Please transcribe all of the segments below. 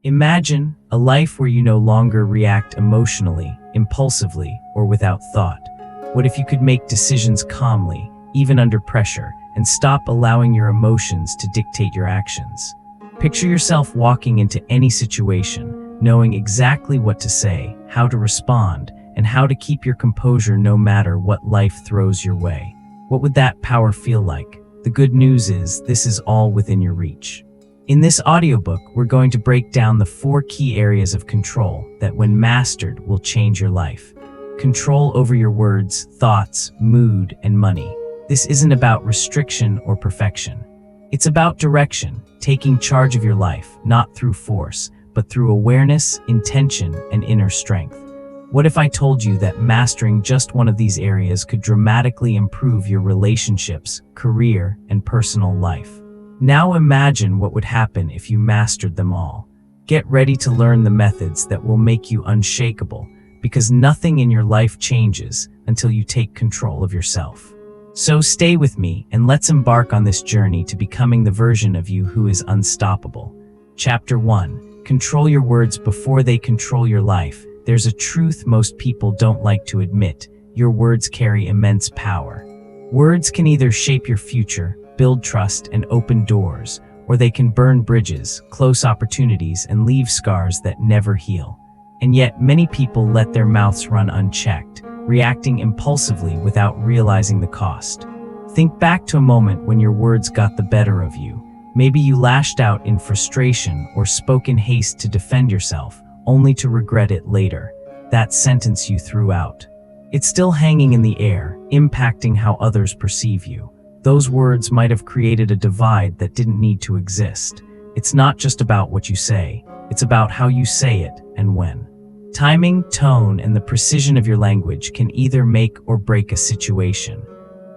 Imagine a life where you no longer react emotionally, impulsively, or without thought. What if you could make decisions calmly, even under pressure, and stop allowing your emotions to dictate your actions? Picture yourself walking into any situation, knowing exactly what to say, how to respond, and how to keep your composure no matter what life throws your way. What would that power feel like? The good news is, this is all within your reach. In this audiobook, we're going to break down the 4 key areas of control that, when mastered, will change your life. Control over your words, thoughts, mood, and money. This isn't about restriction or perfection. It's about direction, taking charge of your life, not through force, but through awareness, intention, and inner strength. What if I told you that mastering just one of these areas could dramatically improve your relationships, career, and personal life? Now imagine what would happen if you mastered them all. Get ready to learn the methods that will make you unshakable, because nothing in your life changes until you take control of yourself. So stay with me and let's embark on this journey to becoming the version of you who is unstoppable. Chapter 1. Control your words before they control your life. There's a truth most people don't like to admit. Your words carry immense power. Words can either shape your future, build trust, and open doors, or they can burn bridges, close opportunities, and leave scars that never heal. And yet, many people let their mouths run unchecked, reacting impulsively without realizing the cost. Think back to a moment when your words got the better of you. Maybe you lashed out in frustration or spoke in haste to defend yourself, only to regret it later. That sentence you threw out. It's still hanging in the air, impacting how others perceive you. Those words might have created a divide that didn't need to exist. It's not just about what you say, it's about how you say it and when. Timing, tone, and the precision of your language can either make or break a situation.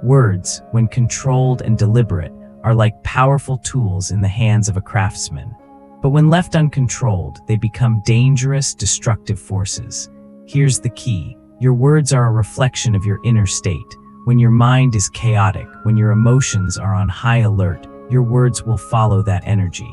Words, when controlled and deliberate, are like powerful tools in the hands of a craftsman. But when left uncontrolled, they become dangerous, destructive forces. Here's the key. Your words are a reflection of your inner state. When your mind is chaotic, when your emotions are on high alert, your words will follow that energy.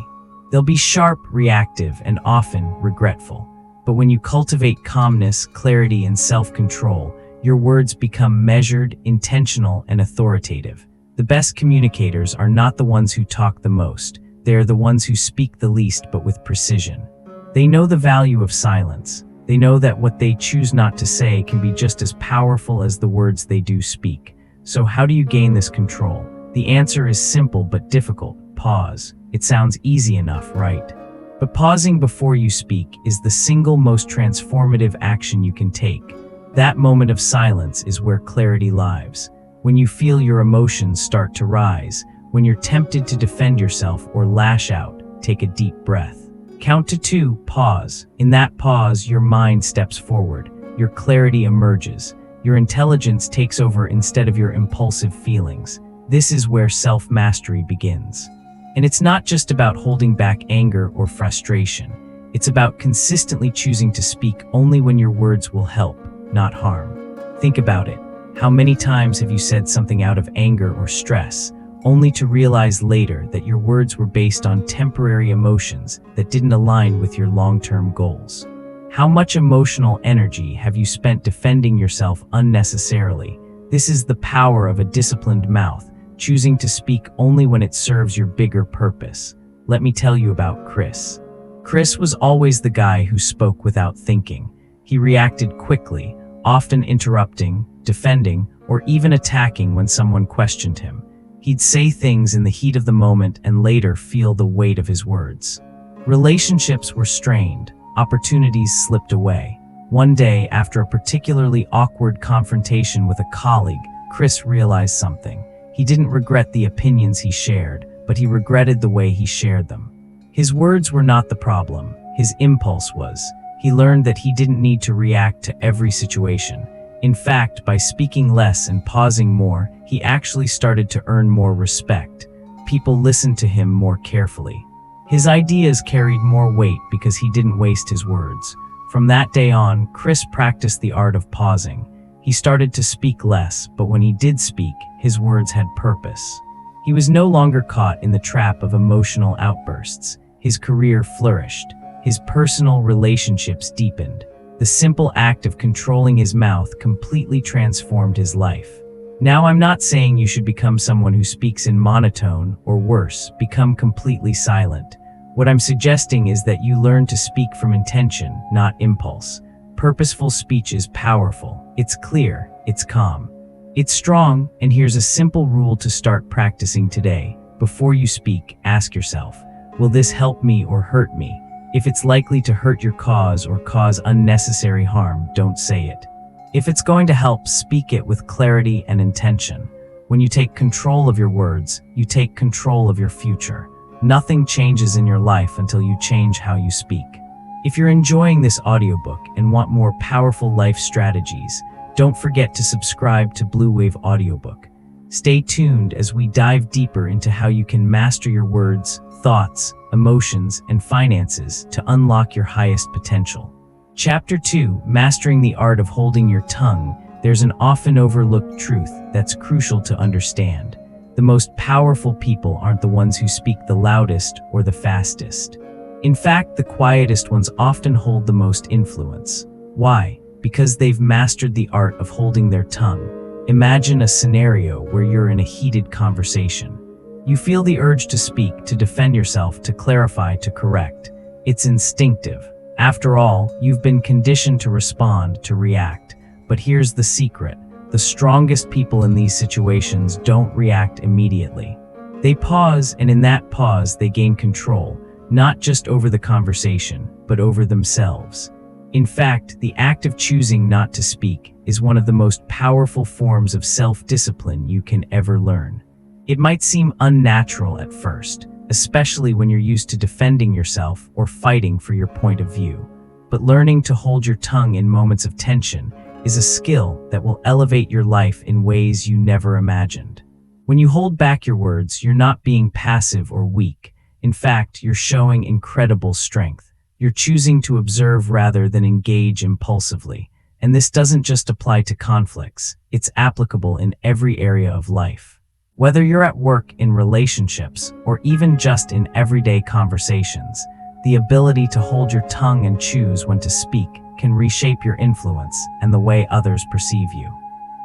They'll be sharp, reactive, and often regretful. But when you cultivate calmness, clarity, and self-control, your words become measured, intentional, and authoritative. The best communicators are not the ones who talk the most. They are the ones who speak the least but with precision. They know the value of silence. They know that what they choose not to say can be just as powerful as the words they do speak. So how do you gain this control? The answer is simple but difficult. Pause. It sounds easy enough, right? But pausing before you speak is the single most transformative action you can take. That moment of silence is where clarity lives. When you feel your emotions start to rise, when you're tempted to defend yourself or lash out, take a deep breath. Count to 2, pause. In that pause, your mind steps forward, your clarity emerges, your intelligence takes over instead of your impulsive feelings. This is where self-mastery begins. And it's not just about holding back anger or frustration. It's about consistently choosing to speak only when your words will help, not harm. Think about it. How many times have you said something out of anger or stress, only to realize later that your words were based on temporary emotions that didn't align with your long-term goals? How much emotional energy have you spent defending yourself unnecessarily? This is the power of a disciplined mouth, choosing to speak only when it serves your bigger purpose. Let me tell you about Chris. Chris was always the guy who spoke without thinking. He reacted quickly, often interrupting, defending, or even attacking when someone questioned him. He'd say things in the heat of the moment and later feel the weight of his words. Relationships were strained, opportunities slipped away. One day, after a particularly awkward confrontation with a colleague, Chris realized something. He didn't regret the opinions he shared, but he regretted the way he shared them. His words were not the problem, his impulse was. He learned that he didn't need to react to every situation. In fact, by speaking less and pausing more, he actually started to earn more respect. People listened to him more carefully. His ideas carried more weight because he didn't waste his words. From that day on, Chris practiced the art of pausing. He started to speak less, but when he did speak, his words had purpose. He was no longer caught in the trap of emotional outbursts. His career flourished. his personal relationships deepened. The simple act of controlling his mouth completely transformed his life. Now, I'm not saying you should become someone who speaks in monotone, or worse, become completely silent. What I'm suggesting is that you learn to speak from intention, not impulse. Purposeful speech is powerful. It's clear, it's calm, it's strong, and here's a simple rule to start practicing today. Before you speak, ask yourself, will this help me or hurt me? If it's likely to hurt your cause or cause unnecessary harm, don't say it. If it's going to help, speak it with clarity and intention. When you take control of your words, you take control of your future. Nothing changes in your life until you change how you speak. If you're enjoying this audiobook and want more powerful life strategies, don't forget to subscribe to Blue Wave Audiobook. Stay tuned as we dive deeper into how you can master your words, thoughts, emotions, and finances to unlock your highest potential. Chapter 2, Mastering the Art of Holding Your Tongue. There's an often overlooked truth that's crucial to understand. The most powerful people aren't the ones who speak the loudest or the fastest. In fact, the quietest ones often hold the most influence. Why? Because they've mastered the art of holding their tongue. Imagine a scenario where you're in a heated conversation. You feel the urge to speak, to defend yourself, to clarify, to correct. It's instinctive. After all, you've been conditioned to respond, to react. But here's the secret. The strongest people in these situations don't react immediately. They pause, and in that pause, they gain control, not just over the conversation, but over themselves. In fact, the act of choosing not to speak is one of the most powerful forms of self-discipline you can ever learn. It might seem unnatural at first, especially when you're used to defending yourself or fighting for your point of view. But learning to hold your tongue in moments of tension is a skill that will elevate your life in ways you never imagined. When you hold back your words, you're not being passive or weak. In fact, you're showing incredible strength. You're choosing to observe rather than engage impulsively. And this doesn't just apply to conflicts. It's applicable in every area of life. Whether you're at work, in relationships, or even just in everyday conversations, the ability to hold your tongue and choose when to speak can reshape your influence and the way others perceive you.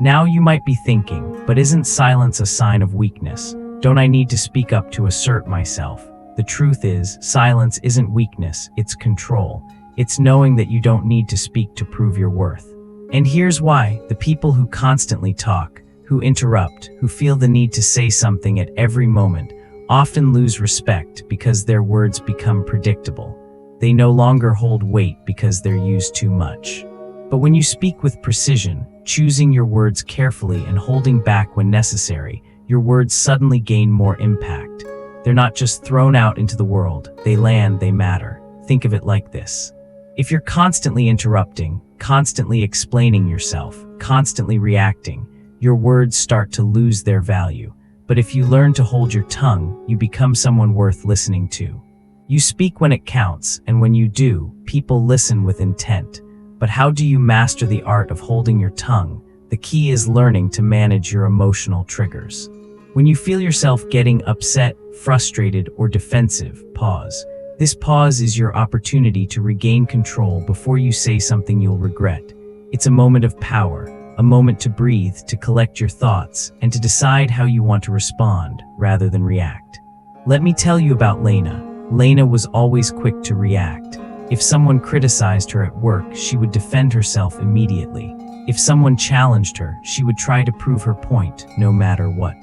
Now you might be thinking, but isn't silence a sign of weakness? Don't I need to speak up to assert myself? The truth is, silence isn't weakness, it's control. It's knowing that you don't need to speak to prove your worth. And here's why: the people who constantly talk, who interrupt, who feel the need to say something at every moment, often lose respect because their words become predictable. They no longer hold weight because they're used too much. But when you speak with precision, choosing your words carefully and holding back when necessary, your words suddenly gain more impact. They're not just thrown out into the world, they land, they matter. Think of it like this. If you're constantly interrupting, constantly explaining yourself, constantly reacting, your words start to lose their value. But if you learn to hold your tongue, you become someone worth listening to. You speak when it counts, and when you do, people listen with intent. But how do you master the art of holding your tongue? The key is learning to manage your emotional triggers. When you feel yourself getting upset, frustrated, or defensive, pause. This pause is your opportunity to regain control before you say something you'll regret. It's a moment of power, a moment to breathe, to collect your thoughts, and to decide how you want to respond rather than react. Let me tell you about Lena. Lena was always quick to react. If someone criticized her at work, she would defend herself immediately. If someone challenged her, she would try to prove her point, no matter what.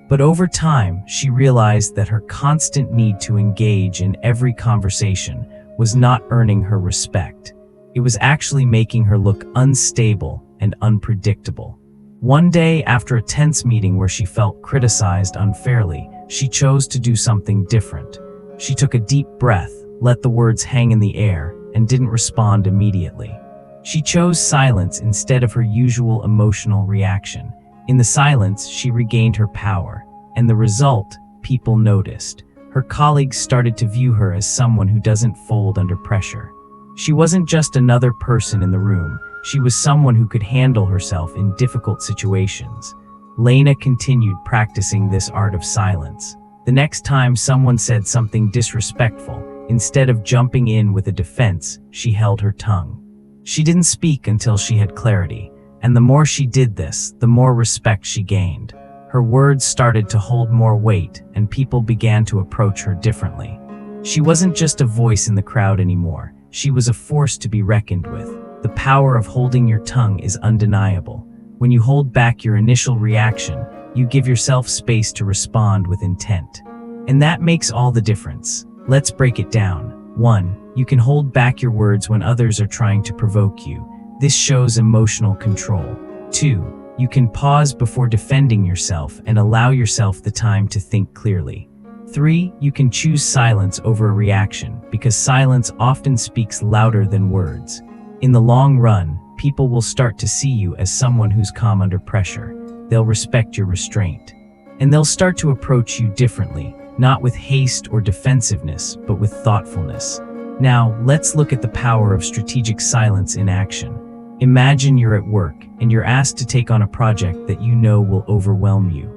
But over time, she realized that her constant need to engage in every conversation was not earning her respect. It was actually making her look unstable and unpredictable. One day, after a tense meeting where she felt criticized unfairly, she chose to do something different. She took a deep breath, let the words hang in the air, and didn't respond immediately. She chose silence instead of her usual emotional reaction. In the silence, she regained her power, and the result, people noticed. Her colleagues started to view her as someone who doesn't fold under pressure. She wasn't just another person in the room, she was someone who could handle herself in difficult situations. Lena continued practicing this art of silence. The next time someone said something disrespectful, Instead of jumping in with a defense, she held her tongue. She didn't speak until she had clarity, and the more she did this, the more respect she gained. Her words started to hold more weight, and people began to approach her differently. She wasn't just a voice in the crowd anymore. She was a force to be reckoned with. The power of holding your tongue is undeniable. When you hold back your initial reaction, you give yourself space to respond with intent. And that makes all the difference. Let's break it down. 1. You can hold back your words when others are trying to provoke you. This shows emotional control. 2. You can pause before defending yourself and allow yourself the time to think clearly. 3. You can choose silence over a reaction, because silence often speaks louder than words. In the long run, people will start to see you as someone who's calm under pressure. They'll respect your restraint. And they'll start to approach you differently, not with haste or defensiveness, but with thoughtfulness. Now, let's look at the power of strategic silence in action. Imagine you're at work and you're asked to take on a project that you know will overwhelm you.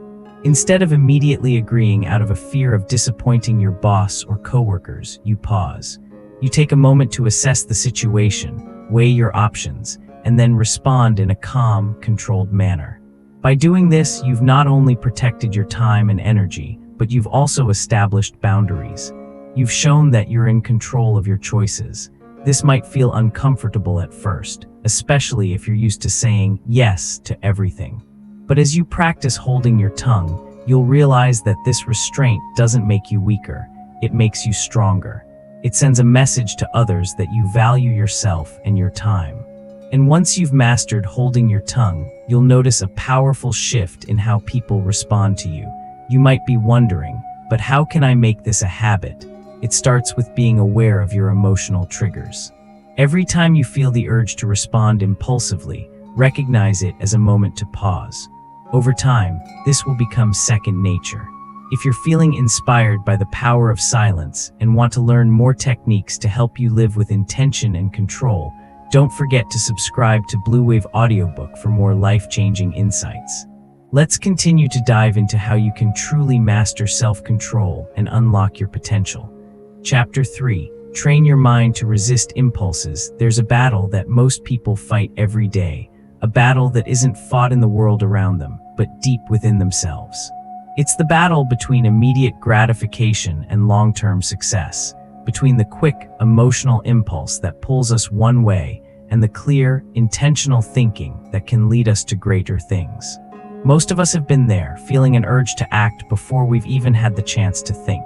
Instead of immediately agreeing out of a fear of disappointing your boss or coworkers, you pause. You take a moment to assess the situation, weigh your options, and then respond in a calm, controlled manner. By doing this, you've not only protected your time and energy, but you've also established boundaries. You've shown that you're in control of your choices. This might feel uncomfortable at first, especially if you're used to saying yes to everything. But as you practice holding your tongue, you'll realize that this restraint doesn't make you weaker, it makes you stronger. It sends a message to others that you value yourself and your time. And once you've mastered holding your tongue, you'll notice a powerful shift in how people respond to you. You might be wondering, but how can I make this a habit? It starts with being aware of your emotional triggers. Every time you feel the urge to respond impulsively, recognize it as a moment to pause. Over time, this will become second nature. If you're feeling inspired by the power of silence and want to learn more techniques to help you live with intention and control, don't forget to subscribe to Blue Wave Audiobook for more life-changing insights. Let's continue to dive into how you can truly master self-control and unlock your potential. Chapter 3. Train your mind to resist impulses. There's a battle that most people fight every day, a battle that isn't fought in the world around them, but deep within themselves. It's the battle between immediate gratification and long-term success, between the quick, emotional impulse that pulls us one way and the clear, intentional thinking that can lead us to greater things. Most of us have been there, feeling an urge to act before we've even had the chance to think.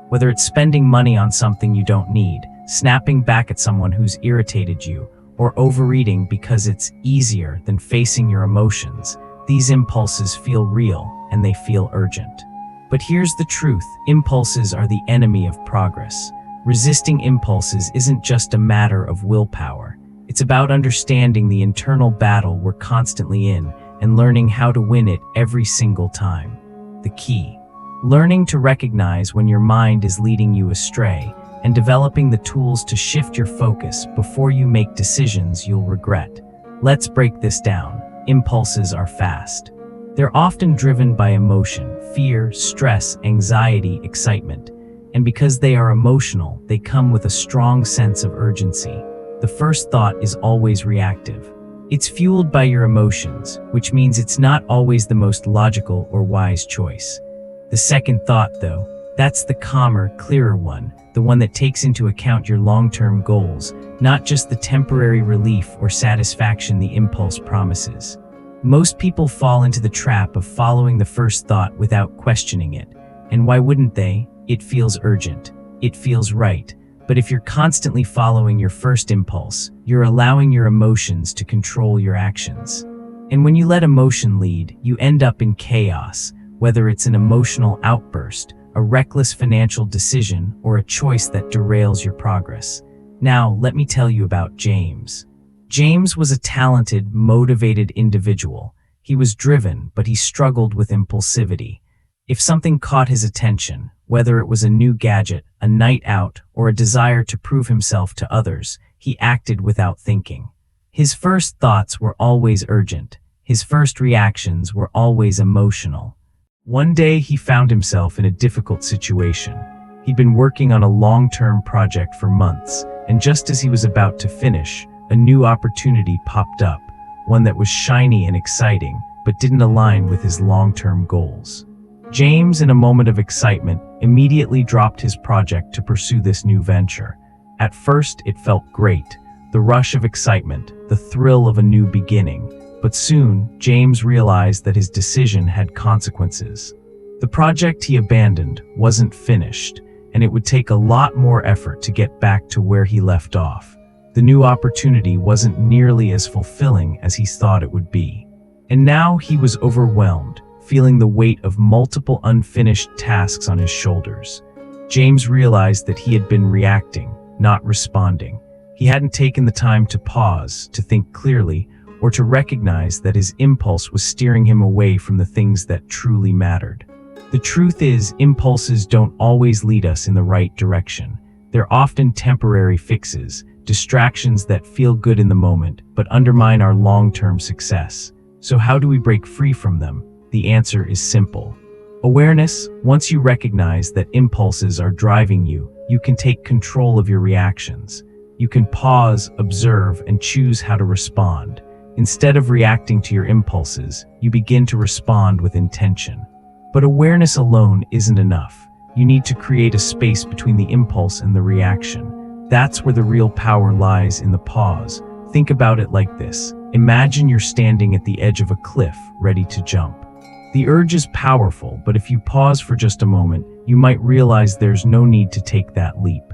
Whether it's spending money on something you don't need, snapping back at someone who's irritated you, or overeating because it's easier than facing your emotions, these impulses feel real and they feel urgent. But here's the truth: impulses are the enemy of progress. Resisting impulses isn't just a matter of willpower. It's about understanding the internal battle we're constantly in and learning how to win it every single time. The key: learning to recognize when your mind is leading you astray and developing the tools to shift your focus before you make decisions you'll regret. Let's break this down. Impulses are fast. They're often driven by emotion, fear, stress, anxiety, excitement. And because they are emotional, they come with a strong sense of urgency. The first thought is always reactive. It's fueled by your emotions, which means it's not always the most logical or wise choice. The second thought, though, that's the calmer, clearer one, the one that takes into account your long-term goals, not just the temporary relief or satisfaction the impulse promises. Most people fall into the trap of following the first thought without questioning it. And why wouldn't they? It feels urgent. It feels right. But if you're constantly following your first impulse, you're allowing your emotions to control your actions. And when you let emotion lead, you end up in chaos, whether it's an emotional outburst, a reckless financial decision, or a choice that derails your progress. Now, let me tell you about James. James was a talented, motivated individual. He was driven, but he struggled with impulsivity. If something caught his attention, whether it was a new gadget, a night out, or a desire to prove himself to others, he acted without thinking. His first thoughts were always urgent. His first reactions were always emotional. One day he found himself in a difficult situation. He'd been working on a long-term project for months, and just as he was about to finish, a new opportunity popped up, one that was shiny and exciting, but didn't align with his long-term goals. James, in a moment of excitement, immediately dropped his project to pursue this new venture. At first, it felt great, the rush of excitement, the thrill of a new beginning. But soon, James realized that his decision had consequences. The project he abandoned wasn't finished, and it would take a lot more effort to get back to where he left off. The new opportunity wasn't nearly as fulfilling as he thought it would be. And now he was overwhelmed, feeling the weight of multiple unfinished tasks on his shoulders. James realized that he had been reacting, not responding. He hadn't taken the time to pause, to think clearly, or to recognize that his impulse was steering him away from the things that truly mattered. The truth is, impulses don't always lead us in the right direction. They're often temporary fixes, distractions that feel good in the moment, but undermine our long-term success. So how do we break free from them? The answer is simple. Awareness. Once you recognize that impulses are driving you, you can take control of your reactions. You can pause, observe, and choose how to respond. Instead of reacting to your impulses, you begin to respond with intention. But awareness alone isn't enough. You need to create a space between the impulse and the reaction. That's where the real power lies, in the pause. Think about it like this. Imagine you're standing at the edge of a cliff, ready to jump. The urge is powerful, but if you pause for just a moment, you might realize there's no need to take that leap.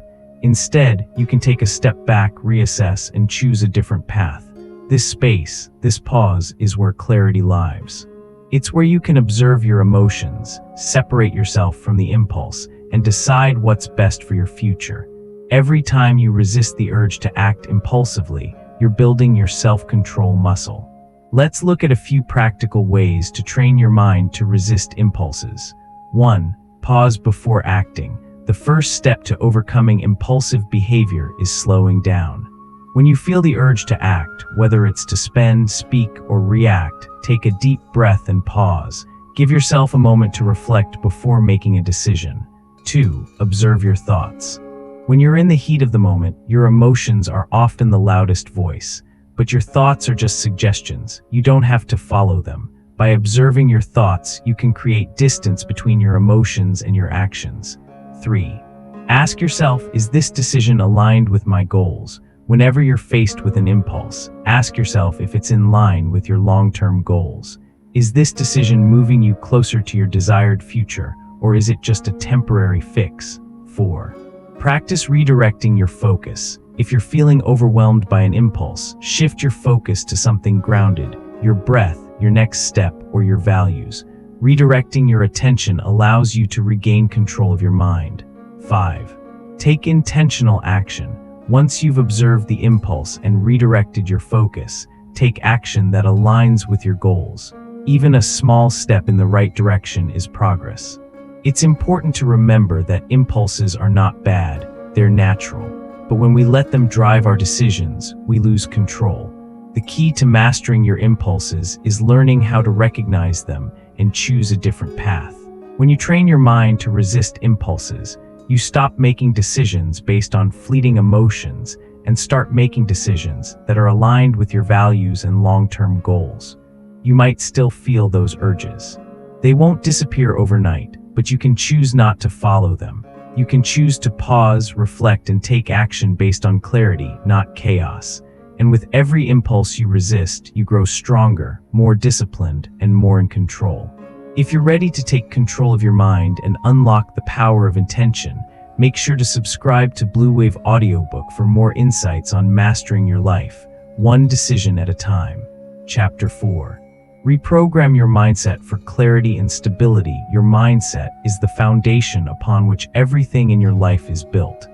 Instead, you can take a step back, reassess, and choose a different path. This space, this pause, is where clarity lives. It's where you can observe your emotions, separate yourself from the impulse, and decide what's best for your future. Every time you resist the urge to act impulsively, you're building your self-control muscle. Let's look at a few practical ways to train your mind to resist impulses. 1. Pause before acting. The first step to overcoming impulsive behavior is slowing down. When you feel the urge to act, whether it's to spend, speak, or react, take a deep breath and pause. Give yourself a moment to reflect before making a decision. 2. Observe your thoughts. When you're in the heat of the moment, your emotions are often the loudest voice, but your thoughts are just suggestions. You don't have to follow them. By observing your thoughts, you can create distance between your emotions and your actions. 3. Ask yourself, is this decision aligned with my goals? Whenever you're faced with an impulse, ask yourself if it's in line with your long-term goals. Is this decision moving you closer to your desired future, or is it just a temporary fix? 4. Practice redirecting your focus. If you're feeling overwhelmed by an impulse, shift your focus to something grounded, your breath, your next step, or your values. Redirecting your attention allows you to regain control of your mind. 5. Take intentional action. Once you've observed the impulse and redirected your focus, take action that aligns with your goals. Even a small step in the right direction is progress. It's important to remember that impulses are not bad, they're natural. But when we let them drive our decisions, we lose control. The key to mastering your impulses is learning how to recognize them and choose a different path. When you train your mind to resist impulses, you stop making decisions based on fleeting emotions and start making decisions that are aligned with your values and long-term goals. You might still feel those urges. They won't disappear overnight, but you can choose not to follow them. You can choose to pause, reflect, and take action based on clarity, not chaos. And with every impulse you resist, you grow stronger, more disciplined, and more in control. If you're ready to take control of your mind and unlock the power of intention, make sure to subscribe to Blue Wave Audiobook for more insights on mastering your life, one decision at a time. Chapter 4. Reprogram your mindset for clarity and stability. Your mindset is the foundation upon which everything in your life is built.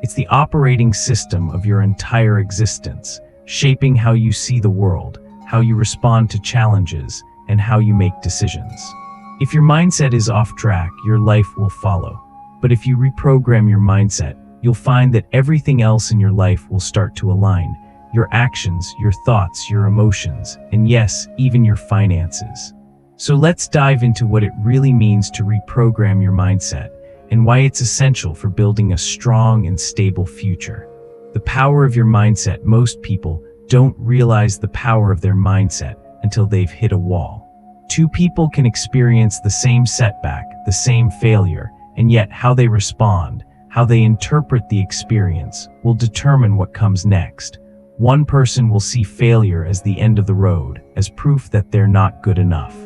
It's the operating system of your entire existence, shaping how you see the world, how you respond to challenges, and how you make decisions. If your mindset is off track, your life will follow. But if you reprogram your mindset, you'll find that everything else in your life will start to align. Your actions, your thoughts, your emotions, and yes, even your finances. So let's dive into what it really means to reprogram your mindset and why it's essential for building a strong and stable future. The power of your mindset. Most people don't realize the power of their mindset until they've hit a wall. Two people can experience the same setback, the same failure, and yet how they respond, how they interpret the experience, will determine what comes next. One person will see failure as the end of the road, as proof that they're not good enough.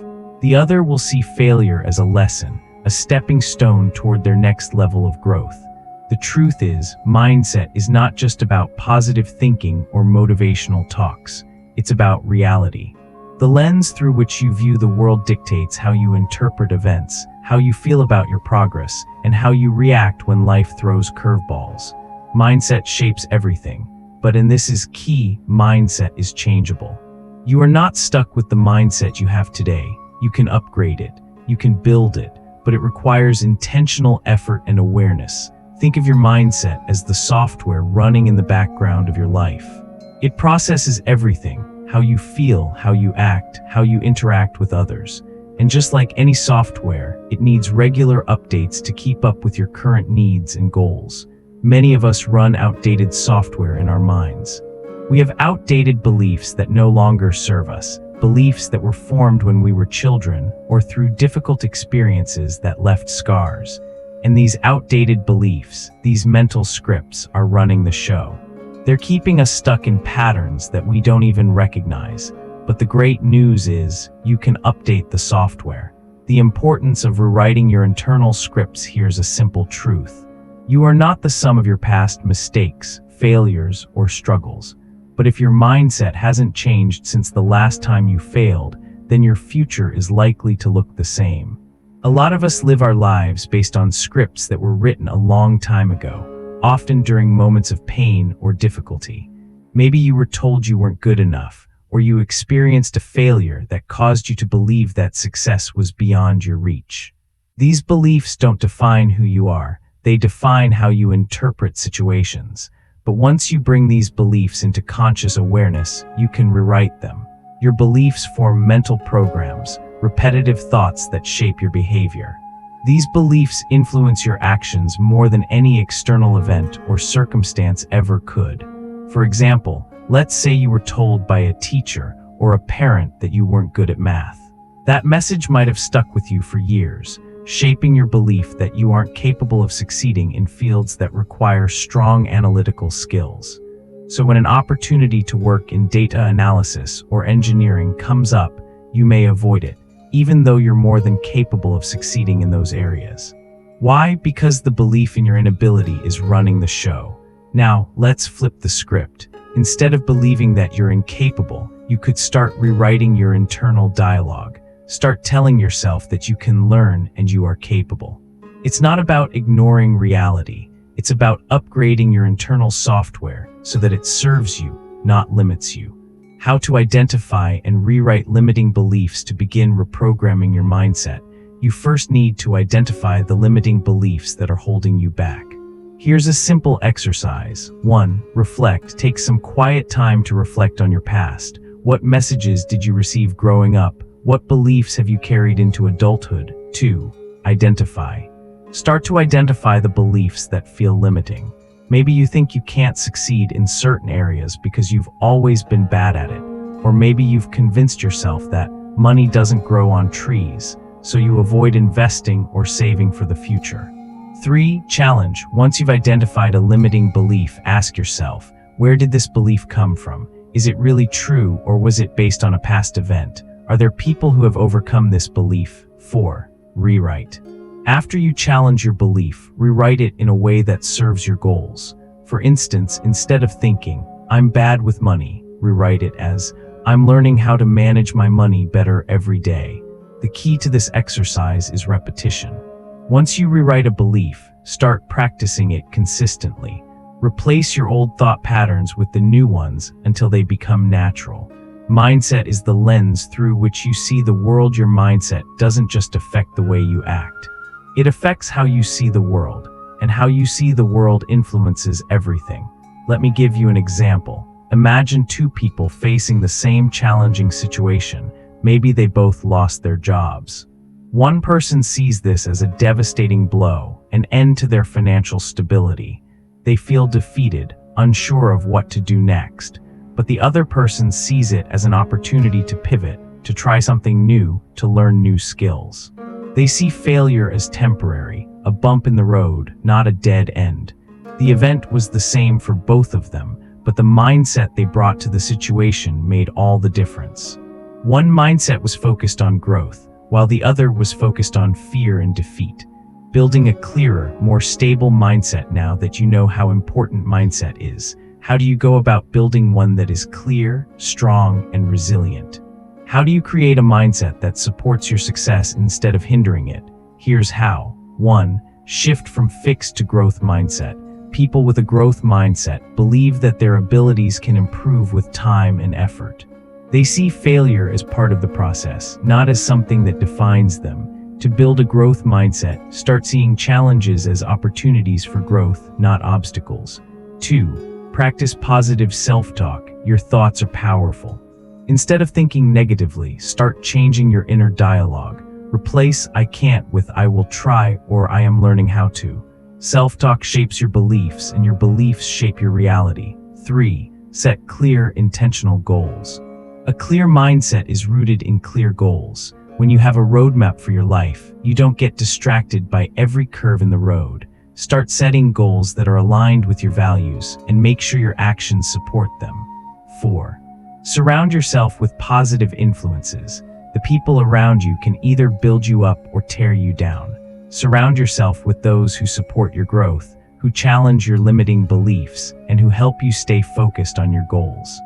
The other will see failure as a lesson, a stepping stone toward their next level of growth. The truth is, mindset is not just about positive thinking or motivational talks. It's about reality. The lens through which you view the world dictates how you interpret events, how you feel about your progress, and how you react when life throws curveballs. Mindset shapes everything, but and this is key, mindset is changeable. You are not stuck with the mindset you have today. You can upgrade it, you can build it, but it requires intentional effort and awareness. Think of your mindset as the software running in the background of your life. It processes everything: how you feel, how you act, how you interact with others. And just like any software, it needs regular updates to keep up with your current needs and goals. Many of us run outdated software in our minds. We have outdated beliefs that no longer serve us, beliefs that were formed when we were children or through difficult experiences that left scars. And these outdated beliefs, these mental scripts, are running the show. They're keeping us stuck in patterns that we don't even recognize. But the great news is, you can update the software. The importance of rewriting your internal scripts. Here's a simple truth. You are not the sum of your past mistakes, failures, or struggles. But if your mindset hasn't changed since the last time you failed, then your future is likely to look the same. A lot of us live our lives based on scripts that were written a long time ago, often during moments of pain or difficulty. Maybe you were told you weren't good enough, or you experienced a failure that caused you to believe that success was beyond your reach. These beliefs don't define who you are, they define how you interpret situations. But once you bring these beliefs into conscious awareness, you can rewrite them. Your beliefs form mental programs, repetitive thoughts that shape your behavior. These beliefs influence your actions more than any external event or circumstance ever could. For example, let's say you were told by a teacher or a parent that you weren't good at math. That message might have stuck with you for years, shaping your belief that you aren't capable of succeeding in fields that require strong analytical skills. So when an opportunity to work in data analysis or engineering comes up, you may avoid it, even though you're more than capable of succeeding in those areas. Why? Because the belief in your inability is running the show. Now, let's flip the script. Instead of believing that you're incapable, you could start rewriting your internal dialogue. Start telling yourself that you can learn and you are capable. It's not about ignoring reality. It's about upgrading your internal software so that it serves you, not limits you. How to identify and rewrite limiting beliefs. To begin reprogramming your mindset, you first need to identify the limiting beliefs that are holding you back. Here's a simple exercise. 1. Reflect. Take some quiet time to reflect on your past. What messages did you receive growing up? What beliefs have you carried into adulthood? 2. Identify. Start to identify the beliefs that feel limiting. Maybe you think you can't succeed in certain areas because you've always been bad at it. Or maybe you've convinced yourself that money doesn't grow on trees, so you avoid investing or saving for the future. 3. Challenge. Once you've identified a limiting belief, ask yourself, where did this belief come from? Is it really true, or was it based on a past event? Are there people who have overcome this belief? 4. Rewrite. After you challenge your belief, rewrite it in a way that serves your goals. For instance, instead of thinking, I'm bad with money, rewrite it as, I'm learning how to manage my money better every day. The key to this exercise is repetition. Once you rewrite a belief, start practicing it consistently. Replace your old thought patterns with the new ones until they become natural. Mindset is the lens through which you see the world. Your mindset doesn't just affect the way you act. It affects how you see the world, and how you see the world influences everything. Let me give you an example. Imagine two people facing the same challenging situation. Maybe they both lost their jobs. One person sees this as a devastating blow an end to their financial stability. They feel defeated, unsure of what to do next, but the other person sees it as an opportunity to pivot, to try something new, to learn new skills. They see failure as temporary, a bump in the road, not a dead end. The event was the same for both of them, but the mindset they brought to the situation made all the difference. One mindset was focused on growth, while the other was focused on fear and defeat. Building a clearer, more stable mindset. Now that you know how important mindset is, how do you go about building one that is clear, strong, and resilient? How do you create a mindset that supports your success instead of hindering it? Here's how. 1. Shift from fixed to growth mindset. People with a growth mindset believe that their abilities can improve with time and effort. They see failure as part of the process, not as something that defines them. To build a growth mindset, start seeing challenges as opportunities for growth, not obstacles. 2. Practice positive self-talk. Your thoughts are powerful. Instead of thinking negatively, start changing your inner dialogue. Replace "I can't" with "I will try" or "I am learning how to." Self-talk shapes your beliefs, and your beliefs shape your reality. 3. Set clear, intentional goals. A clear mindset is rooted in clear goals. When you have a roadmap for your life, you don't get distracted by every curve in the road. Start setting goals that are aligned with your values, and make sure your actions support them. 4. Surround yourself with positive influences. The people around you can either build you up or tear you down. Surround yourself with those who support your growth, who challenge your limiting beliefs, and who help you stay focused on your goals.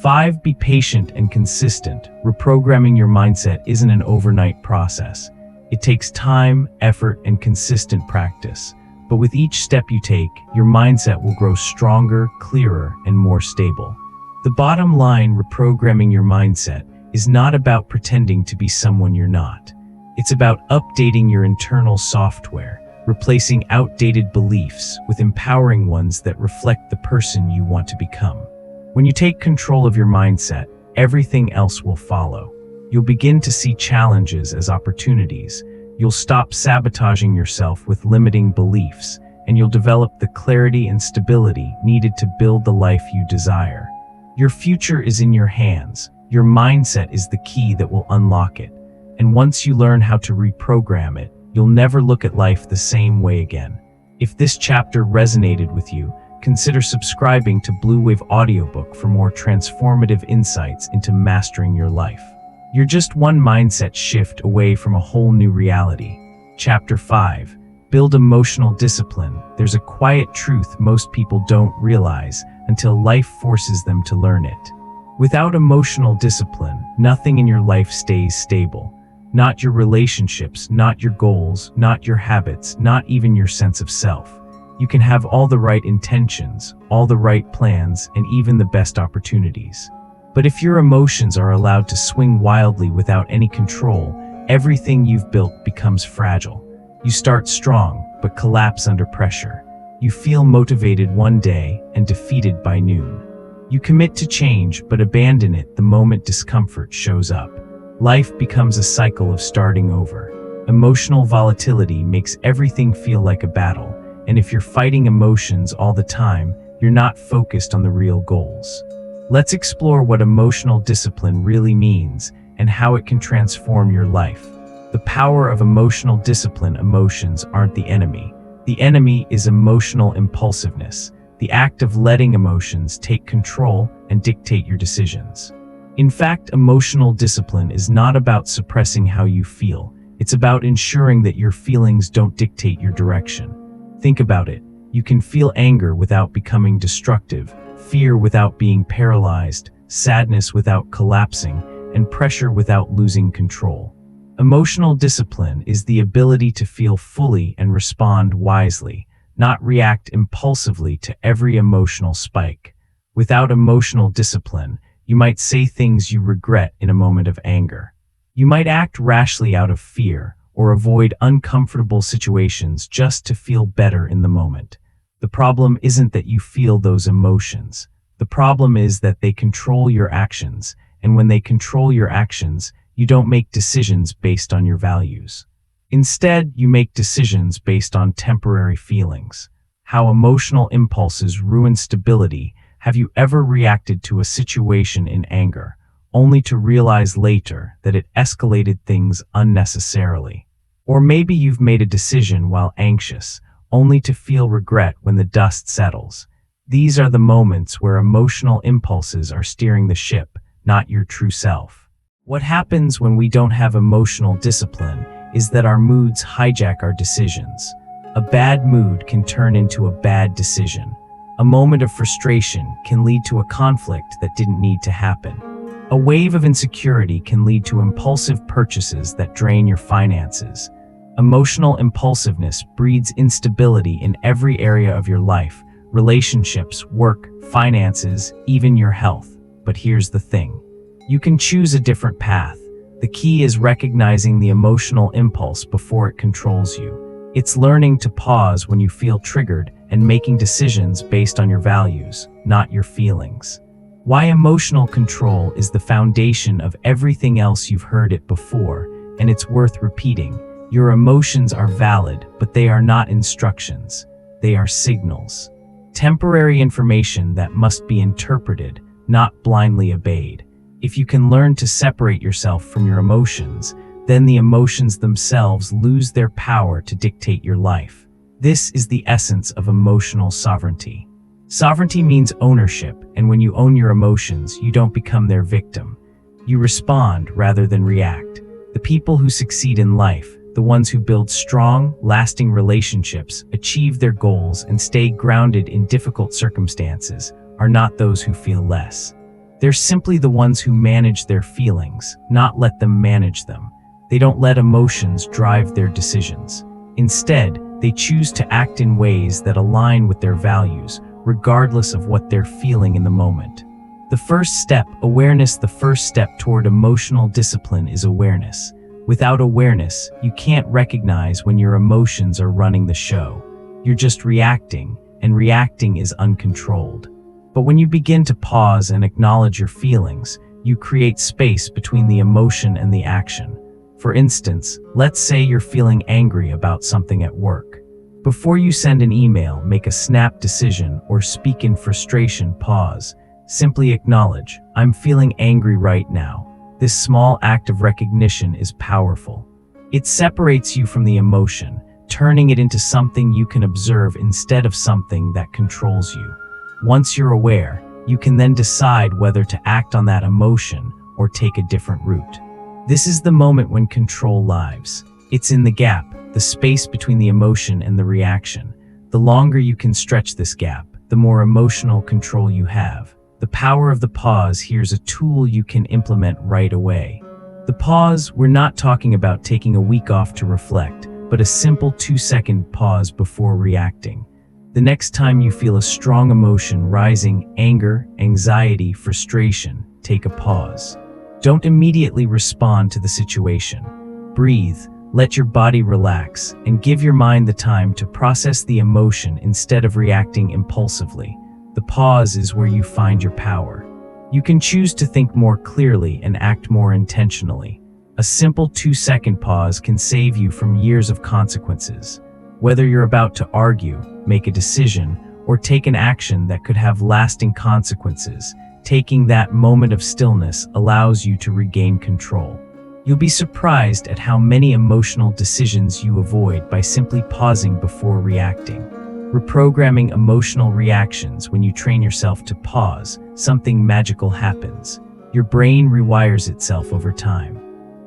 5. Be patient and consistent. Reprogramming your mindset isn't an overnight process. It takes time, effort, and consistent practice. But with each step you take, your mindset will grow stronger, clearer, and more stable. The bottom line: reprogramming your mindset is not about pretending to be someone you're not. It's about updating your internal software, replacing outdated beliefs with empowering ones that reflect the person you want to become. When you take control of your mindset, everything else will follow. You'll begin to see challenges as opportunities. You'll stop sabotaging yourself with limiting beliefs, and you'll develop the clarity and stability needed to build the life you desire. Your future is in your hands. Your mindset is the key that will unlock it. And once you learn how to reprogram it, you'll never look at life the same way again. If this chapter resonated with you, consider subscribing to Blue Wave Audiobook for more transformative insights into mastering your life. You're just one mindset shift away from a whole new reality. Chapter 5. Build emotional discipline. There's a quiet truth most people don't realize until life forces them to learn it. Without emotional discipline, nothing in your life stays stable. Not your relationships, not your goals, not your habits, not even your sense of self. You can have all the right intentions, all the right plans, and even the best opportunities. But if your emotions are allowed to swing wildly without any control, everything you've built becomes fragile. You start strong, but collapse under pressure. You feel motivated one day and defeated by noon. You commit to change, but abandon it the moment discomfort shows up. Life becomes a cycle of starting over. Emotional volatility makes everything feel like a battle. And if you're fighting emotions all the time, you're not focused on the real goals. Let's explore what emotional discipline really means and how it can transform your life. The power of emotional discipline. Emotions aren't the enemy. The enemy is emotional impulsiveness, the act of letting emotions take control and dictate your decisions. In fact, emotional discipline is not about suppressing how you feel. It's about ensuring that your feelings don't dictate your direction. Think about it. You can feel anger without becoming destructive, fear without being paralyzed, sadness without collapsing, and pressure without losing control. Emotional discipline is the ability to feel fully and respond wisely, not react impulsively to every emotional spike. Without emotional discipline, you might say things you regret in a moment of anger. You might act rashly out of fear, or avoid uncomfortable situations just to feel better in the moment. The problem isn't that you feel those emotions. The problem is that they control your actions, and when they control your actions, you don't make decisions based on your values. Instead, you make decisions based on temporary feelings. How emotional impulses ruin stability. Have you ever reacted to a situation in anger, only to realize later that it escalated things unnecessarily? Or maybe you've made a decision while anxious, only to feel regret when the dust settles. These are the moments where emotional impulses are steering the ship, not your true self. What happens when we don't have emotional discipline is that our moods hijack our decisions. A bad mood can turn into a bad decision. A moment of frustration can lead to a conflict that didn't need to happen. A wave of insecurity can lead to impulsive purchases that drain your finances. Emotional impulsiveness breeds instability in every area of your life: relationships, work, finances, even your health. But here's the thing. You can choose a different path. The key is recognizing the emotional impulse before it controls you. It's learning to pause when you feel triggered and making decisions based on your values, not your feelings. Why emotional control is the foundation of everything else. You've heard it before, and it's worth repeating. Your emotions are valid, but they are not instructions. They are signals. Temporary information that must be interpreted, not blindly obeyed. If you can learn to separate yourself from your emotions, then the emotions themselves lose their power to dictate your life. This is the essence of emotional sovereignty. Sovereignty means ownership, and when you own your emotions, you don't become their victim. You respond rather than react. The people who succeed in life, the ones who build strong, lasting relationships, achieve their goals, and stay grounded in difficult circumstances, are not those who feel less. They're simply the ones who manage their feelings, not let them manage them. They don't let emotions drive their decisions. Instead, they choose to act in ways that align with their values, regardless of what they're feeling in the moment. The first step, awareness. The first step toward emotional discipline is awareness. Without awareness, you can't recognize when your emotions are running the show. You're just reacting, and reacting is uncontrolled. But when you begin to pause and acknowledge your feelings, you create space between the emotion and the action. For instance, let's say you're feeling angry about something at work. Before you send an email, make a snap decision, or speak in frustration, pause. Simply acknowledge, I'm feeling angry right now. This small act of recognition is powerful. It separates you from the emotion, turning it into something you can observe instead of something that controls you. Once you're aware, you can then decide whether to act on that emotion or take a different route. This is the moment when control lives. It's in the gap, the space between the emotion and the reaction. The longer you can stretch this gap, the more emotional control you have. The power of the pause. Here's a tool you can implement right away. The pause, we're not talking about taking a week off to reflect, but a simple 2-second pause before reacting. The next time you feel a strong emotion rising, anger, anxiety, frustration, take a pause. Don't immediately respond to the situation. Breathe, let your body relax, and give your mind the time to process the emotion instead of reacting impulsively. The pause is where you find your power. You can choose to think more clearly and act more intentionally. A simple 2-second pause can save you from years of consequences. Whether you're about to argue, make a decision, or take an action that could have lasting consequences, taking that moment of stillness allows you to regain control. You'll be surprised at how many emotional decisions you avoid by simply pausing before reacting. Reprogramming emotional reactions. When you train yourself to pause, something magical happens. Your brain rewires itself over time.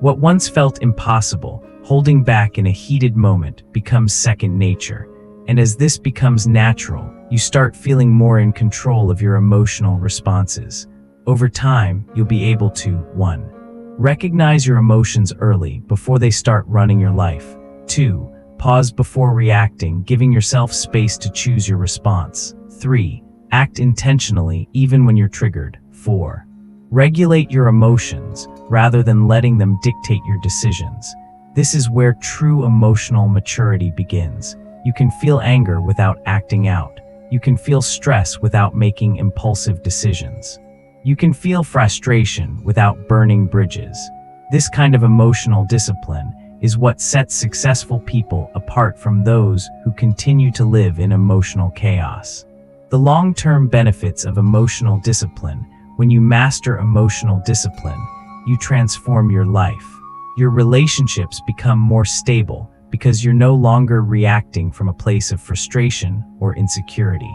What once felt impossible, holding back in a heated moment, becomes second nature. And as this becomes natural, you start feeling more in control of your emotional responses. Over time, you'll be able to 1. Recognize your emotions early, before they start running your life. 2. Pause before reacting, giving yourself space to choose your response. 3. Act intentionally, even when you're triggered. 4. Regulate your emotions, rather than letting them dictate your decisions. This is where true emotional maturity begins. You can feel anger without acting out. You can feel stress without making impulsive decisions. You can feel frustration without burning bridges. This kind of emotional discipline is what sets successful people apart from those who continue to live in emotional chaos. The long-term benefits of emotional discipline. When you master emotional discipline, you transform your life. Your relationships become more stable because you're no longer reacting from a place of frustration or insecurity.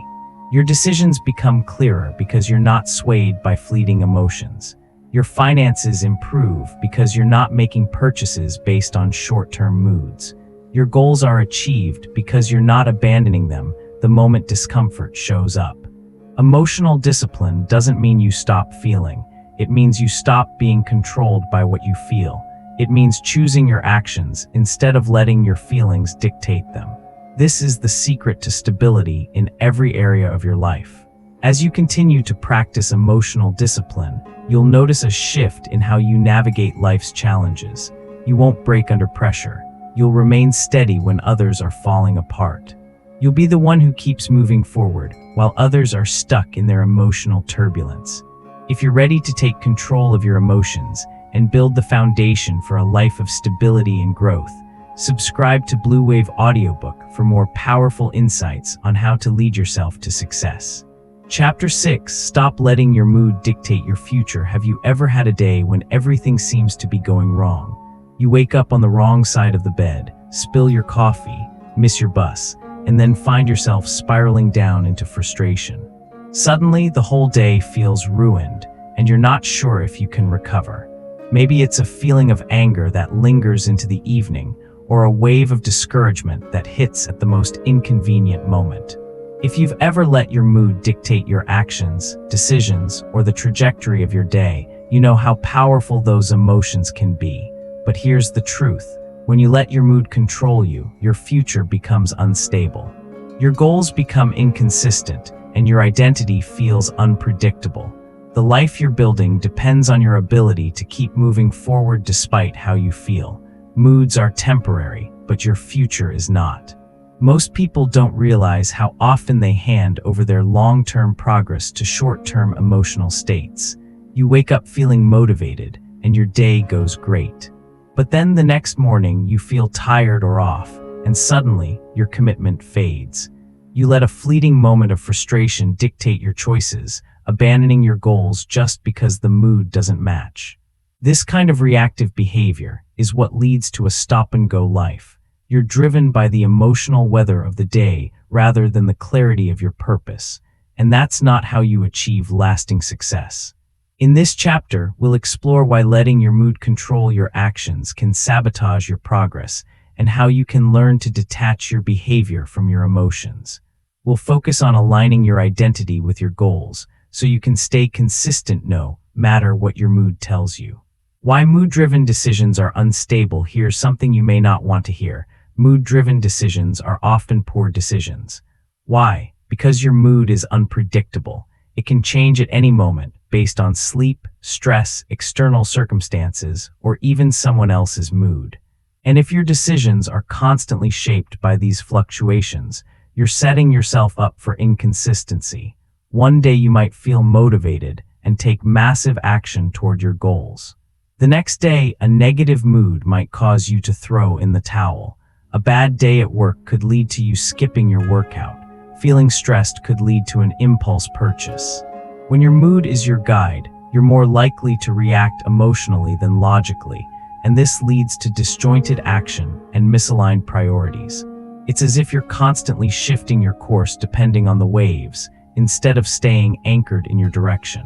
Your decisions become clearer because you're not swayed by fleeting emotions. Your finances improve because you're not making purchases based on short-term moods. Your goals are achieved because you're not abandoning them the moment discomfort shows up. Emotional discipline doesn't mean you stop feeling. It means you stop being controlled by what you feel. It means choosing your actions instead of letting your feelings dictate them. This is the secret to stability in every area of your life. As you continue to practice emotional discipline, you'll notice a shift in how you navigate life's challenges. You won't break under pressure. You'll remain steady when others are falling apart. You'll be the one who keeps moving forward while others are stuck in their emotional turbulence. If you're ready to take control of your emotions and build the foundation for a life of stability and growth, subscribe to Blue Wave Audiobook for more powerful insights on how to lead yourself to success. Chapter 6. Stop letting your mood dictate your future. Have you ever had a day when everything seems to be going wrong? You wake up on the wrong side of the bed, spill your coffee, miss your bus, and then find yourself spiraling down into frustration. Suddenly, the whole day feels ruined, and you're not sure if you can recover. Maybe it's a feeling of anger that lingers into the evening, or a wave of discouragement that hits at the most inconvenient moment. If you've ever let your mood dictate your actions, decisions, or the trajectory of your day, you know how powerful those emotions can be. But here's the truth. When you let your mood control you, your future becomes unstable. Your goals become inconsistent, and your identity feels unpredictable. The life you're building depends on your ability to keep moving forward despite how you feel. Moods are temporary, but your future is not. Most people don't realize how often they hand over their long-term progress to short-term emotional states. You wake up feeling motivated, and your day goes great. But then the next morning you feel tired or off, and suddenly your commitment fades. You let a fleeting moment of frustration dictate your choices, abandoning your goals just because the mood doesn't match. This kind of reactive behavior is what leads to a stop-and-go life. You're driven by the emotional weather of the day rather than the clarity of your purpose, and that's not how you achieve lasting success. In this chapter, we'll explore why letting your mood control your actions can sabotage your progress and how you can learn to detach your behavior from your emotions. We'll focus on aligning your identity with your goals so you can stay consistent no matter what your mood tells you. Why mood-driven decisions are unstable. Here's something you may not want to hear. Mood-driven decisions are often poor decisions. Why? Because your mood is unpredictable. It can change at any moment based on sleep, stress, external circumstances, or even someone else's mood. And if your decisions are constantly shaped by these fluctuations, you're setting yourself up for inconsistency. One day you might feel motivated and take massive action toward your goals. The next day, a negative mood might cause you to throw in the towel. A bad day at work could lead to you skipping your workout. Feeling stressed could lead to an impulse purchase. When your mood is your guide, you're more likely to react emotionally than logically, and this leads to disjointed action and misaligned priorities. It's as if you're constantly shifting your course depending on the waves, instead of staying anchored in your direction.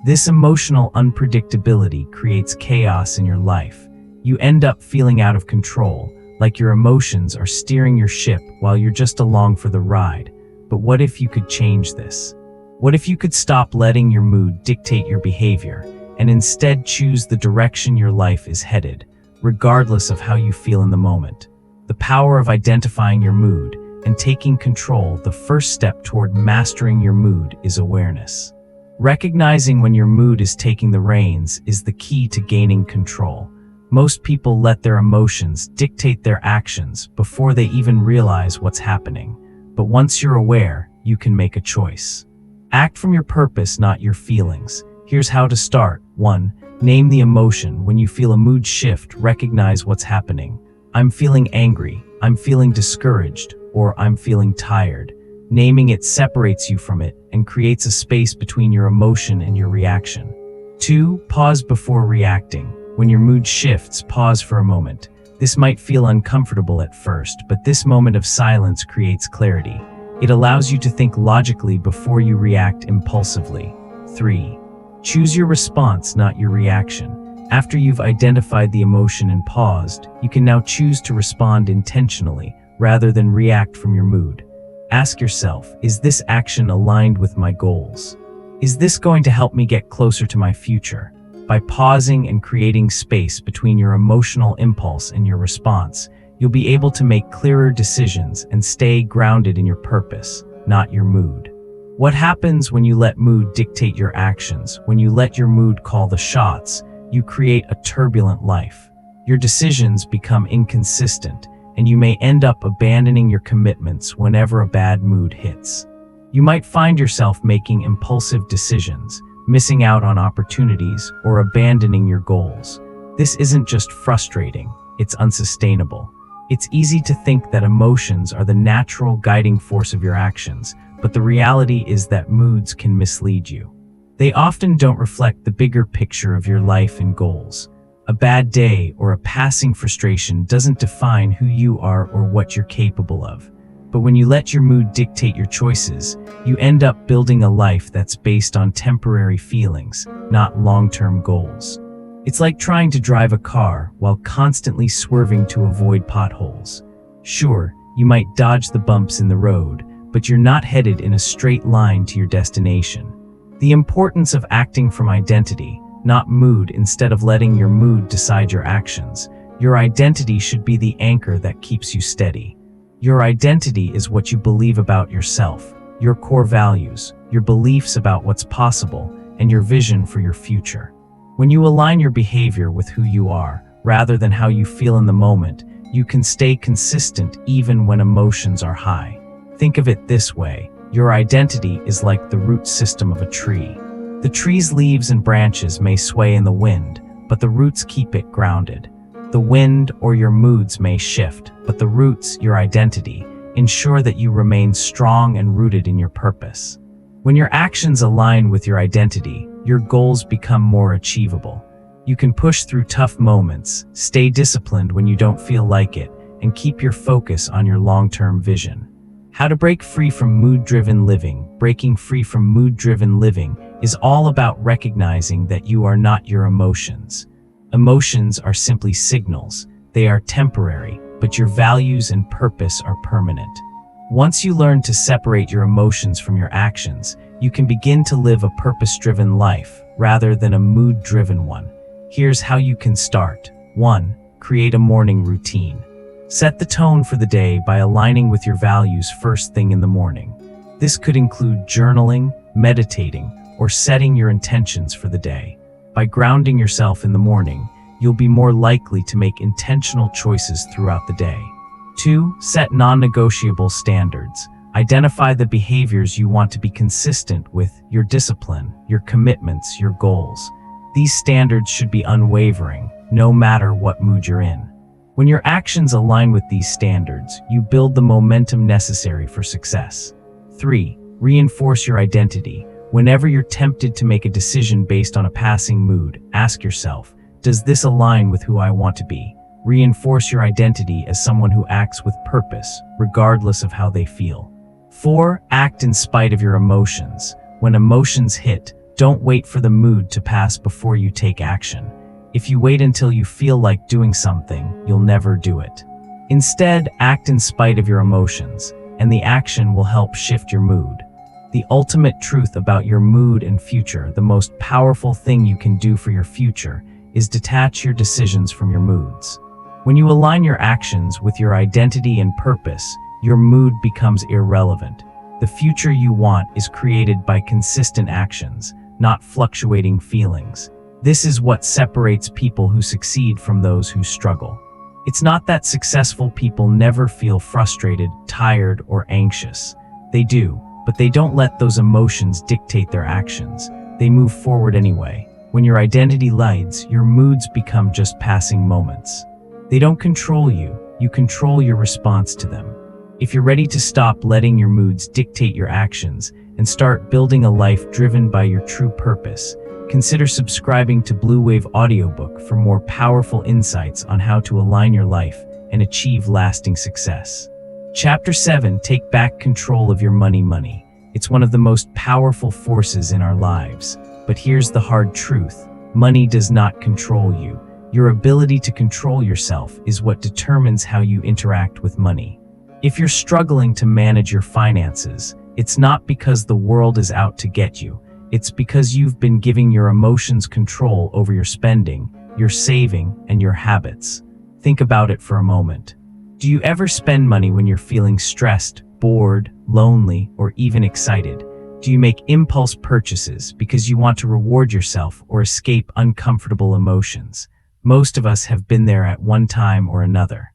This emotional unpredictability creates chaos in your life. You end up feeling out of control, like your emotions are steering your ship while you're just along for the ride. But what if you could change this? What if you could stop letting your mood dictate your behavior and instead choose the direction your life is headed, regardless of how you feel in the moment? The power of identifying your mood and taking control. The first step toward mastering your mood is awareness. Recognizing when your mood is taking the reins is the key to gaining control. Most people let their emotions dictate their actions before they even realize what's happening. But once you're aware, you can make a choice. Act from your purpose, not your feelings. Here's how to start. 1. Name the emotion. When you feel a mood shift, recognize what's happening. I'm feeling angry, I'm feeling discouraged, or I'm feeling tired. Naming it separates you from it and creates a space between your emotion and your reaction. 2. Pause before reacting. When your mood shifts, pause for a moment. This might feel uncomfortable at first, but this moment of silence creates clarity. It allows you to think logically before you react impulsively. 3. Choose your response, not your reaction. After you've identified the emotion and paused, you can now choose to respond intentionally rather than react from your mood. Ask yourself, is this action aligned with my goals? Is this going to help me get closer to my future? By pausing and creating space between your emotional impulse and your response, you'll be able to make clearer decisions and stay grounded in your purpose, not your mood. What happens when you let mood dictate your actions? When you let your mood call the shots, you create a turbulent life. Your decisions become inconsistent, and you may end up abandoning your commitments whenever a bad mood hits. You might find yourself making impulsive decisions, missing out on opportunities, or abandoning your goals. This isn't just frustrating, it's unsustainable. It's easy to think that emotions are the natural guiding force of your actions, but the reality is that moods can mislead you. They often don't reflect the bigger picture of your life and goals. A bad day or a passing frustration doesn't define who you are or what you're capable of. But when you let your mood dictate your choices, you end up building a life that's based on temporary feelings, not long-term goals. It's like trying to drive a car while constantly swerving to avoid potholes. Sure, you might dodge the bumps in the road, but you're not headed in a straight line to your destination. The importance of acting from identity, not mood. Instead of letting your mood decide your actions, your identity should be the anchor that keeps you steady. Your identity is what you believe about yourself, your core values, your beliefs about what's possible, and your vision for your future. When you align your behavior with who you are, rather than how you feel in the moment, you can stay consistent even when emotions are high. Think of it this way: your identity is like the root system of a tree. The tree's leaves and branches may sway in the wind, but the roots keep it grounded. The wind or your moods may shift, but the roots, your identity, ensure that you remain strong and rooted in your purpose. When your actions align with your identity, your goals become more achievable. You can push through tough moments, stay disciplined when you don't feel like it, and keep your focus on your long-term vision. How to break free from mood-driven living. Breaking free from mood-driven living is all about recognizing that you are not your emotions. Emotions are simply signals. They are temporary, but your values and purpose are permanent. Once you learn to separate your emotions from your actions, you can begin to live a purpose-driven life rather than a mood-driven one. Here's how you can start. 1. Create a morning routine. Set the tone for the day by aligning with your values first thing in the morning. This could include journaling, meditating, or setting your intentions for the day. By grounding yourself in the morning, you'll be more likely to make intentional choices throughout the day. 2. Set non-negotiable standards. Identify the behaviors you want to be consistent with: your discipline, your commitments, your goals. These standards should be unwavering, no matter what mood you're in. When your actions align with these standards, you build the momentum necessary for success. 3. Reinforce your identity. Whenever you're tempted to make a decision based on a passing mood, ask yourself, does this align with who I want to be? Reinforce your identity as someone who acts with purpose, regardless of how they feel. 4. Act in spite of your emotions. When emotions hit, don't wait for the mood to pass before you take action. If you wait until you feel like doing something, you'll never do it. Instead, act in spite of your emotions, and the action will help shift your mood. The ultimate truth about your mood and future, the most powerful thing you can do for your future, is detach your decisions from your moods. When you align your actions with your identity and purpose, your mood becomes irrelevant. The future you want is created by consistent actions, not fluctuating feelings. This is what separates people who succeed from those who struggle. It's not that successful people never feel frustrated, tired, or anxious. They do, but they don't let those emotions dictate their actions. They move forward anyway. When your identity leads, your moods become just passing moments. They don't control you, you control your response to them. If you're ready to stop letting your moods dictate your actions and start building a life driven by your true purpose, consider subscribing to Blue Wave Audiobook for more powerful insights on how to align your life and achieve lasting success. Chapter 7, Take Back Control of Your Money. It's one of the most powerful forces in our lives. But here's the hard truth. Money does not control you. Your ability to control yourself is what determines how you interact with money. If you're struggling to manage your finances, it's not because the world is out to get you. It's because you've been giving your emotions control over your spending, your saving, and your habits. Think about it for a moment. Do you ever spend money when you're feeling stressed, bored, lonely, or even excited? Do you make impulse purchases because you want to reward yourself or escape uncomfortable emotions? Most of us have been there at one time or another.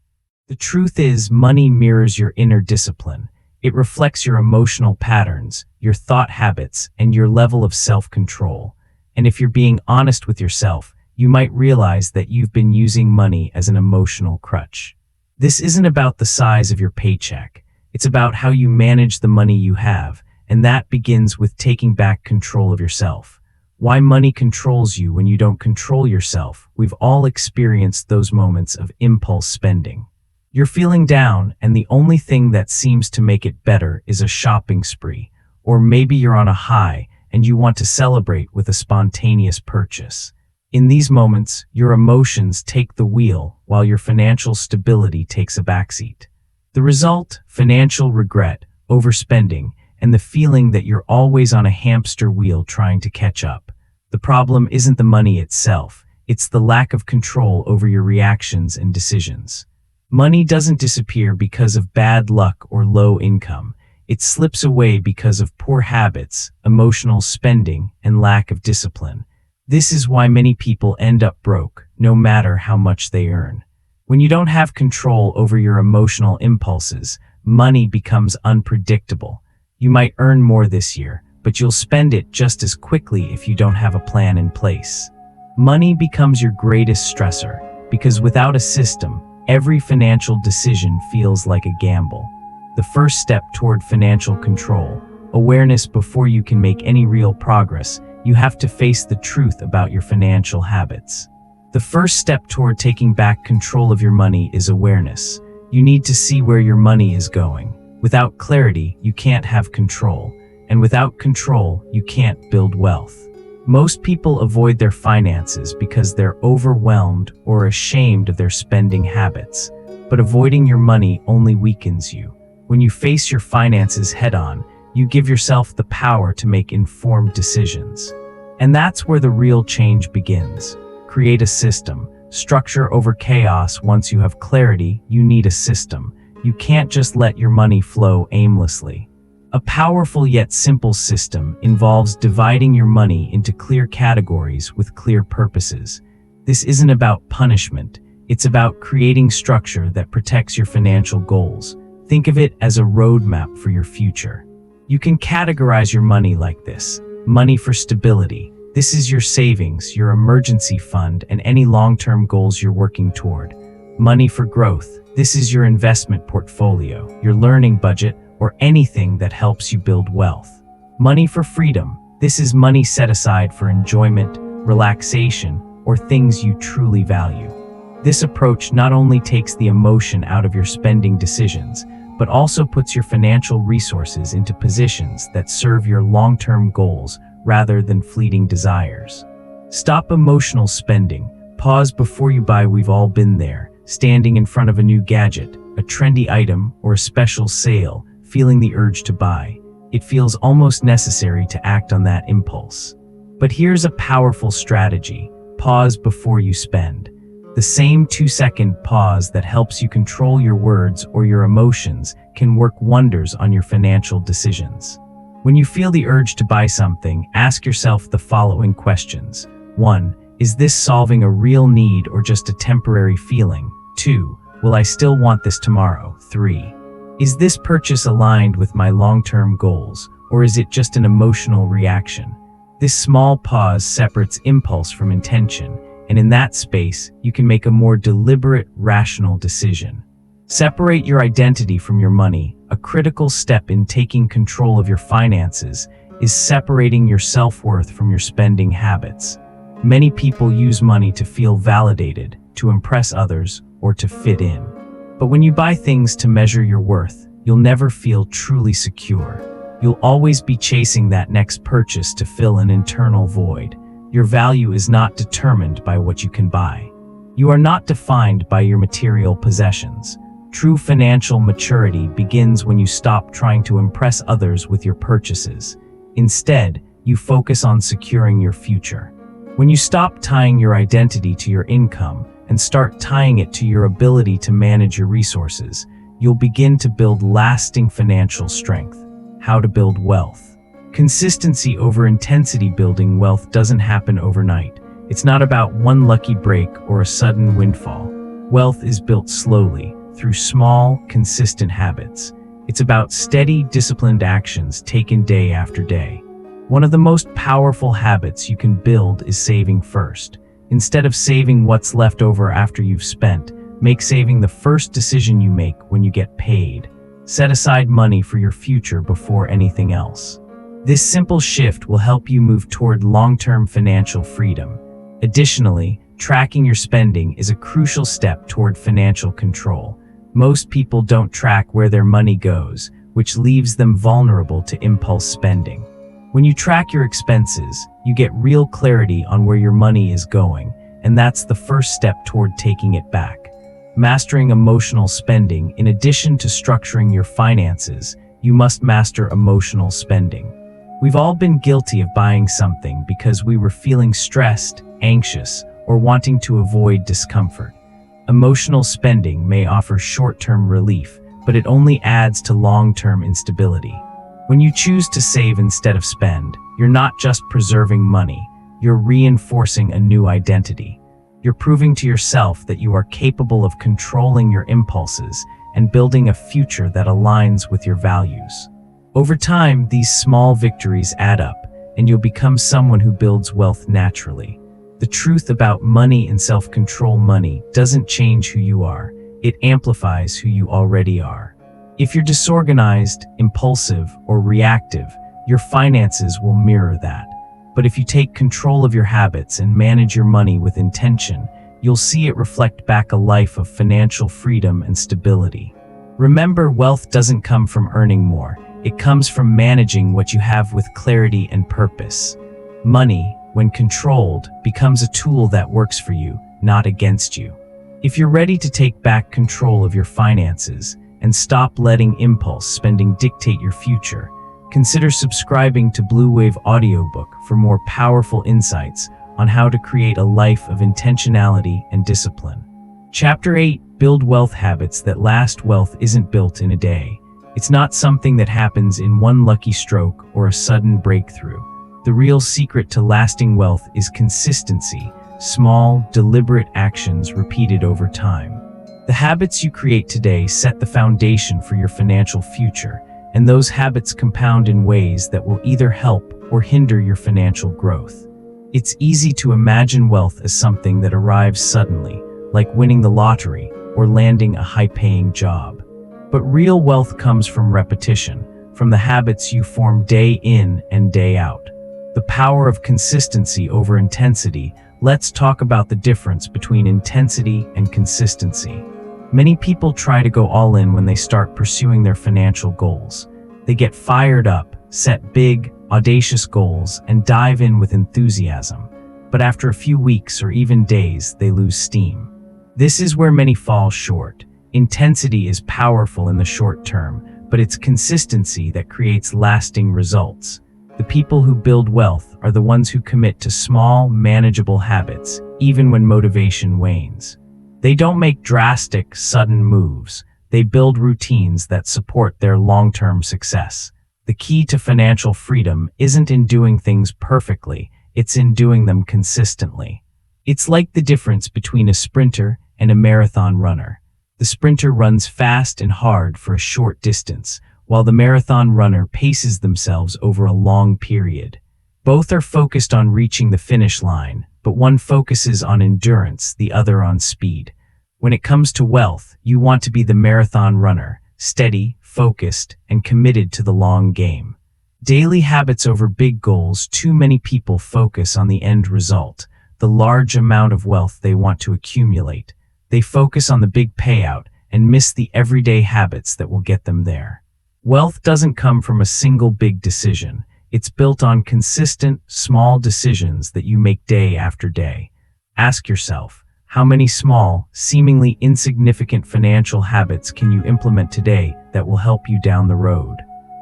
The truth is, money mirrors your inner discipline. It reflects your emotional patterns, your thought habits, and your level of self-control. And if you're being honest with yourself, you might realize that you've been using money as an emotional crutch. This isn't about the size of your paycheck. It's about how you manage the money you have, and that begins with taking back control of yourself. Why money controls you when you don't control yourself? We've all experienced those moments of impulse spending. You're feeling down, and the only thing that seems to make it better is a shopping spree. Or maybe you're on a high, and you want to celebrate with a spontaneous purchase. In these moments, your emotions take the wheel, while your financial stability takes a backseat. The result? Financial regret, overspending, and the feeling that you're always on a hamster wheel trying to catch up. The problem isn't the money itself, it's the lack of control over your reactions and decisions. Money doesn't disappear because of bad luck or low income. It slips away because of poor habits, emotional spending, and lack of discipline. This is why many people end up broke, no matter how much they earn. When you don't have control over your emotional impulses, money becomes unpredictable. You might earn more this year, but you'll spend it just as quickly if you don't have a plan in place. Money becomes your greatest stressor, because without a system, every financial decision feels like a gamble. The first step toward financial control, awareness before you can make any real progress, you have to face the truth about your financial habits. The first step toward taking back control of your money is awareness. You need to see where your money is going. Without clarity, you can't have control. And without control, you can't build wealth. Most people avoid their finances because they're overwhelmed or ashamed of their spending habits. But avoiding your money only weakens you. When you face your finances head-on, you give yourself the power to make informed decisions. And that's where the real change begins. Create a system. Structure over chaos. Once you have clarity, you need a system. You can't just let your money flow aimlessly. A powerful yet simple system involves dividing your money into clear categories with clear purposes. This isn't about punishment. It's about creating structure that protects your financial goals. Think of it as a roadmap for your future. You can categorize your money like this. Money for stability. This is your savings, your emergency fund, and any long-term goals you're working toward. Money for growth. This is your investment portfolio, your learning budget, or anything that helps you build wealth. Money for freedom. This is money set aside for enjoyment, relaxation, or things you truly value. This approach not only takes the emotion out of your spending decisions, but also puts your financial resources into positions that serve your long-term goals rather than fleeting desires. Stop emotional spending. Pause before you buy. We've all been there, standing in front of a new gadget, a trendy item, or a special sale, feeling the urge to buy. It feels almost necessary to act on that impulse. But here's a powerful strategy. Pause before you spend. The same 2-second pause that helps you control your words or your emotions can work wonders on your financial decisions. When you feel the urge to buy something, ask yourself the following questions. 1. Is this solving a real need or just a temporary feeling? 2. Will I still want this tomorrow? 3. Is this purchase aligned with my long-term goals, or is it just an emotional reaction? This small pause separates impulse from intention, and in that space, you can make a more deliberate, rational decision. Separate your identity from your money. A critical step in taking control of your finances is separating your self-worth from your spending habits. Many people use money to feel validated, to impress others, or to fit in. But when you buy things to measure your worth, you'll never feel truly secure. You'll always be chasing that next purchase to fill an internal void. Your value is not determined by what you can buy. You are not defined by your material possessions. True financial maturity begins when you stop trying to impress others with your purchases. Instead, you focus on securing your future. When you stop tying your identity to your income and start tying it to your ability to manage your resources, you'll begin to build lasting financial strength. How to build wealth. Consistency over intensity. Building wealth doesn't happen overnight. It's not about one lucky break or a sudden windfall. Wealth is built slowly, through small, consistent habits. It's about steady, disciplined actions taken day after day. One of the most powerful habits you can build is saving first. Instead of saving what's left over after you've spent, make saving the first decision you make when you get paid. Set aside money for your future before anything else. This simple shift will help you move toward long-term financial freedom. Additionally, tracking your spending is a crucial step toward financial control. Most people don't track where their money goes, which leaves them vulnerable to impulse spending. When you track your expenses, you get real clarity on where your money is going, and that's the first step toward taking it back. Mastering emotional spending. In addition to structuring your finances, you must master emotional spending. We've all been guilty of buying something because we were feeling stressed, anxious, or wanting to avoid discomfort. Emotional spending may offer short-term relief, but it only adds to long-term instability. When you choose to save instead of spend, you're not just preserving money, you're reinforcing a new identity. You're proving to yourself that you are capable of controlling your impulses and building a future that aligns with your values. Over time, these small victories add up, and you'll become someone who builds wealth naturally. The truth about money and self-control. Money doesn't change who you are, it amplifies who you already are. If you're disorganized, impulsive, or reactive, your finances will mirror that. But if you take control of your habits and manage your money with intention, you'll see it reflect back a life of financial freedom and stability. Remember, wealth doesn't come from earning more. It comes from managing what you have with clarity and purpose. Money, when controlled, becomes a tool that works for you, not against you. If you're ready to take back control of your finances and stop letting impulse spending dictate your future, consider subscribing to Blue Wave audiobook for more powerful insights on how to create a life of intentionality and discipline. Chapter 8: Build Wealth Habits That Last. Wealth isn't built in a day. It's not something that happens in one lucky stroke or a sudden breakthrough. The real secret to lasting wealth is consistency, small, deliberate actions repeated over time. The habits you create today set the foundation for your financial future, and those habits compound in ways that will either help or hinder your financial growth. It's easy to imagine wealth as something that arrives suddenly, like winning the lottery or landing a high-paying job. But real wealth comes from repetition, from the habits you form day in and day out. The power of consistency over intensity. Let's talk about the difference between intensity and consistency. Many people try to go all in when they start pursuing their financial goals. They get fired up, set big, audacious goals, and dive in with enthusiasm. But after a few weeks or even days, they lose steam. This is where many fall short. Intensity is powerful in the short term, but it's consistency that creates lasting results. The people who build wealth are the ones who commit to small, manageable habits, even when motivation wanes. They don't make drastic, sudden moves. They build routines that support their long-term success. The key to financial freedom isn't in doing things perfectly, it's in doing them consistently. It's like the difference between a sprinter and a marathon runner. The sprinter runs fast and hard for a short distance, while the marathon runner paces themselves over a long period. Both are focused on reaching the finish line, but one focuses on endurance, the other on speed. When it comes to wealth, you want to be the marathon runner, steady, focused, and committed to the long game. Daily habits over big goals. Too many people focus on the end result, the large amount of wealth they want to accumulate. They focus on the big payout and miss the everyday habits that will get them there. Wealth doesn't come from a single big decision. It's built on consistent, small decisions that you make day after day. Ask yourself, how many small, seemingly insignificant financial habits can you implement today that will help you down the road?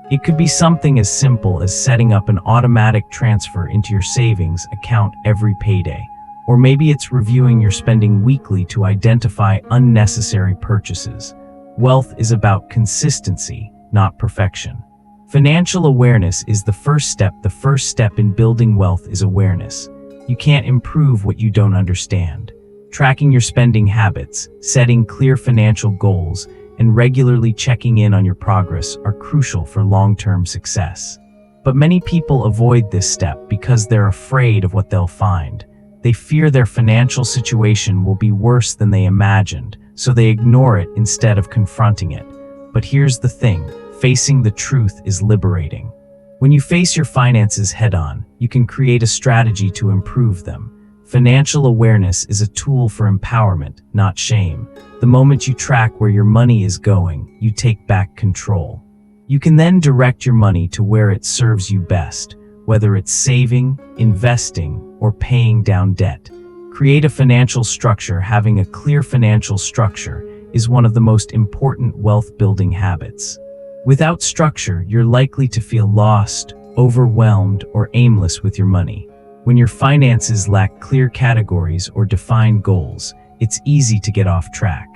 It could be something as simple as setting up an automatic transfer into your savings account every payday. Or maybe it's reviewing your spending weekly to identify unnecessary purchases. Wealth is about consistency, not perfection. Financial awareness is the first step. The first step in building wealth is awareness. You can't improve what you don't understand. Tracking your spending habits, setting clear financial goals, and regularly checking in on your progress are crucial for long-term success. But many people avoid this step because they're afraid of what they'll find. They fear their financial situation will be worse than they imagined, so they ignore it instead of confronting it. But here's the thing, facing the truth is liberating. When you face your finances head-on, you can create a strategy to improve them. Financial awareness is a tool for empowerment, not shame. The moment you track where your money is going, you take back control. You can then direct your money to where it serves you best, whether it's saving, investing, or paying down debt. Create a financial structure. Having a clear financial structure is one of the most important wealth-building habits. Without structure, you're likely to feel lost, overwhelmed, or aimless with your money. When your finances lack clear categories or defined goals, it's easy to get off track.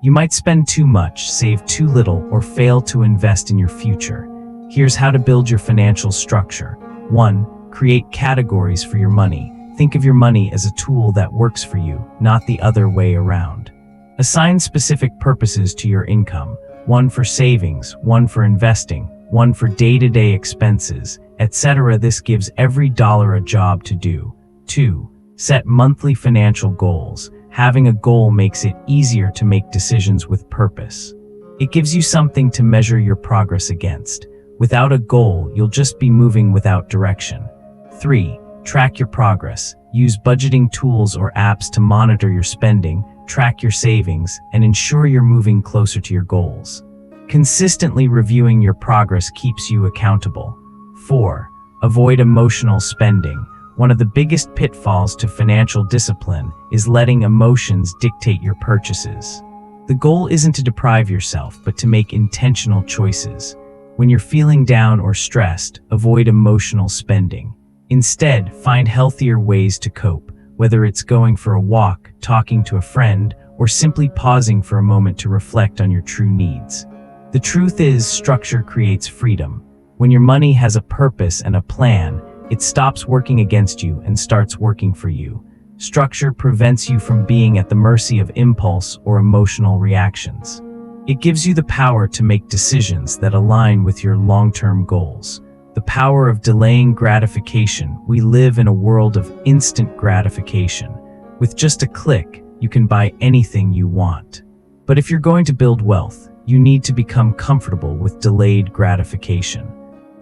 You might spend too much, save too little, or fail to invest in your future. Here's how to build your financial structure. 1. Create categories for your money. Think of your money as a tool that works for you, not the other way around. Assign specific purposes to your income. One for savings, one for investing, one for day-to-day expenses, etc. This gives every dollar a job to do. 2. Set monthly financial goals. Having a goal makes it easier to make decisions with purpose. It gives you something to measure your progress against. Without a goal, you'll just be moving without direction. 3. Track your progress. Use budgeting tools or apps to monitor your spending, track your savings, and ensure you're moving closer to your goals. Consistently reviewing your progress keeps you accountable. 4. Avoid emotional spending. One of the biggest pitfalls to financial discipline is letting emotions dictate your purchases. The goal isn't to deprive yourself, but to make intentional choices. When you're feeling down or stressed, avoid emotional spending. Instead, find healthier ways to cope, whether it's going for a walk, talking to a friend, or simply pausing for a moment to reflect on your true needs. The truth is, structure creates freedom. When your money has a purpose and a plan, it stops working against you and starts working for you. Structure prevents you from being at the mercy of impulse or emotional reactions. It gives you the power to make decisions that align with your long-term goals. The power of delaying gratification. We live in a world of instant gratification. With just a click, you can buy anything you want. But if you're going to build wealth, you need to become comfortable with delayed gratification.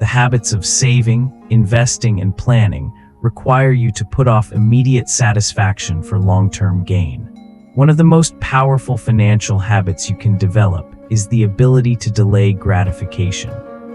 The habits of saving, investing, and planning require you to put off immediate satisfaction for long-term gain. One of the most powerful financial habits you can develop is the ability to delay gratification.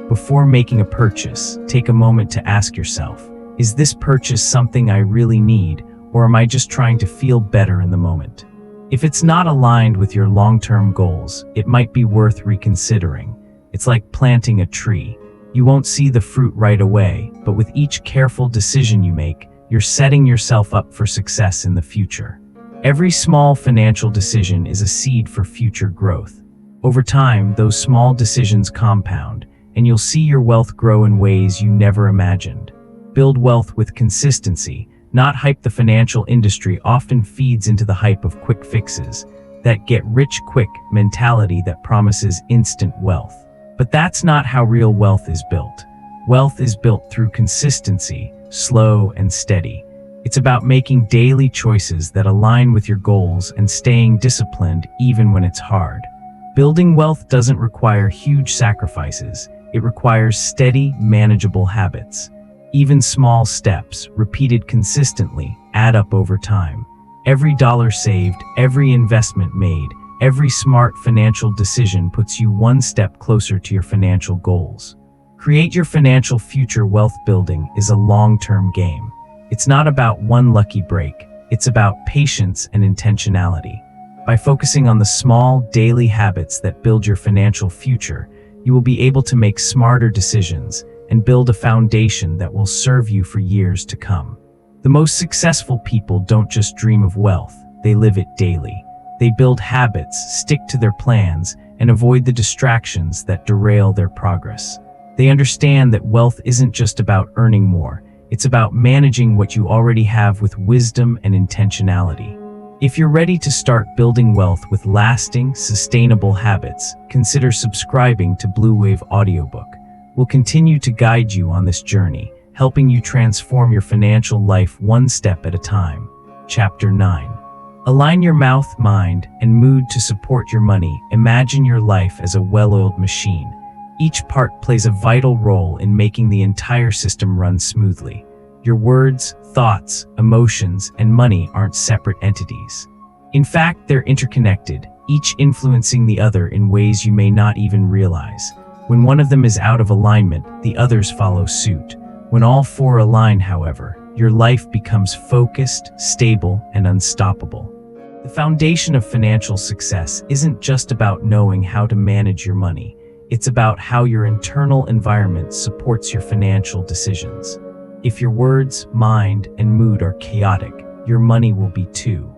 Before making a purchase, take a moment to ask yourself, is this purchase something I really need, or am I just trying to feel better in the moment? If it's not aligned with your long-term goals, it might be worth reconsidering. It's like planting a tree. You won't see the fruit right away, but with each careful decision you make, you're setting yourself up for success in the future. Every small financial decision is a seed for future growth. Over time, those small decisions compound, and you'll see your wealth grow in ways you never imagined. Build wealth with consistency, not hype. The financial industry often feeds into the hype of quick fixes, that get rich quick mentality that promises instant wealth. But that's not how real wealth is built. Wealth is built through consistency, slow and steady. It's about making daily choices that align with your goals and staying disciplined even when it's hard. Building wealth doesn't require huge sacrifices. It requires steady, manageable habits. Even small steps, repeated consistently, add up over time. Every dollar saved, every investment made, every smart financial decision puts you one step closer to your financial goals. Create your financial future. Wealth building is a long-term game. It's not about one lucky break. It's about patience and intentionality. By focusing on the small, daily habits that build your financial future, you will be able to make smarter decisions and build a foundation that will serve you for years to come. The most successful people don't just dream of wealth, they live it daily. They build habits, stick to their plans, and avoid the distractions that derail their progress. They understand that wealth isn't just about earning more, it's about managing what you already have with wisdom and intentionality. If you're ready to start building wealth with lasting, sustainable habits, consider subscribing to Blue Wave Audiobook. We'll continue to guide you on this journey, helping you transform your financial life one step at a time. Chapter 9. Align your mouth, mind, and mood to support your money. Imagine your life as a well-oiled machine. Each part plays a vital role in making the entire system run smoothly. Your words, thoughts, emotions, and money aren't separate entities. In fact, they're interconnected, each influencing the other in ways you may not even realize. When one of them is out of alignment, the others follow suit. When all four align, however, your life becomes focused, stable, and unstoppable. The foundation of financial success isn't just about knowing how to manage your money. It's about how your internal environment supports your financial decisions. If your words, mind, and mood are chaotic, your money will be too.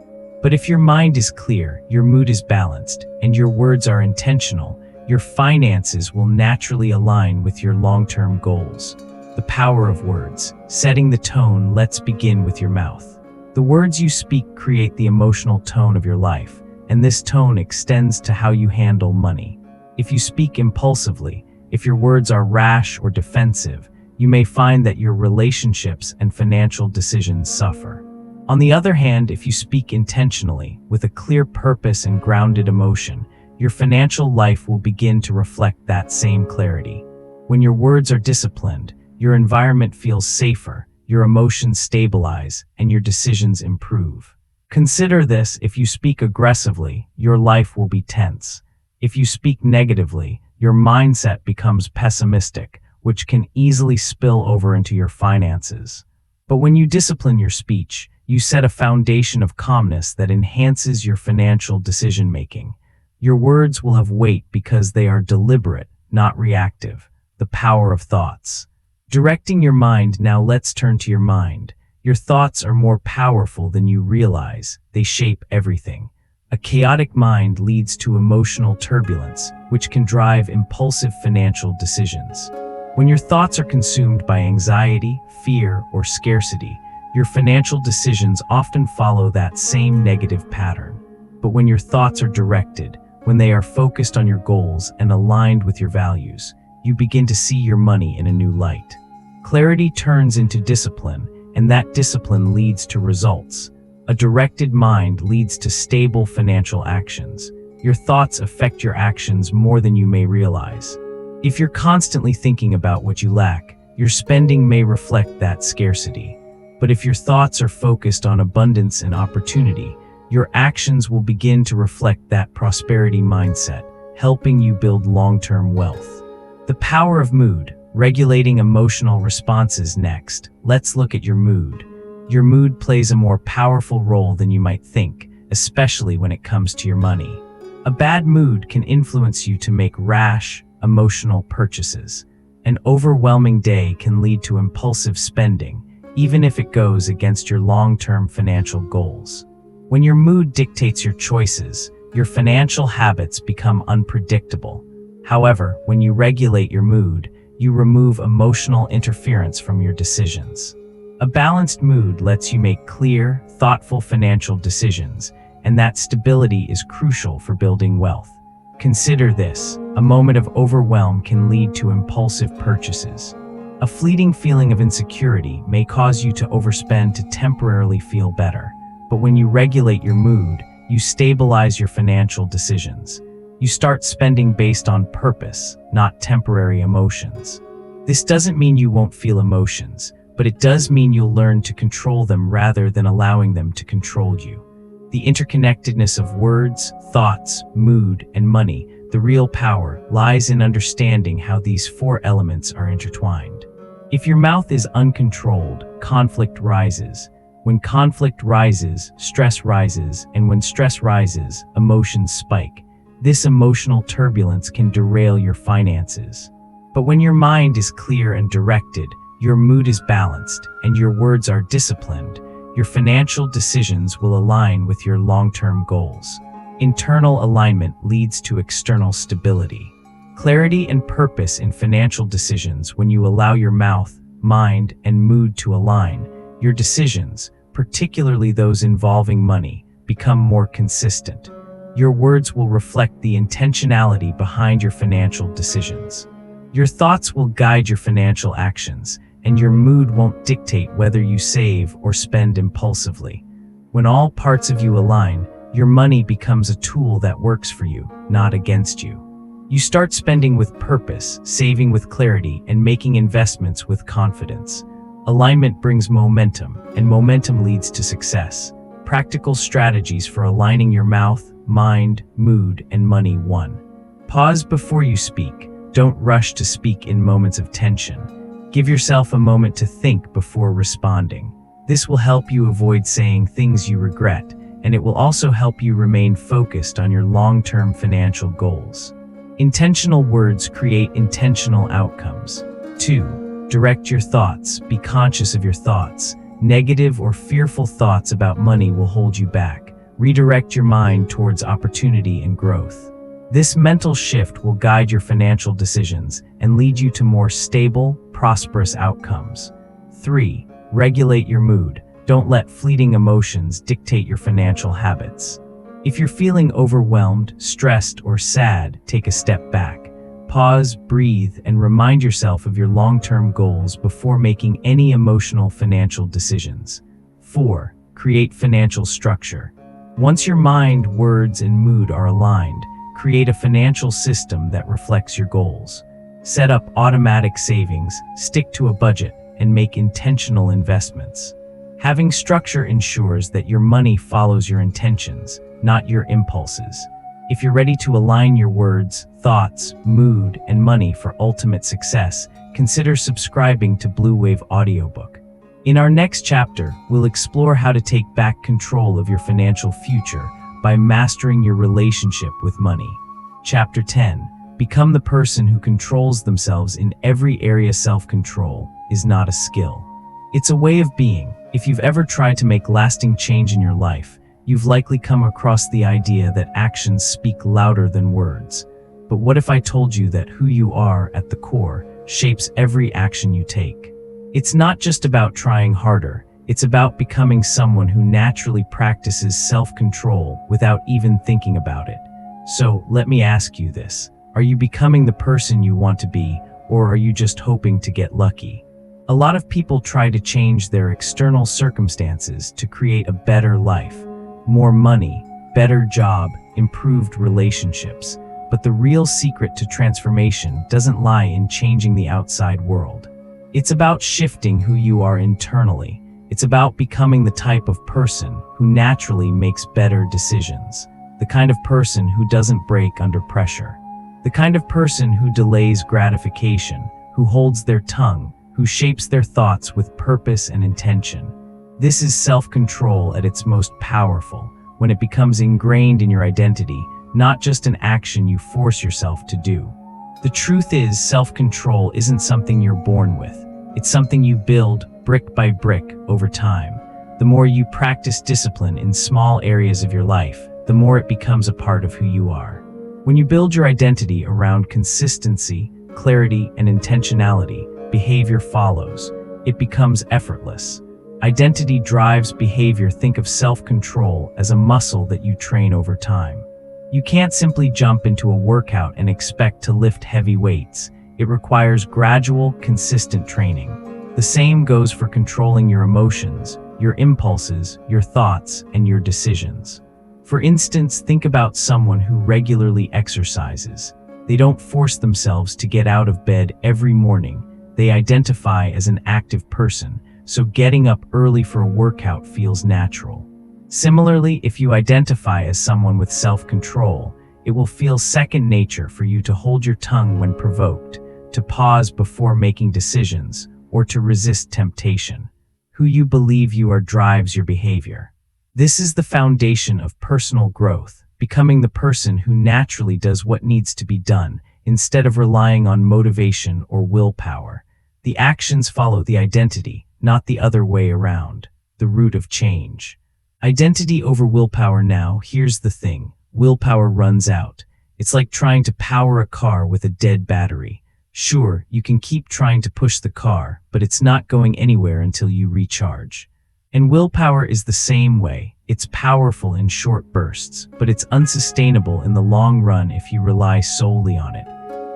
But if your mind is clear, your mood is balanced, and your words are intentional, your finances will naturally align with your long-term goals. The power of words. Setting the tone. Let's begin with your mouth. The words you speak create the emotional tone of your life, and this tone extends to how you handle money. If you speak impulsively, if your words are rash or defensive, you may find that your relationships and financial decisions suffer. On the other hand, if you speak intentionally, with a clear purpose and grounded emotion, your financial life will begin to reflect that same clarity. When your words are disciplined, your environment feels safer, your emotions stabilize, and your decisions improve. Consider this: if you speak aggressively, your life will be tense. If you speak negatively, your mindset becomes pessimistic, which can easily spill over into your finances. But when you discipline your speech, you set a foundation of calmness that enhances your financial decision-making. Your words will have weight because they are deliberate, not reactive. The power of thoughts. Directing your mind. Now let's turn to your mind. Your thoughts are more powerful than you realize. They shape everything. A chaotic mind leads to emotional turbulence, which can drive impulsive financial decisions. When your thoughts are consumed by anxiety, fear, or scarcity, your financial decisions often follow that same negative pattern. But when your thoughts are directed, when they are focused on your goals and aligned with your values, you begin to see your money in a new light. Clarity turns into discipline, and that discipline leads to results. A directed mind leads to stable financial actions. Your thoughts affect your actions more than you may realize. If you're constantly thinking about what you lack, your spending may reflect that scarcity. But if your thoughts are focused on abundance and opportunity, your actions will begin to reflect that prosperity mindset, helping you build long-term wealth. The power of mood. Regulating emotional responses. Next, let's look at your mood. Your mood plays a more powerful role than you might think, especially when it comes to your money. A bad mood can influence you to make rash, emotional purchases. An overwhelming day can lead to impulsive spending, even if it goes against your long-term financial goals. When your mood dictates your choices, your financial habits become unpredictable. However, when you regulate your mood, you remove emotional interference from your decisions. A balanced mood lets you make clear, thoughtful financial decisions, and that stability is crucial for building wealth. Consider this: a moment of overwhelm can lead to impulsive purchases. A fleeting feeling of insecurity may cause you to overspend to temporarily feel better. But when you regulate your mood, you stabilize your financial decisions. You start spending based on purpose, not temporary emotions. This doesn't mean you won't feel emotions, but it does mean you'll learn to control them rather than allowing them to control you. The interconnectedness of words, thoughts, mood, and money, the real power, lies in understanding how these four elements are intertwined. If your mouth is uncontrolled, conflict rises. When conflict rises, stress rises, and when stress rises, emotions spike. This emotional turbulence can derail your finances. But when your mind is clear and directed, your mood is balanced, and your words are disciplined, your financial decisions will align with your long-term goals. Internal alignment leads to external stability. Clarity and purpose in financial decisions. When you allow your mouth, mind, and mood to align, your decisions, particularly those involving money, become more consistent. Your words will reflect the intentionality behind your financial decisions. Your thoughts will guide your financial actions, and your mood won't dictate whether you save or spend impulsively. When all parts of you align, your money becomes a tool that works for you, not against you. You start spending with purpose, saving with clarity, and making investments with confidence. Alignment brings momentum, and momentum leads to success. Practical strategies for aligning your mouth, mind, mood, and money. 1. Pause before you speak. Don't rush to speak in moments of tension. Give yourself a moment to think before responding. This will help you avoid saying things you regret, and it will also help you remain focused on your long-term financial goals. Intentional words create intentional outcomes. 2. Direct your thoughts. Be conscious of your thoughts. Negative or fearful thoughts about money will hold you back. Redirect your mind towards opportunity and growth. This mental shift will guide your financial decisions and lead you to more stable, prosperous outcomes. 3. Regulate your mood. Don't let fleeting emotions dictate your financial habits. If you're feeling overwhelmed, stressed, or sad, take a step back. Pause, breathe, and remind yourself of your long-term goals before making any emotional financial decisions. 4. Create financial structure. Once your mind, words, and mood are aligned, create a financial system that reflects your goals. Set up automatic savings, stick to a budget, and make intentional investments. Having structure ensures that your money follows your intentions, not your impulses. If you're ready to align your words, thoughts, mood, and money for ultimate success, consider subscribing to Blue Wave Audiobook. In our next chapter, we'll explore how to take back control of your financial future by mastering your relationship with money. Chapter 10. Become the person who controls themselves in every area. Self-control is not a skill. It's a way of being. If you've ever tried to make lasting change in your life, you've likely come across the idea that actions speak louder than words. But what if I told you that who you are at the core shapes every action you take? It's not just about trying harder, it's about becoming someone who naturally practices self-control without even thinking about it. So, let me ask you this. Are you becoming the person you want to be, or are you just hoping to get lucky? A lot of people try to change their external circumstances to create a better life. More money, better job, improved relationships. But the real secret to transformation doesn't lie in changing the outside world. It's about shifting who you are internally. It's about becoming the type of person who naturally makes better decisions. The kind of person who doesn't break under pressure. The kind of person who delays gratification, who holds their tongue, who shapes their thoughts with purpose and intention. This is self-control at its most powerful, when it becomes ingrained in your identity, not just an action you force yourself to do. The truth is, self-control isn't something you're born with. It's something you build brick by brick over time. The more you practice discipline in small areas of your life, the more it becomes a part of who you are. When you build your identity around consistency, clarity, and intentionality, behavior follows. It becomes effortless. Identity drives behavior. Think of self-control as a muscle that you train over time. You can't simply jump into a workout and expect to lift heavy weights. It requires gradual, consistent training. The same goes for controlling your emotions, your impulses, your thoughts, and your decisions. For instance, think about someone who regularly exercises. They don't force themselves to get out of bed every morning. They identify as an active person, so getting up early for a workout feels natural. Similarly, if you identify as someone with self-control, it will feel second nature for you to hold your tongue when provoked, to pause before making decisions, or to resist temptation. Who you believe you are drives your behavior. This is the foundation of personal growth, becoming the person who naturally does what needs to be done, instead of relying on motivation or willpower. The actions follow the identity, not the other way around. The root of change. Identity over willpower. Now, here's the thing. Willpower runs out. It's like trying to power a car with a dead battery. Sure, you can keep trying to push the car, but it's not going anywhere until you recharge. And willpower is the same way. It's powerful in short bursts, but it's unsustainable in the long run if you rely solely on it.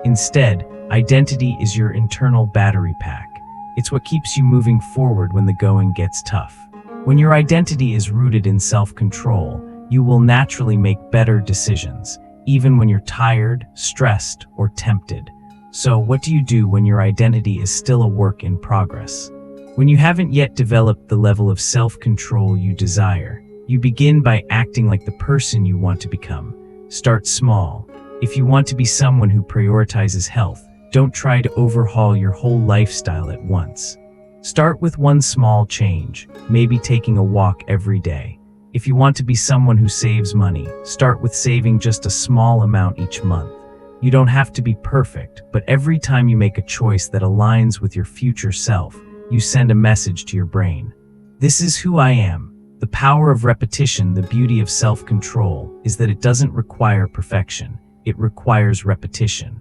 Instead, identity is your internal battery pack. It's what keeps you moving forward when the going gets tough. When your identity is rooted in self-control, you will naturally make better decisions, even when you're tired, stressed, or tempted. So, what do you do when your identity is still a work in progress? When you haven't yet developed the level of self-control you desire, you begin by acting like the person you want to become. Start small. If you want to be someone who prioritizes health, don't try to overhaul your whole lifestyle at once. Start with one small change, maybe taking a walk every day. If you want to be someone who saves money, start with saving just a small amount each month. You don't have to be perfect, but every time you make a choice that aligns with your future self, you send a message to your brain. This is who I am. The power of repetition, the beauty of self-control, is that it doesn't require perfection. It requires repetition.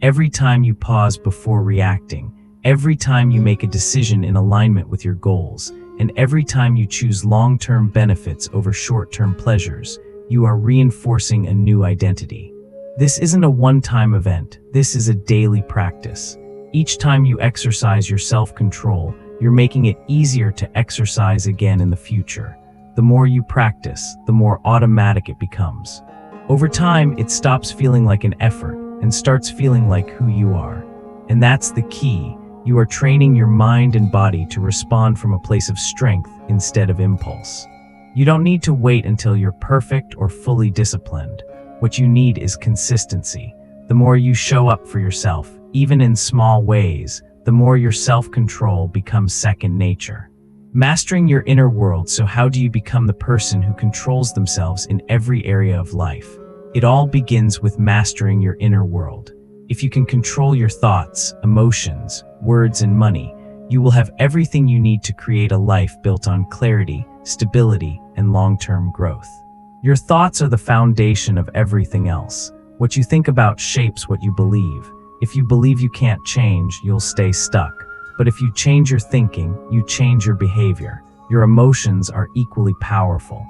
Every time you pause before reacting, every time you make a decision in alignment with your goals, and every time you choose long-term benefits over short-term pleasures, you are reinforcing a new identity. This isn't a one-time event. This is a daily practice. Each time you exercise your self-control, you're making it easier to exercise again in the future. The more you practice, the more automatic it becomes. Over time, it stops feeling like an effort and starts feeling like who you are. And that's the key. You are training your mind and body to respond from a place of strength instead of impulse. You don't need to wait until you're perfect or fully disciplined. What you need is consistency. The more you show up for yourself, even in small ways, the more your self-control becomes second nature. Mastering your inner world. So how do you become the person who controls themselves in every area of life? It all begins with mastering your inner world. If you can control your thoughts, emotions, words, and money, you will have everything you need to create a life built on clarity, stability, and long-term growth. Your thoughts are the foundation of everything else. What you think about shapes what you believe. If you believe you can't change, you'll stay stuck. But if you change your thinking, you change your behavior. Your emotions are equally powerful.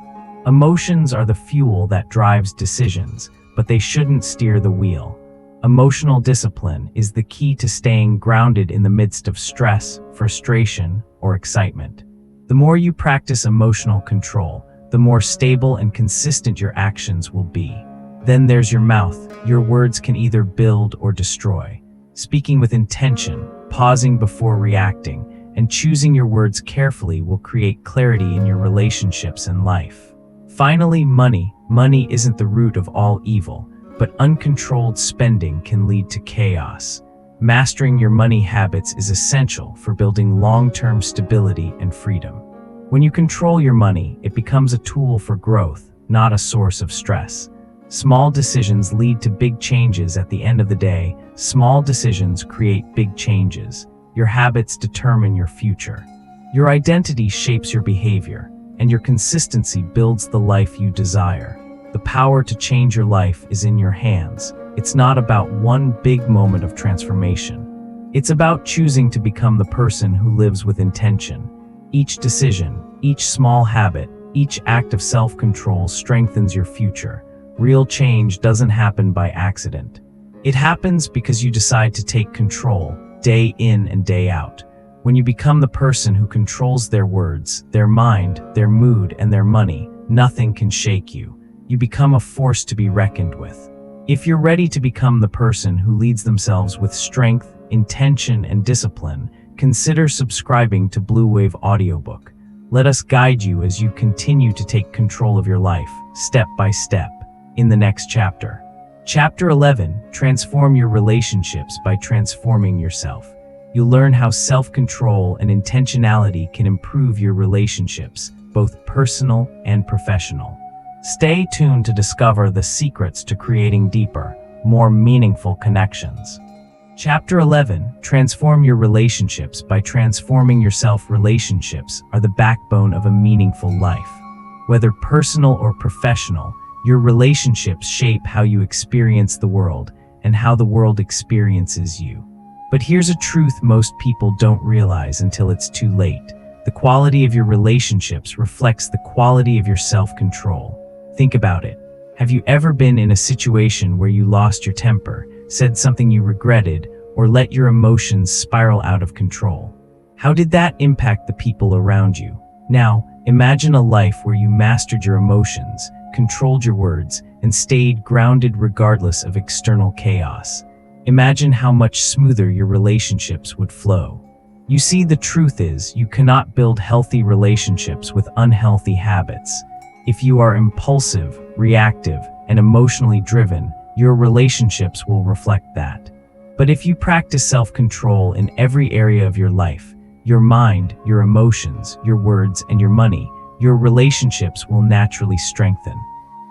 Emotions are the fuel that drives decisions, but they shouldn't steer the wheel. Emotional discipline is the key to staying grounded in the midst of stress, frustration, or excitement. The more you practice emotional control, the more stable and consistent your actions will be. Then there's your mouth. Your words can either build or destroy. Speaking with intention, pausing before reacting, and choosing your words carefully will create clarity in your relationships and life. Finally, money. Money isn't the root of all evil, but uncontrolled spending can lead to chaos. Mastering your money habits is essential for building long-term stability and freedom. When you control your money, it becomes a tool for growth, not a source of stress. Small decisions lead to big changes. At the end of the day, small decisions create big changes. Your habits determine your future. Your identity shapes your behavior, and your consistency builds the life you desire. The power to change your life is in your hands. It's not about one big moment of transformation. It's about choosing to become the person who lives with intention. Each decision, each small habit, each act of self-control strengthens your future. Real change doesn't happen by accident. It happens because you decide to take control, day in and day out. When you become the person who controls their words, their mind, their mood, and their money, nothing can shake you. You become a force to be reckoned with. If you're ready to become the person who leads themselves with strength, intention, and discipline, consider subscribing to Blue Wave Audiobook. Let us guide you as you continue to take control of your life, step by step, in the next chapter. Chapter 11, Transform Your Relationships by Transforming Yourself. You'll learn how self-control and intentionality can improve your relationships, both personal and professional. Stay tuned to discover the secrets to creating deeper, more meaningful connections. Chapter 11, Transform Your Relationships by Transforming Yourself. Relationships are the backbone of a meaningful life. Whether personal or professional, your relationships shape how you experience the world and how the world experiences you. But here's a truth most people don't realize until it's too late. The quality of your relationships reflects the quality of your self-control. Think about it. Have you ever been in a situation where you lost your temper, said something you regretted, or let your emotions spiral out of control? How did that impact the people around you? Now, imagine a life where you mastered your emotions, controlled your words, and stayed grounded regardless of external chaos. Imagine how much smoother your relationships would flow. You see, the truth is, you cannot build healthy relationships with unhealthy habits. If you are impulsive, reactive, and emotionally driven, your relationships will reflect that. But if you practice self-control in every area of your life, your mind, your emotions, your words, and your money, your relationships will naturally strengthen.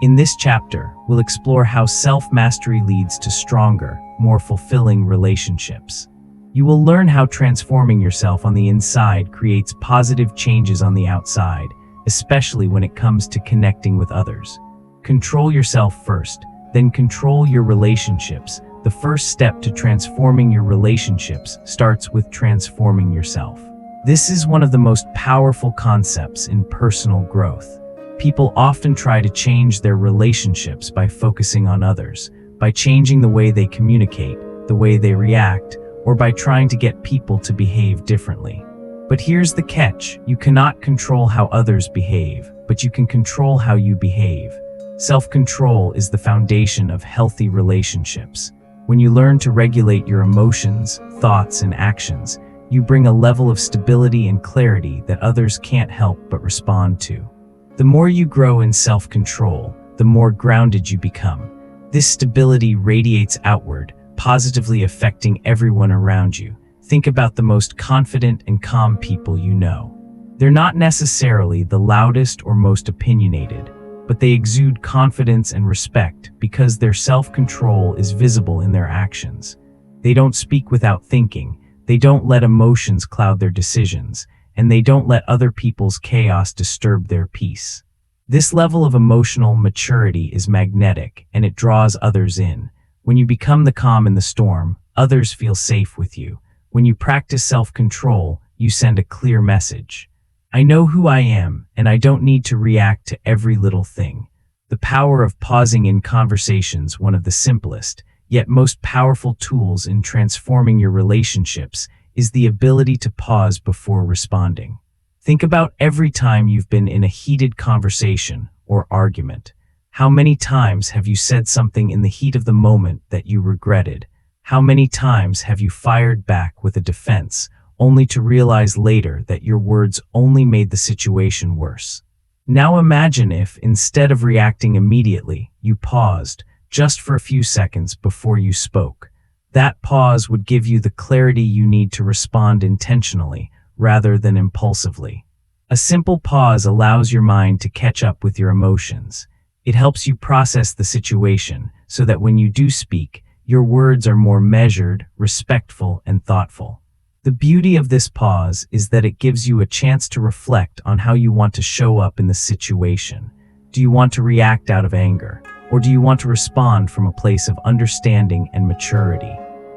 In this chapter, we'll explore how self-mastery leads to stronger, more fulfilling relationships. You will learn how transforming yourself on the inside creates positive changes on the outside, especially when it comes to connecting with others. Control yourself first, then control your relationships. The first step to transforming your relationships starts with transforming yourself. This is one of the most powerful concepts in personal growth. People often try to change their relationships by focusing on others, by changing the way they communicate, the way they react, or by trying to get people to behave differently. But here's the catch: you cannot control how others behave, but you can control how you behave. Self-control is the foundation of healthy relationships. When you learn to regulate your emotions, thoughts, and actions, you bring a level of stability and clarity that others can't help but respond to. The more you grow in self-control, the more grounded you become. This stability radiates outward, positively affecting everyone around you. Think about the most confident and calm people you know. They're not necessarily the loudest or most opinionated, but they exude confidence and respect because their self-control is visible in their actions. They don't speak without thinking, they don't let emotions cloud their decisions, and they don't let other people's chaos disturb their peace. This level of emotional maturity is magnetic, and it draws others in. When you become the calm in the storm, others feel safe with you. When you practice self-control, you send a clear message. I know who I am, and I don't need to react to every little thing. The power of pausing in conversations, one of the simplest, yet most powerful tools in transforming your relationships, is the ability to pause before responding. Think about every time you've been in a heated conversation or argument. How many times have you said something in the heat of the moment that you regretted? How many times have you fired back with a defense, only to realize later that your words only made the situation worse? Now imagine if, instead of reacting immediately, you paused, just for a few seconds before you spoke. That pause would give you the clarity you need to respond intentionally, rather than impulsively. A simple pause allows your mind to catch up with your emotions. It helps you process the situation, so that when you do speak, your words are more measured, respectful, and thoughtful. The beauty of this pause is that it gives you a chance to reflect on how you want to show up in the situation. Do you want to react out of anger, or do you want to respond from a place of understanding and maturity?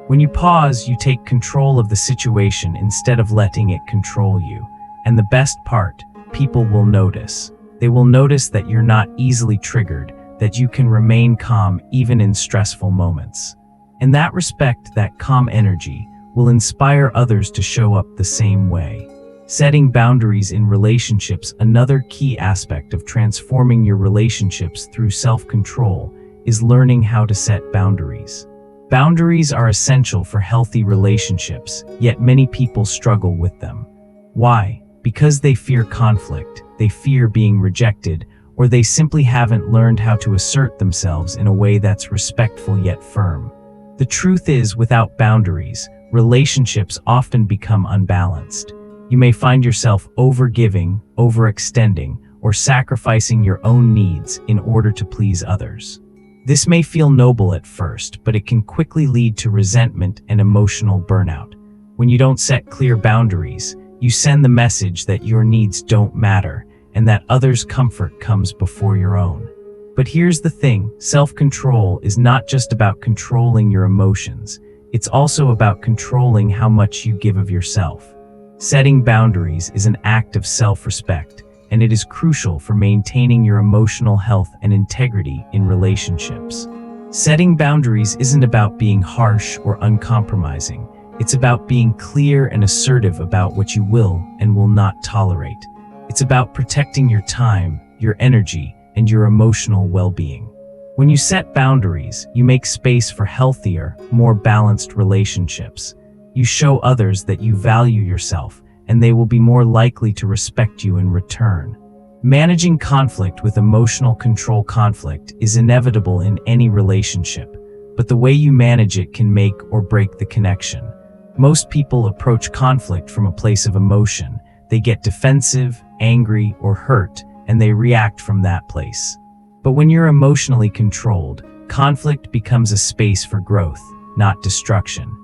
When you pause, you take control of the situation instead of letting it control you. And the best part, people will notice. They will notice that you're not easily triggered, that you can remain calm even in stressful moments. And that respect, that calm energy, will inspire others to show up the same way. Setting boundaries in relationships. Another key aspect of transforming your relationships through self-control is learning how to set boundaries. Boundaries are essential for healthy relationships, yet many people struggle with them. Why? Because they fear conflict, they fear being rejected, or they simply haven't learned how to assert themselves in a way that's respectful yet firm. The truth is, without boundaries, relationships often become unbalanced. You may find yourself overgiving, overextending, or sacrificing your own needs in order to please others. This may feel noble at first, but it can quickly lead to resentment and emotional burnout. When you don't set clear boundaries, you send the message that your needs don't matter and that others' comfort comes before your own. But here's the thing, self-control is not just about controlling your emotions, it's also about controlling how much you give of yourself. Setting boundaries is an act of self-respect, and it is crucial for maintaining your emotional health and integrity in relationships. Setting boundaries isn't about being harsh or uncompromising. It's about being clear and assertive about what you will and will not tolerate. It's about protecting your time, your energy, and your emotional well-being. When you set boundaries, you make space for healthier, more balanced relationships. You show others that you value yourself, and they will be more likely to respect you in return. Managing conflict with emotional control. Conflict is inevitable in any relationship, but the way you manage it can make or break the connection. Most people approach conflict from a place of emotion. They get defensive, angry, or hurt, and they react from that place. But when you're emotionally controlled, conflict becomes a space for growth, not destruction.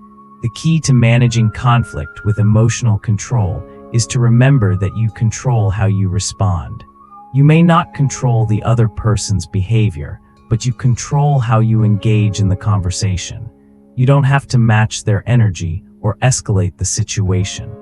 The key to managing conflict with emotional control is to remember that you control how you respond. You may not control the other person's behavior, but you control how you engage in the conversation. You don't have to match their energy or escalate the situation.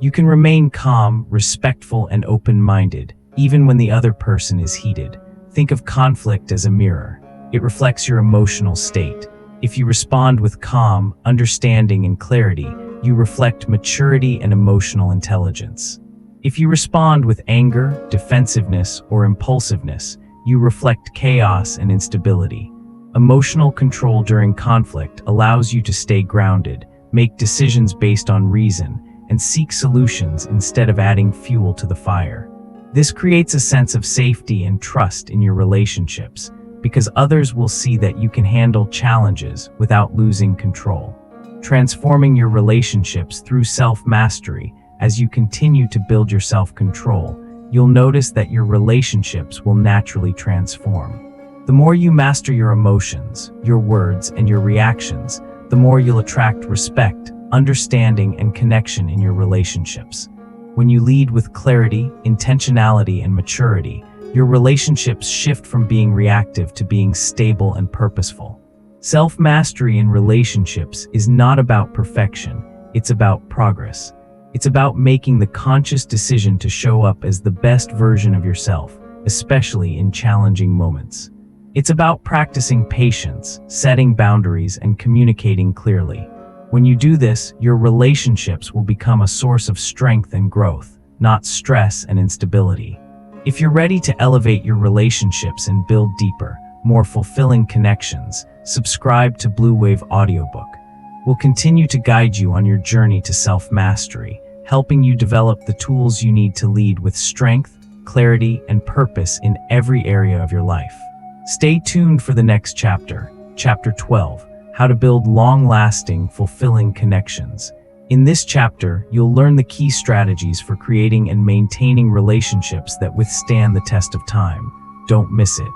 You can remain calm, respectful, and open-minded, even when the other person is heated. Think of conflict as a mirror. It reflects your emotional state. If you respond with calm, understanding, and clarity, you reflect maturity and emotional intelligence. If you respond with anger, defensiveness, or impulsiveness, you reflect chaos and instability. Emotional control during conflict allows you to stay grounded, make decisions based on reason, and seek solutions instead of adding fuel to the fire. This creates a sense of safety and trust in your relationships, because others will see that you can handle challenges without losing control. Transforming your relationships through self-mastery. As you continue to build your self-control, you'll notice that your relationships will naturally transform. The more you master your emotions, your words, and your reactions, the more you'll attract respect, understanding, and connection in your relationships. When you lead with clarity, intentionality, and maturity, your relationships shift from being reactive to being stable and purposeful. Self-mastery in relationships is not about perfection, it's about progress. It's about making the conscious decision to show up as the best version of yourself, especially in challenging moments. It's about practicing patience, setting boundaries, and communicating clearly. When you do this, your relationships will become a source of strength and growth, not stress and instability. If you're ready to elevate your relationships and build deeper, more fulfilling connections, subscribe to Blue Wave Audiobook. We'll continue to guide you on your journey to self-mastery, helping you develop the tools you need to lead with strength, clarity, and purpose in every area of your life. Stay tuned for the next chapter, Chapter 12, How to Build Long-Lasting, Fulfilling Connections. In this chapter, you'll learn the key strategies for creating and maintaining relationships that withstand the test of time. Don't miss it.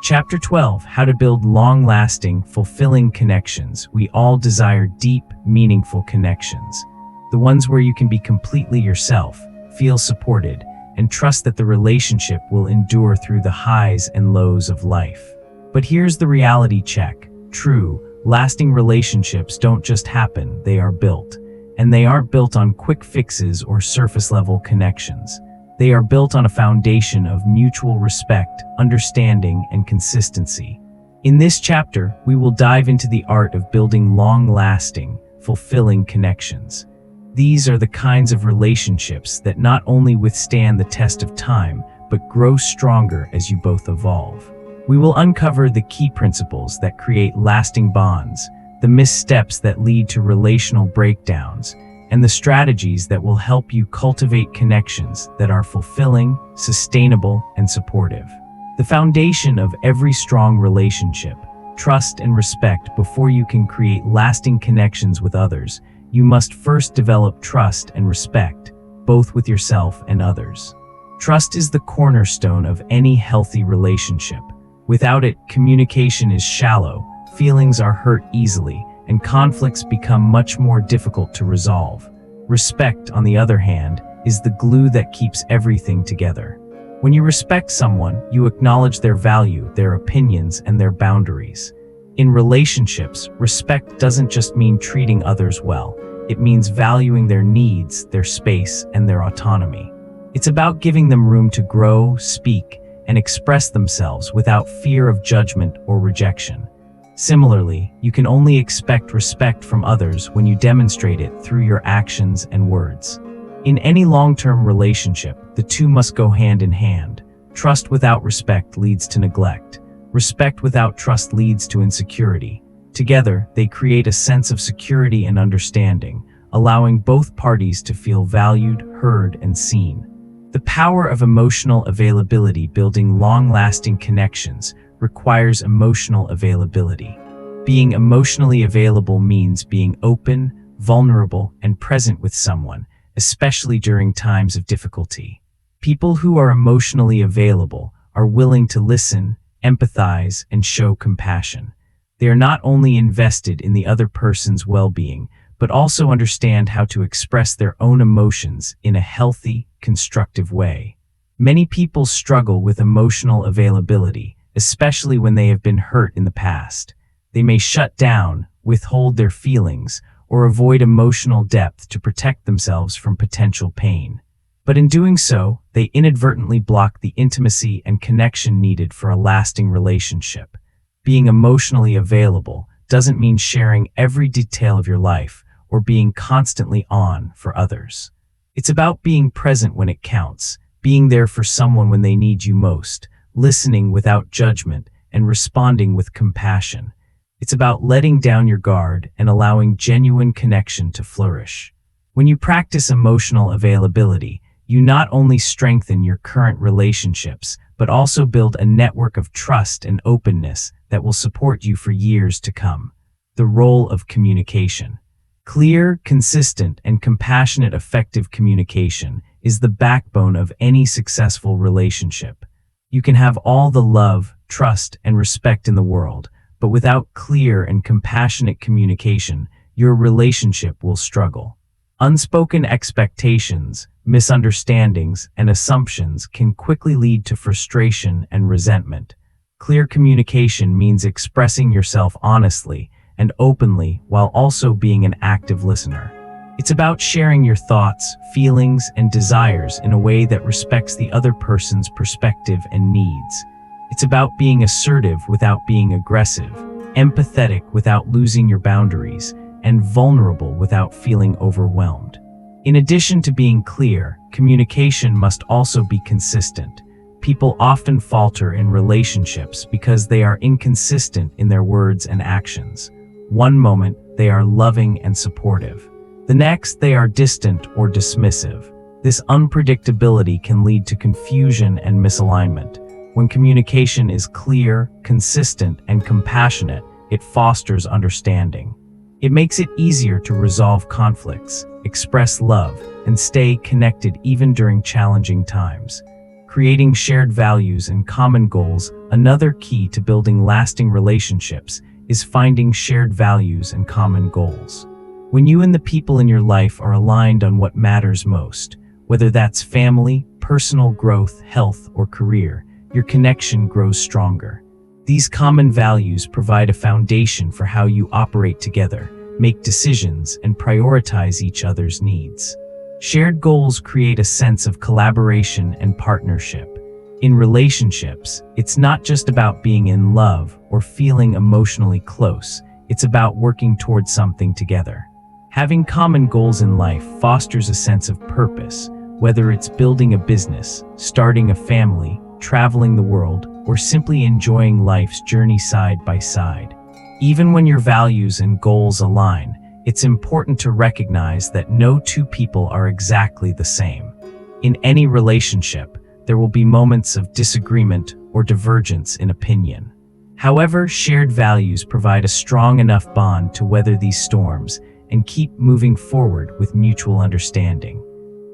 Chapter 12, How to Build Long-Lasting, Fulfilling Connections. We all desire deep, meaningful connections. The ones where you can be completely yourself, feel supported, and trust that the relationship will endure through the highs and lows of life. But here's the reality check. True, lasting relationships don't just happen, they are built. And they aren't built on quick fixes or surface-level connections. They are built on a foundation of mutual respect, understanding, and consistency. In this chapter, we will dive into the art of building long-lasting, fulfilling connections. These are the kinds of relationships that not only withstand the test of time, but grow stronger as you both evolve. We will uncover the key principles that create lasting bonds, the missteps that lead to relational breakdowns, and the strategies that will help you cultivate connections that are fulfilling, sustainable, and supportive. The foundation of every strong relationship, trust and respect. Before you can create lasting connections with others, you must first develop trust and respect, both with yourself and others. Trust is the cornerstone of any healthy relationship. Without it, communication is shallow, feelings are hurt easily, and conflicts become much more difficult to resolve. Respect, on the other hand, is the glue that keeps everything together. When you respect someone, you acknowledge their value, their opinions, and their boundaries. In relationships, respect doesn't just mean treating others well. It means valuing their needs, their space, and their autonomy. It's about giving them room to grow, speak, and express themselves without fear of judgment or rejection. Similarly, you can only expect respect from others when you demonstrate it through your actions and words. In any long-term relationship, the two must go hand in hand. Trust without respect leads to neglect. Respect without trust leads to insecurity. Together, they create a sense of security and understanding, allowing both parties to feel valued, heard, and seen. The power of emotional availability. Building long-lasting connections requires emotional availability. Being emotionally available means being open, vulnerable, and present with someone, especially during times of difficulty. People who are emotionally available are willing to listen, empathize, and show compassion. They are not only invested in the other person's well-being, but also understand how to express their own emotions in a healthy, constructive way. Many people struggle with emotional availability, especially when they have been hurt in the past. They may shut down, withhold their feelings, or avoid emotional depth to protect themselves from potential pain. But in doing so, they inadvertently block the intimacy and connection needed for a lasting relationship. Being emotionally available doesn't mean sharing every detail of your life or being constantly on for others. It's about being present when it counts, being there for someone when they need you most, listening without judgment, and responding with compassion. It's about letting down your guard and allowing genuine connection to flourish. When you practice emotional availability, you not only strengthen your current relationships, but also build a network of trust and openness that will support you for years to come. The role of communication. Clear, consistent, and compassionate effective communication is the backbone of any successful relationship. You can have all the love, trust, and respect in the world, but without clear and compassionate communication, your relationship will struggle. Unspoken expectations, misunderstandings, and assumptions can quickly lead to frustration and resentment. Clear communication means expressing yourself honestly and openly while also being an active listener. It's about sharing your thoughts, feelings, and desires in a way that respects the other person's perspective and needs. It's about being assertive without being aggressive, empathetic without losing your boundaries, and vulnerable without feeling overwhelmed. In addition to being clear, communication must also be consistent. People often falter in relationships because they are inconsistent in their words and actions. One moment, they are loving and supportive. The next, they are distant or dismissive. This unpredictability can lead to confusion and misalignment. When communication is clear, consistent, and compassionate, it fosters understanding. It makes it easier to resolve conflicts, express love, and stay connected even during challenging times. Creating shared values and common goals. Another key to building lasting relationships is finding shared values and common goals. When you and the people in your life are aligned on what matters most, whether that's family, personal growth, health, or career, your connection grows stronger. These common values provide a foundation for how you operate together, make decisions, and prioritize each other's needs. Shared goals create a sense of collaboration and partnership. In relationships, it's not just about being in love or feeling emotionally close, it's about working towards something together. Having common goals in life fosters a sense of purpose, whether it's building a business, starting a family, traveling the world, or simply enjoying life's journey side by side. Even when your values and goals align, it's important to recognize that no two people are exactly the same. In any relationship, there will be moments of disagreement or divergence in opinion. However, shared values provide a strong enough bond to weather these storms and keep moving forward with mutual understanding.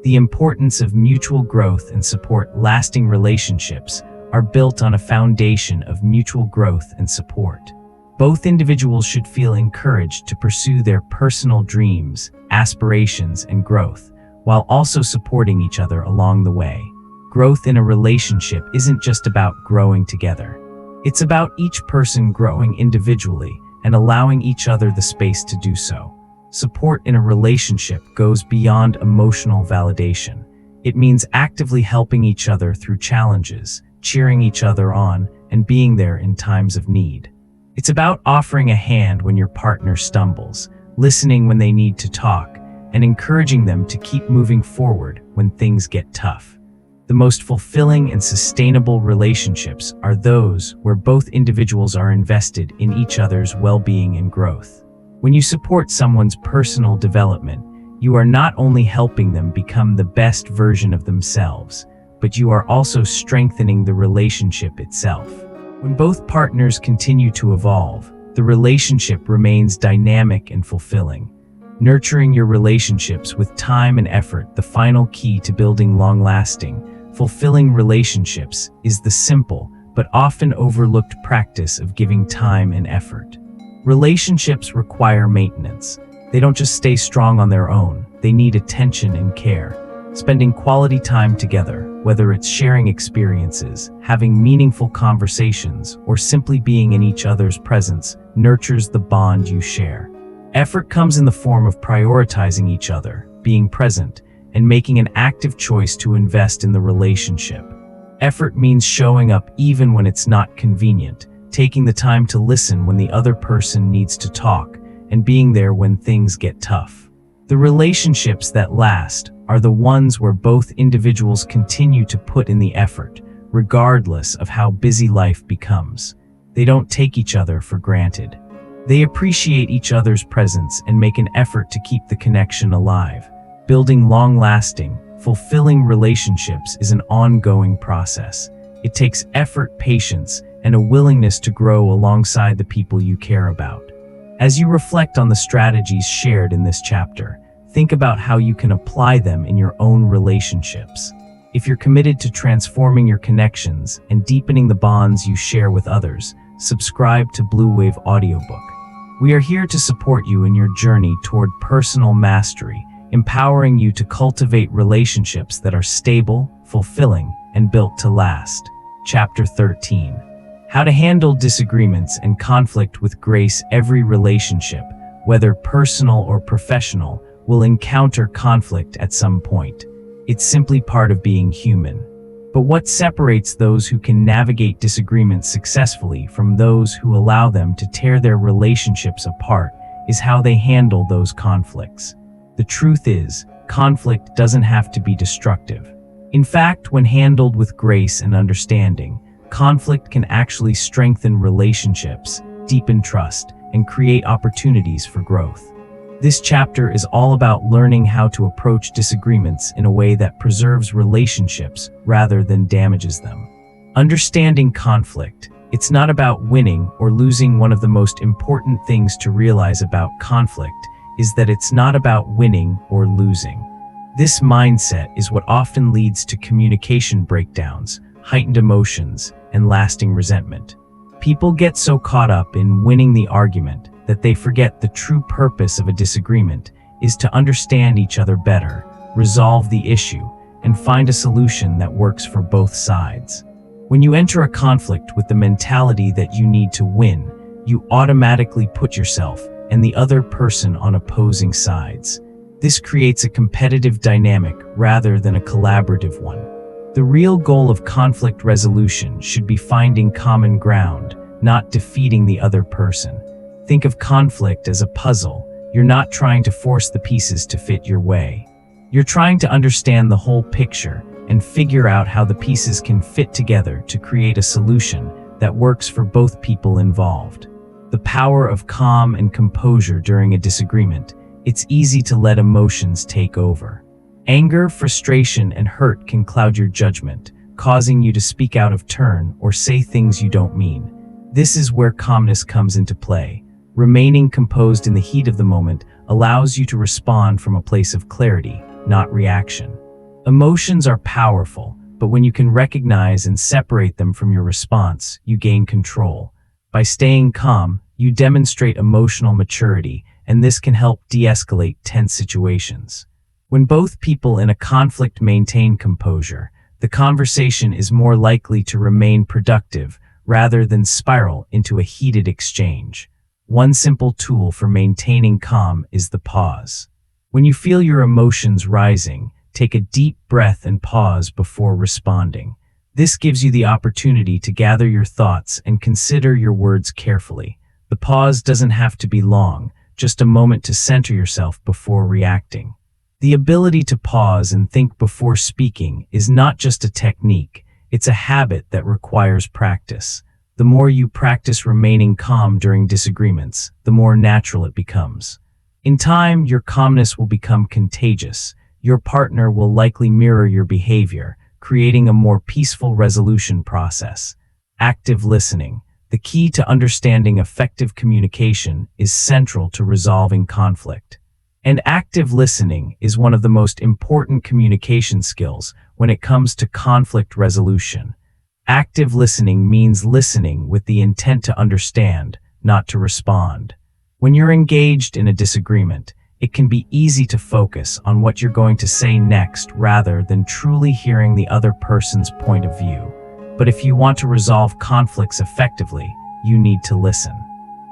The importance of mutual growth and support. Lasting relationships are built on a foundation of mutual growth and support. Both individuals should feel encouraged to pursue their personal dreams, aspirations, and growth, while also supporting each other along the way. Growth in a relationship isn't just about growing together. It's about each person growing individually and allowing each other the space to do so. Support in a relationship goes beyond emotional validation. It means actively helping each other through challenges, cheering each other on, and being there in times of need. It's about offering a hand when your partner stumbles, listening when they need to talk, and encouraging them to keep moving forward when things get tough. The most fulfilling and sustainable relationships are those where both individuals are invested in each other's well-being and growth. When you support someone's personal development, you are not only helping them become the best version of themselves, but you are also strengthening the relationship itself. When both partners continue to evolve, the relationship remains dynamic and fulfilling. Nurturing your relationships with time and effort, the final key to building long-lasting, fulfilling relationships, is the simple but often overlooked practice of giving time and effort. Relationships require maintenance. They don't just stay strong on their own, they need attention and care. Spending quality time together, whether it's sharing experiences, having meaningful conversations, or simply being in each other's presence, nurtures the bond you share. Effort comes in the form of prioritizing each other, being present, and making an active choice to invest in the relationship. Effort means showing up even when it's not convenient, taking the time to listen when the other person needs to talk, and being there when things get tough. The relationships that last are the ones where both individuals continue to put in the effort, regardless of how busy life becomes. They don't take each other for granted. They appreciate each other's presence and make an effort to keep the connection alive. Building long-lasting, fulfilling relationships is an ongoing process. It takes effort, patience, and a willingness to grow alongside the people you care about. As you reflect on the strategies shared in this chapter, think about how you can apply them in your own relationships. If you're committed to transforming your connections and deepening the bonds you share with others, subscribe to Blue Wave Audiobook. We are here to support you in your journey toward personal mastery, empowering you to cultivate relationships that are stable, fulfilling, and built to last. Chapter 13. How to handle disagreements and conflict with grace. Every relationship, whether personal or professional, will encounter conflict at some point. It's simply part of being human. But what separates those who can navigate disagreements successfully from those who allow them to tear their relationships apart is how they handle those conflicts. The truth is, conflict doesn't have to be destructive. In fact, when handled with grace and understanding, conflict can actually strengthen relationships, deepen trust, and create opportunities for growth. This chapter is all about learning how to approach disagreements in a way that preserves relationships rather than damages them. Understanding conflict. It's not about winning or losing. One of the most important things to realize about conflict is that it's not about winning or losing. This mindset is what often leads to communication breakdowns, heightened emotions, and lasting resentment. People get so caught up in winning the argument that they forget the true purpose of a disagreement is to understand each other better, resolve the issue, and find a solution that works for both sides. When you enter a conflict with the mentality that you need to win, you automatically put yourself and the other person on opposing sides. This creates a competitive dynamic rather than a collaborative one. The real goal of conflict resolution should be finding common ground, not defeating the other person. Think of conflict as a puzzle. You're not trying to force the pieces to fit your way. You're trying to understand the whole picture and figure out how the pieces can fit together to create a solution that works for both people involved. The power of calm and composure during a disagreement. It's easy to let emotions take over. Anger, frustration, and hurt can cloud your judgment, causing you to speak out of turn or say things you don't mean. This is where calmness comes into play. Remaining composed in the heat of the moment allows you to respond from a place of clarity, not reaction. Emotions are powerful, but when you can recognize and separate them from your response, you gain control. By staying calm, you demonstrate emotional maturity, and this can help de-escalate tense situations. When both people in a conflict maintain composure, the conversation is more likely to remain productive rather than spiral into a heated exchange. One simple tool for maintaining calm is the pause. When you feel your emotions rising, take a deep breath and pause before responding. This gives you the opportunity to gather your thoughts and consider your words carefully. The pause doesn't have to be long, just a moment to center yourself before reacting. The ability to pause and think before speaking is not just a technique, it's a habit that requires practice. The more you practice remaining calm during disagreements, the more natural it becomes. In time, your calmness will become contagious. Your partner will likely mirror your behavior, creating a more peaceful resolution process. Active listening. The key to understanding effective communication is central to resolving conflict. And active listening is one of the most important communication skills when it comes to conflict resolution. Active listening means listening with the intent to understand, not to respond. When you're engaged in a disagreement, it can be easy to focus on what you're going to say next rather than truly hearing the other person's point of view. But if you want to resolve conflicts effectively, you need to listen.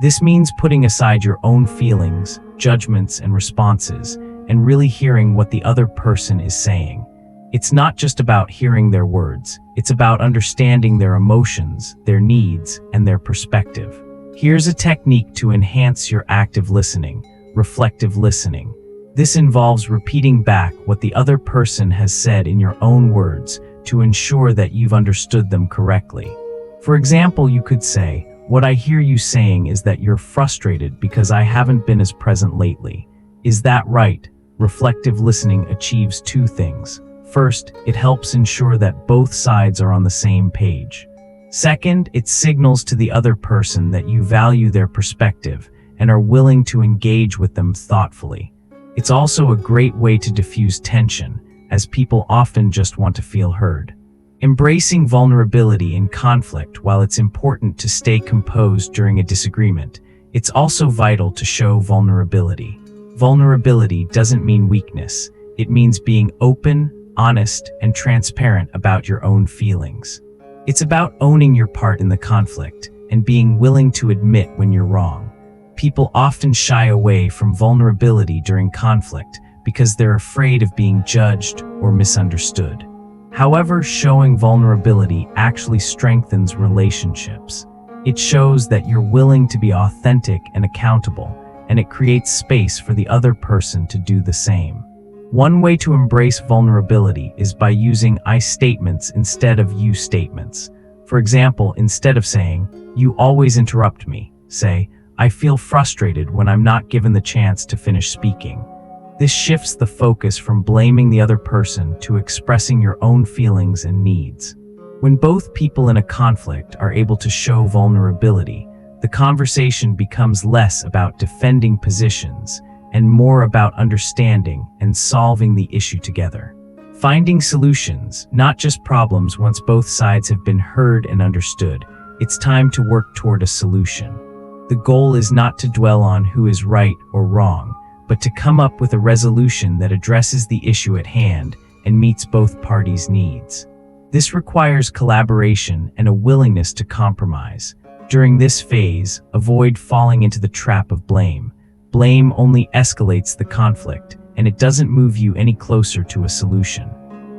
This means putting aside your own feelings, judgments, and responses, and really hearing what the other person is saying. It's not just about hearing their words, it's about understanding their emotions, their needs, and their perspective. Here's a technique to enhance your active listening: reflective listening. This involves repeating back what the other person has said in your own words to ensure that you've understood them correctly. For example, you could say, "What I hear you saying is that you're frustrated because I haven't been as present lately. Is that right?" Reflective listening achieves two things. First, it helps ensure that both sides are on the same page. Second, it signals to the other person that you value their perspective and are willing to engage with them thoughtfully. It's also a great way to diffuse tension, as people often just want to feel heard. Embracing vulnerability in conflict. While it's important to stay composed during a disagreement, it's also vital to show vulnerability. Vulnerability doesn't mean weakness. It means being open, honest, and transparent about your own feelings. It's about owning your part in the conflict and being willing to admit when you're wrong. People often shy away from vulnerability during conflict because they're afraid of being judged or misunderstood. However, showing vulnerability actually strengthens relationships. It shows that you're willing to be authentic and accountable, and it creates space for the other person to do the same. One way to embrace vulnerability is by using I statements instead of you statements. For example, instead of saying, "You always interrupt me," say, "I feel frustrated when I'm not given the chance to finish speaking." This shifts the focus from blaming the other person to expressing your own feelings and needs. When both people in a conflict are able to show vulnerability, the conversation becomes less about defending positions and more about understanding and solving the issue together. Finding solutions, not just problems. Once both sides have been heard and understood, it's time to work toward a solution. The goal is not to dwell on who is right or wrong, but to come up with a resolution that addresses the issue at hand and meets both parties' needs. This requires collaboration and a willingness to compromise. During this phase, avoid falling into the trap of blame. Blame only escalates the conflict, and it doesn't move you any closer to a solution.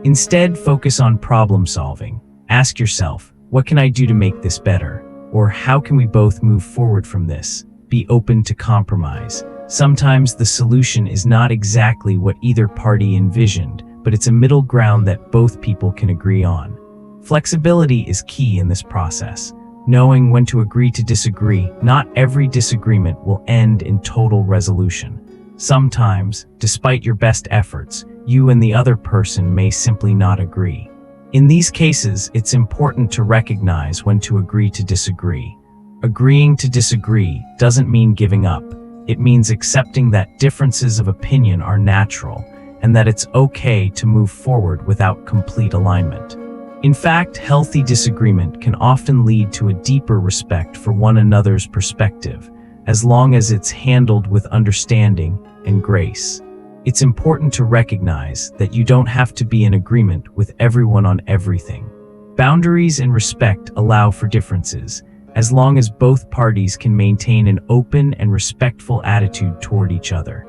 Instead, focus on problem solving. Ask yourself, what can I do to make this better? Or how can we both move forward from this? Be open to compromise. Sometimes the solution is not exactly what either party envisioned, but it's a middle ground that both people can agree on. Flexibility is key in this process. Knowing when to agree to disagree. Not every disagreement will end in total resolution. Sometimes, despite your best efforts, you and the other person may simply not agree. In these cases, it's important to recognize when to agree to disagree. Agreeing to disagree doesn't mean giving up. It means accepting that differences of opinion are natural and that it's okay to move forward without complete alignment. In fact, healthy disagreement can often lead to a deeper respect for one another's perspective, as long as it's handled with understanding and grace. It's important to recognize that you don't have to be in agreement with everyone on everything. Boundaries and respect allow for differences, as long as both parties can maintain an open and respectful attitude toward each other.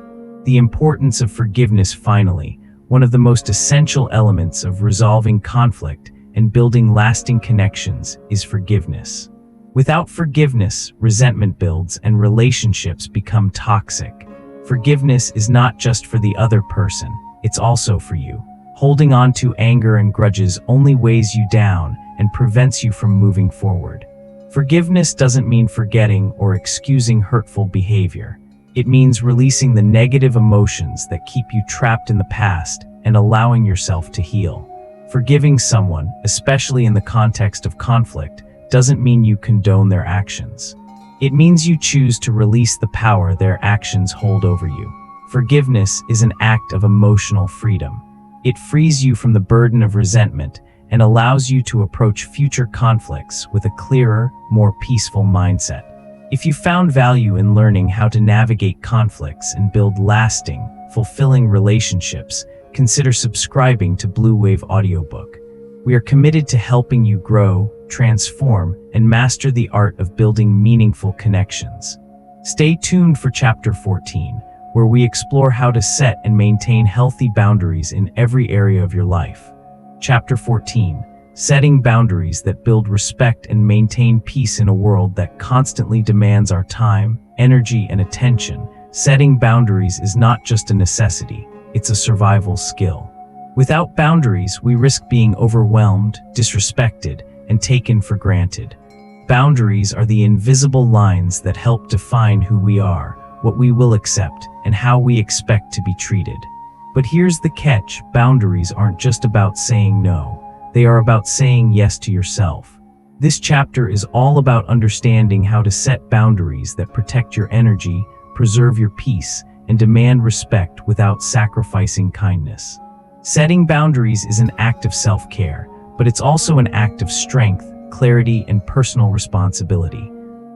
The importance of forgiveness. Finally, one of the most essential elements of resolving conflict and building lasting connections is forgiveness. Without forgiveness, resentment builds and relationships become toxic. Forgiveness is not just for the other person, it's also for you. Holding on to anger and grudges only weighs you down and prevents you from moving forward. Forgiveness doesn't mean forgetting or excusing hurtful behavior. It means releasing the negative emotions that keep you trapped in the past and allowing yourself to heal. Forgiving someone, especially in the context of conflict, doesn't mean you condone their actions. It means you choose to release the power their actions hold over you. Forgiveness is an act of emotional freedom. It frees you from the burden of resentment and allows you to approach future conflicts with a clearer, more peaceful mindset. If you found value in learning how to navigate conflicts and build lasting, fulfilling relationships, consider subscribing to Blue Wave Audiobook. We are committed to helping you grow, transform, and master the art of building meaningful connections. Stay tuned for Chapter 14, where we explore how to set and maintain healthy boundaries in every area of your life. Chapter 14, Setting Boundaries that Build Respect and Maintain Peace in a World that Constantly Demands Our Time, Energy, and Attention. Setting boundaries is not just a necessity, it's a survival skill. Without boundaries, we risk being overwhelmed, disrespected, and taken for granted. Boundaries are the invisible lines that help define who we are, what we will accept, and how we expect to be treated. But here's the catch: boundaries aren't just about saying no, they are about saying yes to yourself. This chapter is all about understanding how to set boundaries that protect your energy, preserve your peace, and demand respect without sacrificing kindness. Setting boundaries is an act of self-care, but it's also an act of strength, clarity, and personal responsibility.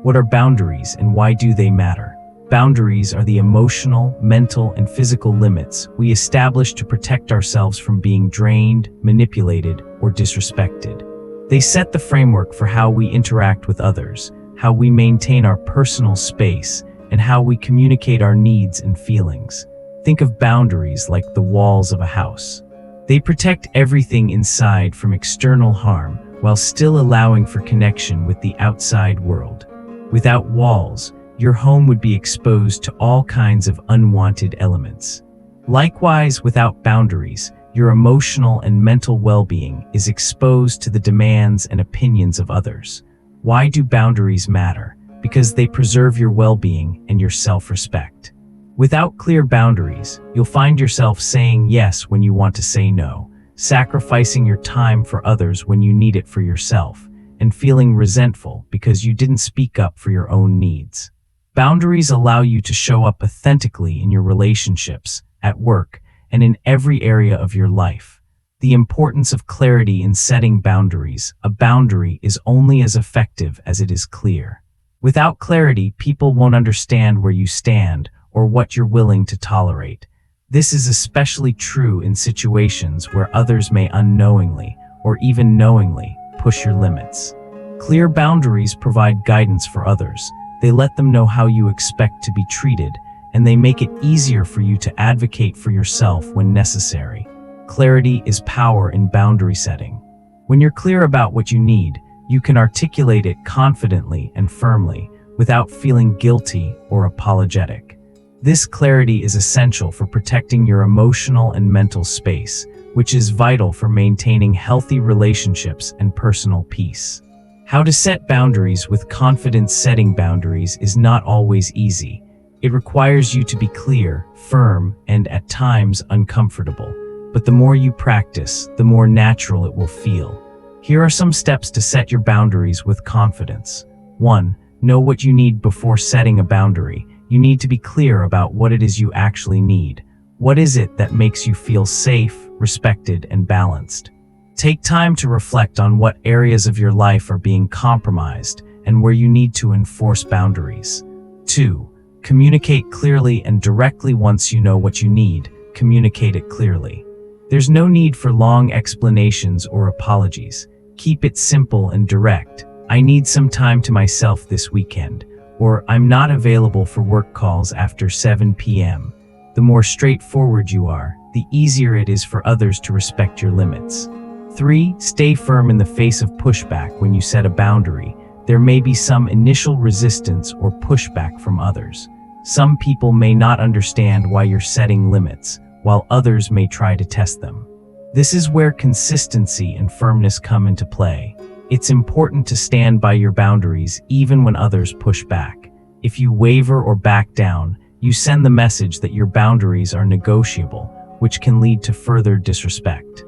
What are boundaries and why do they matter? Boundaries are the emotional, mental, and physical limits we establish to protect ourselves from being drained, manipulated, or disrespected. They set the framework for how we interact with others, how we maintain our personal space, and how we communicate our needs and feelings. Think of boundaries like the walls of a house. They protect everything inside from external harm while still allowing for connection with the outside world. Without walls, your home would be exposed to all kinds of unwanted elements. Likewise, without boundaries, your emotional and mental well-being is exposed to the demands and opinions of others. Why do boundaries matter? Because they preserve your well-being and your self-respect. Without clear boundaries, you'll find yourself saying yes when you want to say no, sacrificing your time for others when you need it for yourself, and feeling resentful because you didn't speak up for your own needs. Boundaries allow you to show up authentically in your relationships, at work, and in every area of your life. The importance of clarity in setting boundaries. A boundary is only as effective as it is clear. Without clarity, people won't understand where you stand or what you're willing to tolerate. This is especially true in situations where others may unknowingly or even knowingly push your limits. Clear boundaries provide guidance for others. They let them know how you expect to be treated, and they make it easier for you to advocate for yourself when necessary. clarity is power in boundary setting. When you're clear about what you need, you can articulate it confidently and firmly, without feeling guilty or apologetic. This clarity is essential for protecting your emotional and mental space, which is vital for maintaining healthy relationships and personal peace. How to set boundaries with confidence. Setting boundaries is not always easy. It requires you to be clear, firm, and at times uncomfortable. But the more you practice, the more natural it will feel. Here are some steps to set your boundaries with confidence. 1. Know what you need before setting a boundary. You need to be clear about what it is you actually need. What is it that makes you feel safe, respected, and balanced? Take time to reflect on what areas of your life are being compromised and where you need to enforce boundaries. 2. Communicate clearly and directly. Once you know what you need, communicate it clearly. There's no need for long explanations or apologies. Keep it simple and direct. I need some time to myself this weekend, or I'm not available for work calls after 7 p.m. The more straightforward you are, the easier it is for others to respect your limits. 3. Stay firm in the face of pushback. When you set a boundary, there may be some initial resistance or pushback from others. Some people may not understand why you're setting limits, while others may try to test them. This is where consistency and firmness come into play. It's important to stand by your boundaries even when others push back. If you waver or back down, you send the message that your boundaries are negotiable, which can lead to further disrespect.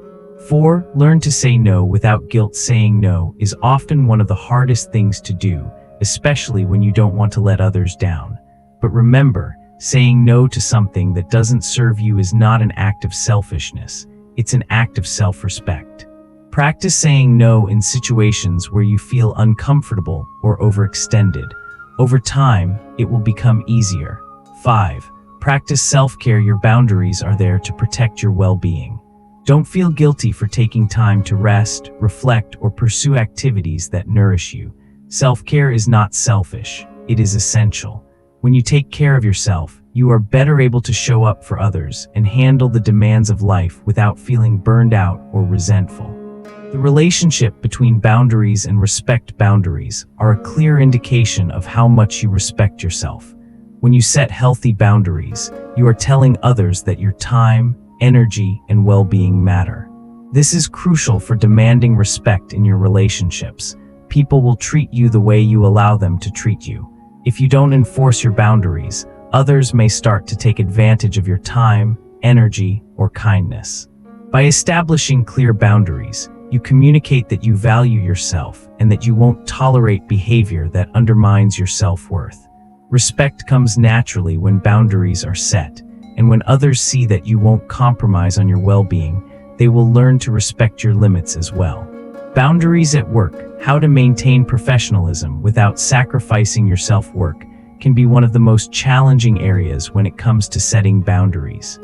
4. Learn to say no without guilt. Saying no is often one of the hardest things to do, especially when you don't want to let others down. But remember, saying no to something that doesn't serve you is not an act of selfishness. It's an act of self-respect. Practice saying no in situations where you feel uncomfortable or overextended. Over time, it will become easier. 5. Practice self-care. Your boundaries are there to protect your well-being. Don't feel guilty for taking time to rest, reflect, or pursue activities that nourish you. Self-care is not selfish. It is essential. When you take care of yourself, you are better able to show up for others and handle the demands of life without feeling burned out or resentful. The relationship between boundaries and respect. Boundaries are a clear indication of how much you respect yourself. When you set healthy boundaries, you are telling others that your time, energy, and well-being matter. This is crucial for demanding respect in your relationships. People will treat you the way you allow them to treat you. If you don't enforce your boundaries, others may start to take advantage of your time, energy, or kindness. By establishing clear boundaries, you communicate that you value yourself and that you won't tolerate behavior that undermines your self-worth. Respect comes naturally when boundaries are set, and when others see that you won't compromise on your well-being, they will learn to respect your limits as well. Boundaries at work. How to maintain professionalism without sacrificing your self-work can be one of the most challenging areas when it comes to setting boundaries.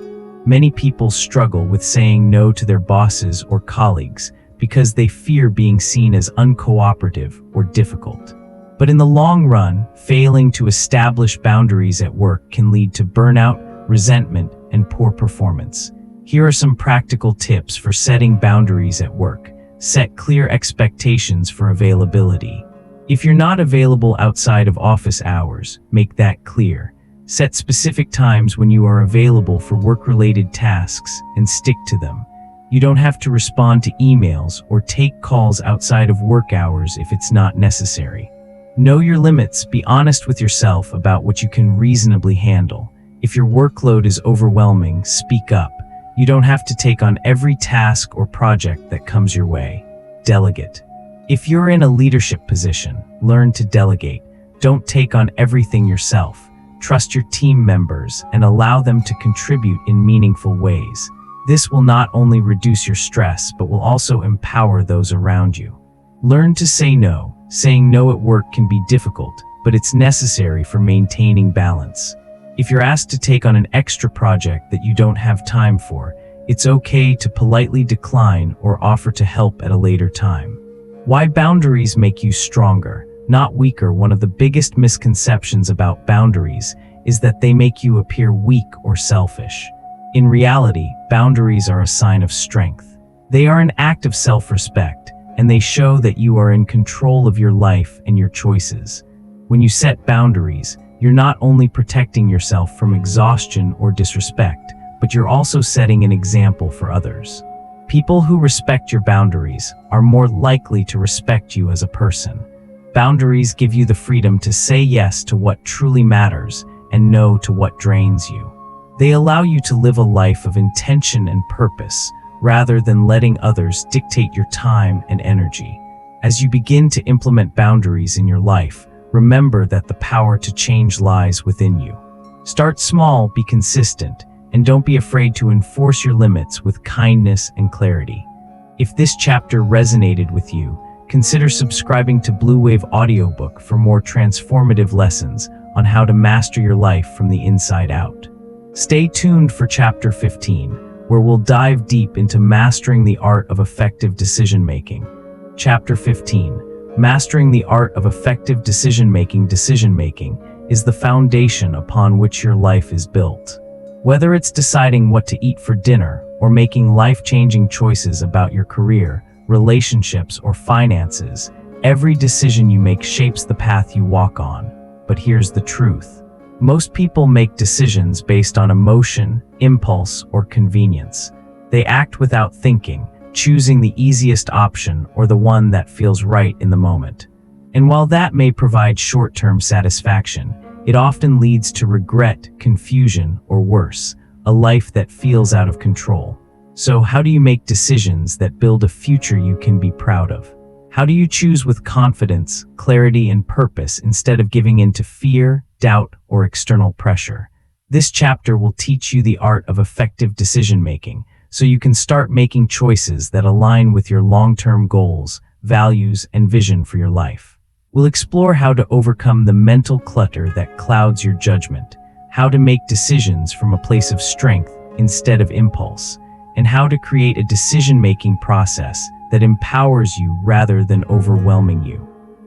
Many people struggle with saying no to their bosses or colleagues because they fear being seen as uncooperative or difficult. But in the long run, failing to establish boundaries at work can lead to burnout, resentment, and poor performance. Here are some practical tips for setting boundaries at work. Set clear expectations for availability. If you're not available outside of office hours, make that clear. Set specific times when you are available for work-related tasks and stick to them. You don't have to respond to emails or take calls outside of work hours if it's not necessary. Know your limits. Be honest with yourself about what you can reasonably handle. If your workload is overwhelming, speak up. You don't have to take on every task or project that comes your way. Delegate. If you're in a leadership position, learn to delegate. Don't take on everything yourself. Trust your team members and allow them to contribute in meaningful ways. This will not only reduce your stress, but will also empower those around you. Learn to say no. Saying no at work can be difficult, but it's necessary for maintaining balance. If you're asked to take on an extra project that you don't have time for, it's okay to politely decline or offer to help at a later time. Why boundaries make you stronger, not weaker. One of the biggest misconceptions about boundaries is that they make you appear weak or selfish. In reality, boundaries are a sign of strength. They are an act of self-respect, and they show that you are in control of your life and your choices. When you set boundaries, you're not only protecting yourself from exhaustion or disrespect, but you're also setting an example for others. People who respect your boundaries are more likely to respect you as a person. Boundaries give you the freedom to say yes to what truly matters and no to what drains you. They allow you to live a life of intention and purpose, rather than letting others dictate your time and energy. As you begin to implement boundaries in your life, remember that the power to change lies within you. Start small, be consistent, and don't be afraid to enforce your limits with kindness and clarity. If this chapter resonated with you, consider subscribing to Blue Wave Audiobook for more transformative lessons on how to master your life from the inside out. Stay tuned for Chapter 15, where we'll dive deep into mastering the art of effective decision-making. Chapter 15, Mastering the Art of Effective Decision-Making. Decision-making is the foundation upon which your life is built. Whether it's deciding what to eat for dinner or making life-changing choices about your career, relationships, or finances, every decision you make shapes the path you walk on. But here's the truth. Most people make decisions based on emotion, impulse, or convenience. They act without thinking, choosing the easiest option or the one that feels right in the moment. And while that may provide short-term satisfaction, it often leads to regret, confusion, or worse, a life that feels out of control. So how do you make decisions that build a future you can be proud of? How do you choose with confidence, clarity, and purpose instead of giving in to fear, doubt, or external pressure? This chapter will teach you the art of effective decision-making, so you can start making choices that align with your long-term goals, values, and vision for your life. We'll explore how to overcome the mental clutter that clouds your judgment, how to make decisions from a place of strength instead of impulse, and how to create a decision-making process that empowers you rather than overwhelming you.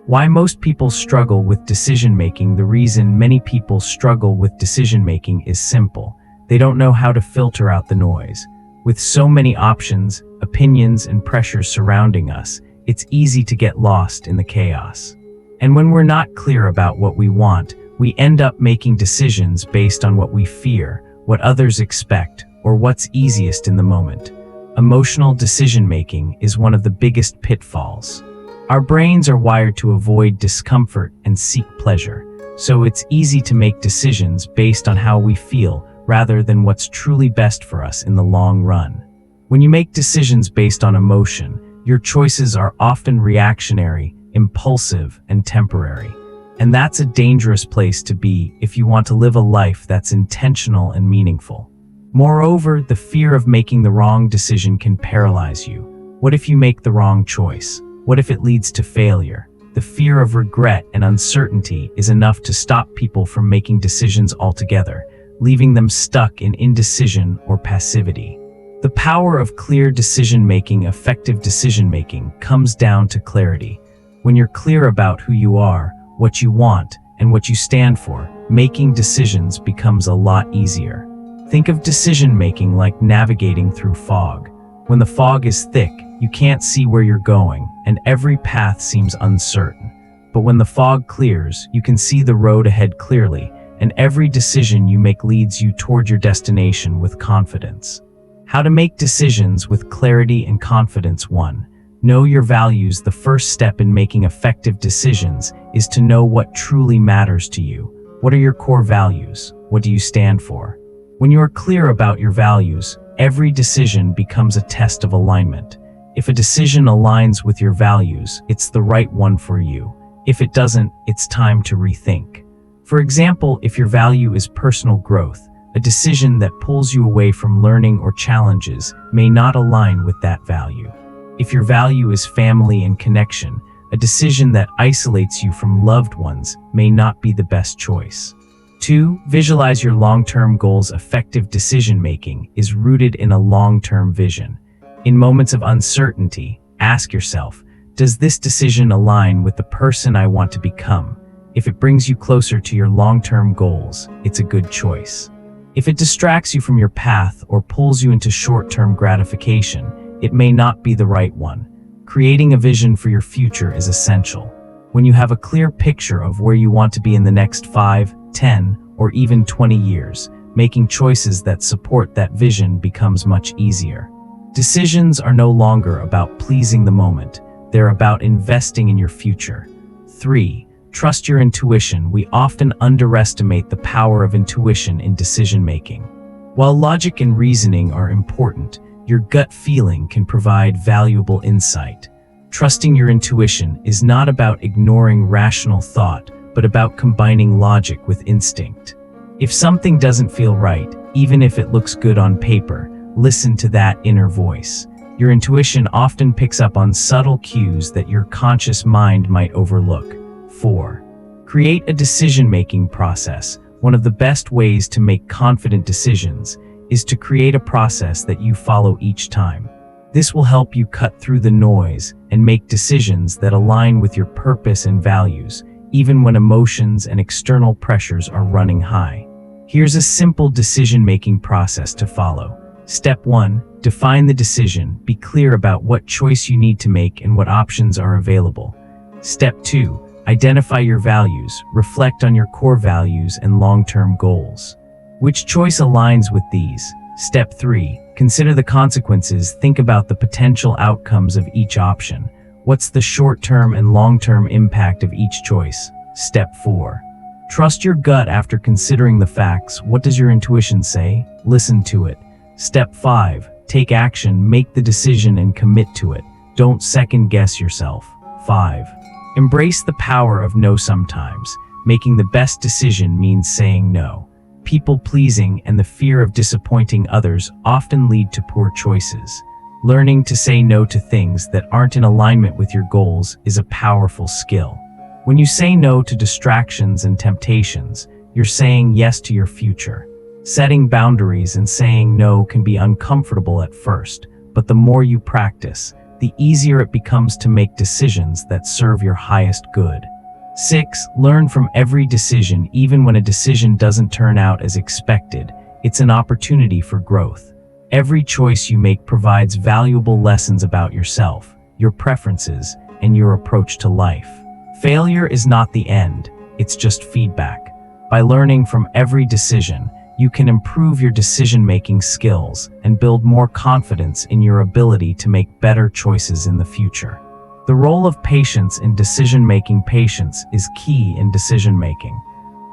Why most people struggle with decision-making. The reason many people struggle with decision-making is simple. They don't know how to filter out the noise. With so many options, opinions, and pressures surrounding us, it's easy to get lost in the chaos. And when we're not clear about what we want, we end up making decisions based on what we fear, what others expect, or what's easiest in the moment. Emotional decision-making is one of the biggest pitfalls. Our brains are wired to avoid discomfort and seek pleasure, so it's easy to make decisions based on how we feel rather than what's truly best for us in the long run. When you make decisions based on emotion, your choices are often reactionary, impulsive, and temporary. And that's a dangerous place to be if you want to live a life that's intentional and meaningful. Moreover, the fear of making the wrong decision can paralyze you. What if you make the wrong choice? What if it leads to failure? The fear of regret and uncertainty is enough to stop people from making decisions altogether, leaving them stuck in indecision or passivity. The power of clear decision-making. Effective decision-making comes down to clarity. When you're clear about who you are, what you want, and what you stand for, making decisions becomes a lot easier. Think of decision-making like navigating through fog. When the fog is thick, you can't see where you're going, and every path seems uncertain. But when the fog clears, you can see the road ahead clearly, and every decision you make leads you toward your destination with confidence. How to make decisions with clarity and confidence. 1. Know your values. The first step in making effective decisions is to know what truly matters to you. What are your core values? What do you stand for? When you are clear about your values, every decision becomes a test of alignment. If a decision aligns with your values, it's the right one for you. If it doesn't, it's time to rethink. For example, if your value is personal growth, a decision that pulls you away from learning or challenges may not align with that value. If your value is family and connection, a decision that isolates you from loved ones may not be the best choice. 2. Visualize your long-term goals. Effective decision-making is rooted in a long-term vision. In moments of uncertainty, ask yourself, does this decision align with the person I want to become? If it brings you closer to your long-term goals, it's a good choice. If it distracts you from your path or pulls you into short-term gratification, it may not be the right one. Creating a vision for your future is essential. When you have a clear picture of where you want to be in the next 5, 10, or even 20 years, making choices that support that vision becomes much easier. Decisions are no longer about pleasing the moment. They're about investing in your future. 3. Trust your intuition. We often underestimate the power of intuition in decision-making. While logic and reasoning are important, your gut feeling can provide valuable insight. Trusting your intuition is not about ignoring rational thought, but about combining logic with instinct. If something doesn't feel right, even if it looks good on paper, listen to that inner voice. Your intuition often picks up on subtle cues that your conscious mind might overlook. 4. Create a decision-making process. One of the best ways to make confident decisions is to create a process that you follow each time. This will help you cut through the noise and make decisions that align with your purpose and values, even when emotions and external pressures are running high. Here's a simple decision-making process to follow. Step 1. Define the decision. Be clear about what choice you need to make and what options are available. Step 2. Identify your values. Reflect on your core values and long-term goals. Which choice aligns with these? Step 3. Consider the consequences. Think about the potential outcomes of each option. What's the short-term and long-term impact of each choice? Step 4. Trust your gut after considering the facts. What does your intuition say? Listen to it. Step 5. Take action. Make the decision and commit to it. Don't second-guess yourself. 5. Embrace the power of no sometimes. Making the best decision means saying no. People-pleasing and the fear of disappointing others often lead to poor choices. Learning to say no to things that aren't in alignment with your goals is a powerful skill. When you say no to distractions and temptations, you're saying yes to your future. Setting boundaries and saying no can be uncomfortable at first, but the more you practice, the easier it becomes to make decisions that serve your highest good. 6. Learn from every decision. Even when a decision doesn't turn out as expected, it's an opportunity for growth. Every choice you make provides valuable lessons about yourself, your preferences, and your approach to life. Failure is not the end, it's just feedback. By learning from every decision, you can improve your decision-making skills and build more confidence in your ability to make better choices in the future. The role of patience in decision-making. Patience is key in decision-making.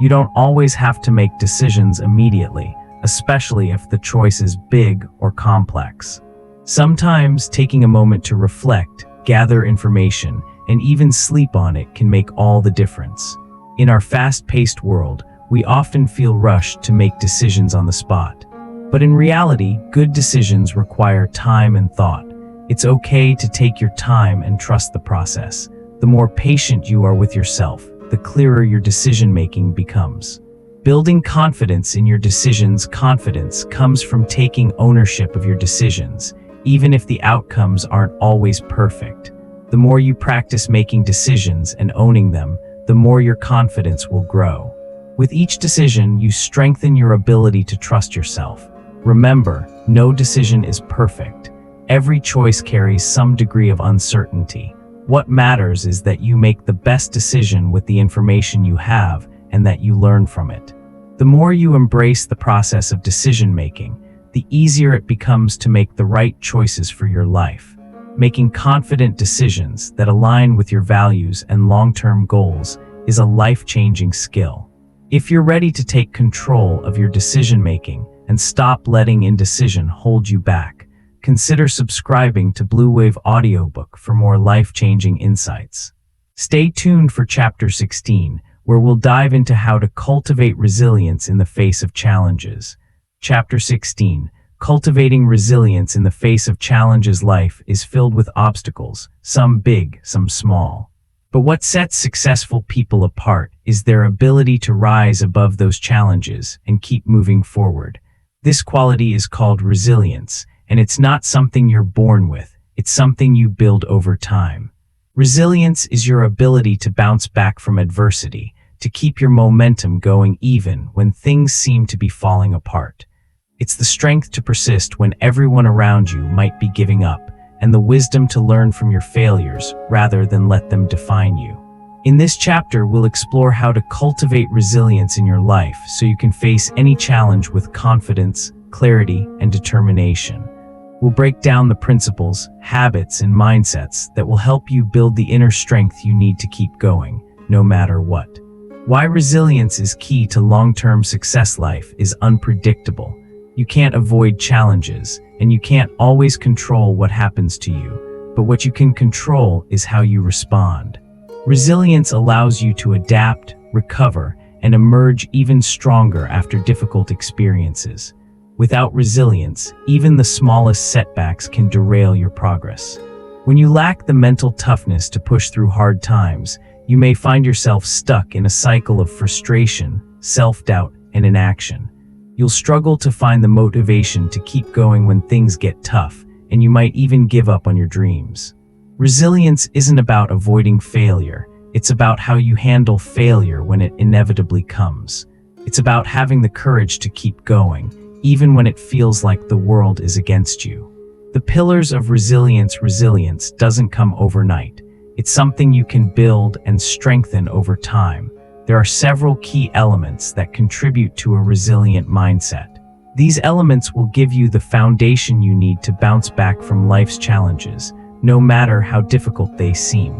You don't always have to make decisions immediately, especially if the choice is big or complex. Sometimes taking a moment to reflect, gather information, and even sleep on it can make all the difference. In our fast-paced world, we often feel rushed to make decisions on the spot. But in reality, good decisions require time and thought. It's okay to take your time and trust the process. The more patient you are with yourself, the clearer your decision-making becomes. Building confidence in your decisions. Confidence comes from taking ownership of your decisions, even if the outcomes aren't always perfect. The more you practice making decisions and owning them, the more your confidence will grow. With each decision, you strengthen your ability to trust yourself. Remember, no decision is perfect. Every choice carries some degree of uncertainty. What matters is that you make the best decision with the information you have and that you learn from it. The more you embrace the process of decision-making, the easier it becomes to make the right choices for your life. Making confident decisions that align with your values and long-term goals is a life-changing skill. If you're ready to take control of your decision-making and stop letting indecision hold you back, consider subscribing to Blue Wave Audiobook for more life-changing insights. Stay tuned for Chapter 16, where we'll dive into how to cultivate resilience in the face of challenges. Chapter 16. Cultivating resilience in the face of challenges. Life is filled with obstacles, some big, some small. But what sets successful people apart is their ability to rise above those challenges and keep moving forward. This quality is called resilience, and it's not something you're born with, it's something you build over time. Resilience is your ability to bounce back from adversity, to keep your momentum going even when things seem to be falling apart. It's the strength to persist when everyone around you might be giving up, and the wisdom to learn from your failures rather than let them define you. In this chapter, we'll explore how to cultivate resilience in your life so you can face any challenge with confidence, clarity, and determination. We'll break down the principles, habits, and mindsets that will help you build the inner strength you need to keep going, no matter what. Why resilience is key to long-term success. Life is unpredictable. You can't avoid challenges, and you can't always control what happens to you, but what you can control is how you respond. Resilience allows you to adapt, recover, and emerge even stronger after difficult experiences. Without resilience, even the smallest setbacks can derail your progress. When you lack the mental toughness to push through hard times, you may find yourself stuck in a cycle of frustration, self-doubt, and inaction. You'll struggle to find the motivation to keep going when things get tough, and you might even give up on your dreams. Resilience isn't about avoiding failure. It's about how you handle failure when it inevitably comes. It's about having the courage to keep going, even when it feels like the world is against you. The pillars of resilience. Resilience doesn't come overnight. It's something you can build and strengthen over time. There are several key elements that contribute to a resilient mindset. These elements will give you the foundation you need to bounce back from life's challenges, no matter how difficult they seem.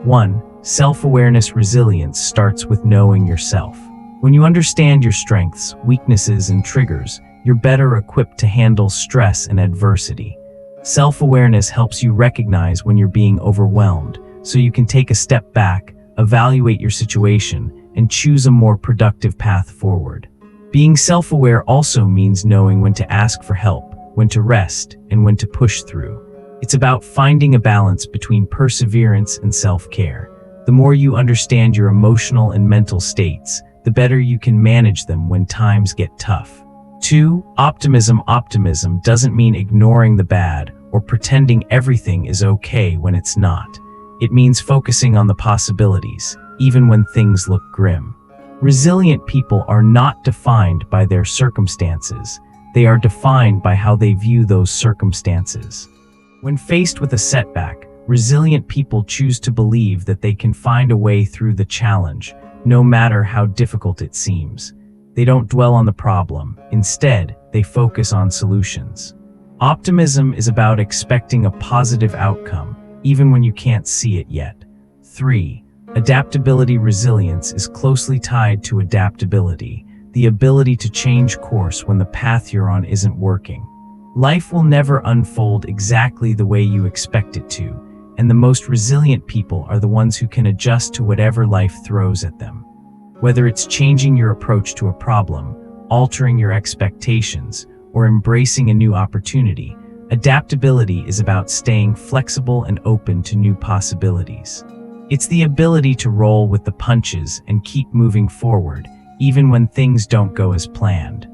1. Self-awareness. Resilience starts with knowing yourself. When you understand your strengths, weaknesses, and triggers, you're better equipped to handle stress and adversity. Self-awareness helps you recognize when you're being overwhelmed, so you can take a step back, evaluate your situation, and choose a more productive path forward. Being self-aware also means knowing when to ask for help, when to rest, and when to push through. It's about finding a balance between perseverance and self-care. The more you understand your emotional and mental states, the better you can manage them when times get tough. 2. Optimism. Optimism doesn't mean ignoring the bad or pretending everything is okay when it's not. It means focusing on the possibilities, even when things look grim. Resilient people are not defined by their circumstances. They are defined by how they view those circumstances. When faced with a setback, resilient people choose to believe that they can find a way through the challenge, no matter how difficult it seems. They don't dwell on the problem. Instead, they focus on solutions. Optimism is about expecting a positive outcome, even when you can't see it yet. 3. Adaptability. Resilience is closely tied to adaptability, the ability to change course when the path you're on isn't working. Life will never unfold exactly the way you expect it to, and the most resilient people are the ones who can adjust to whatever life throws at them. Whether it's changing your approach to a problem, altering your expectations, or embracing a new opportunity, adaptability is about staying flexible and open to new possibilities. It's the ability to roll with the punches and keep moving forward, even when things don't go as planned.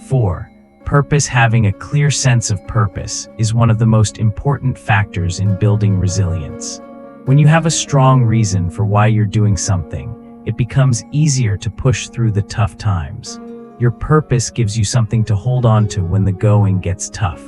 4. Purpose. Having a clear sense of purpose is one of the most important factors in building resilience. When you have a strong reason for why you're doing something, it becomes easier to push through the tough times. Your purpose gives you something to hold on to when the going gets tough.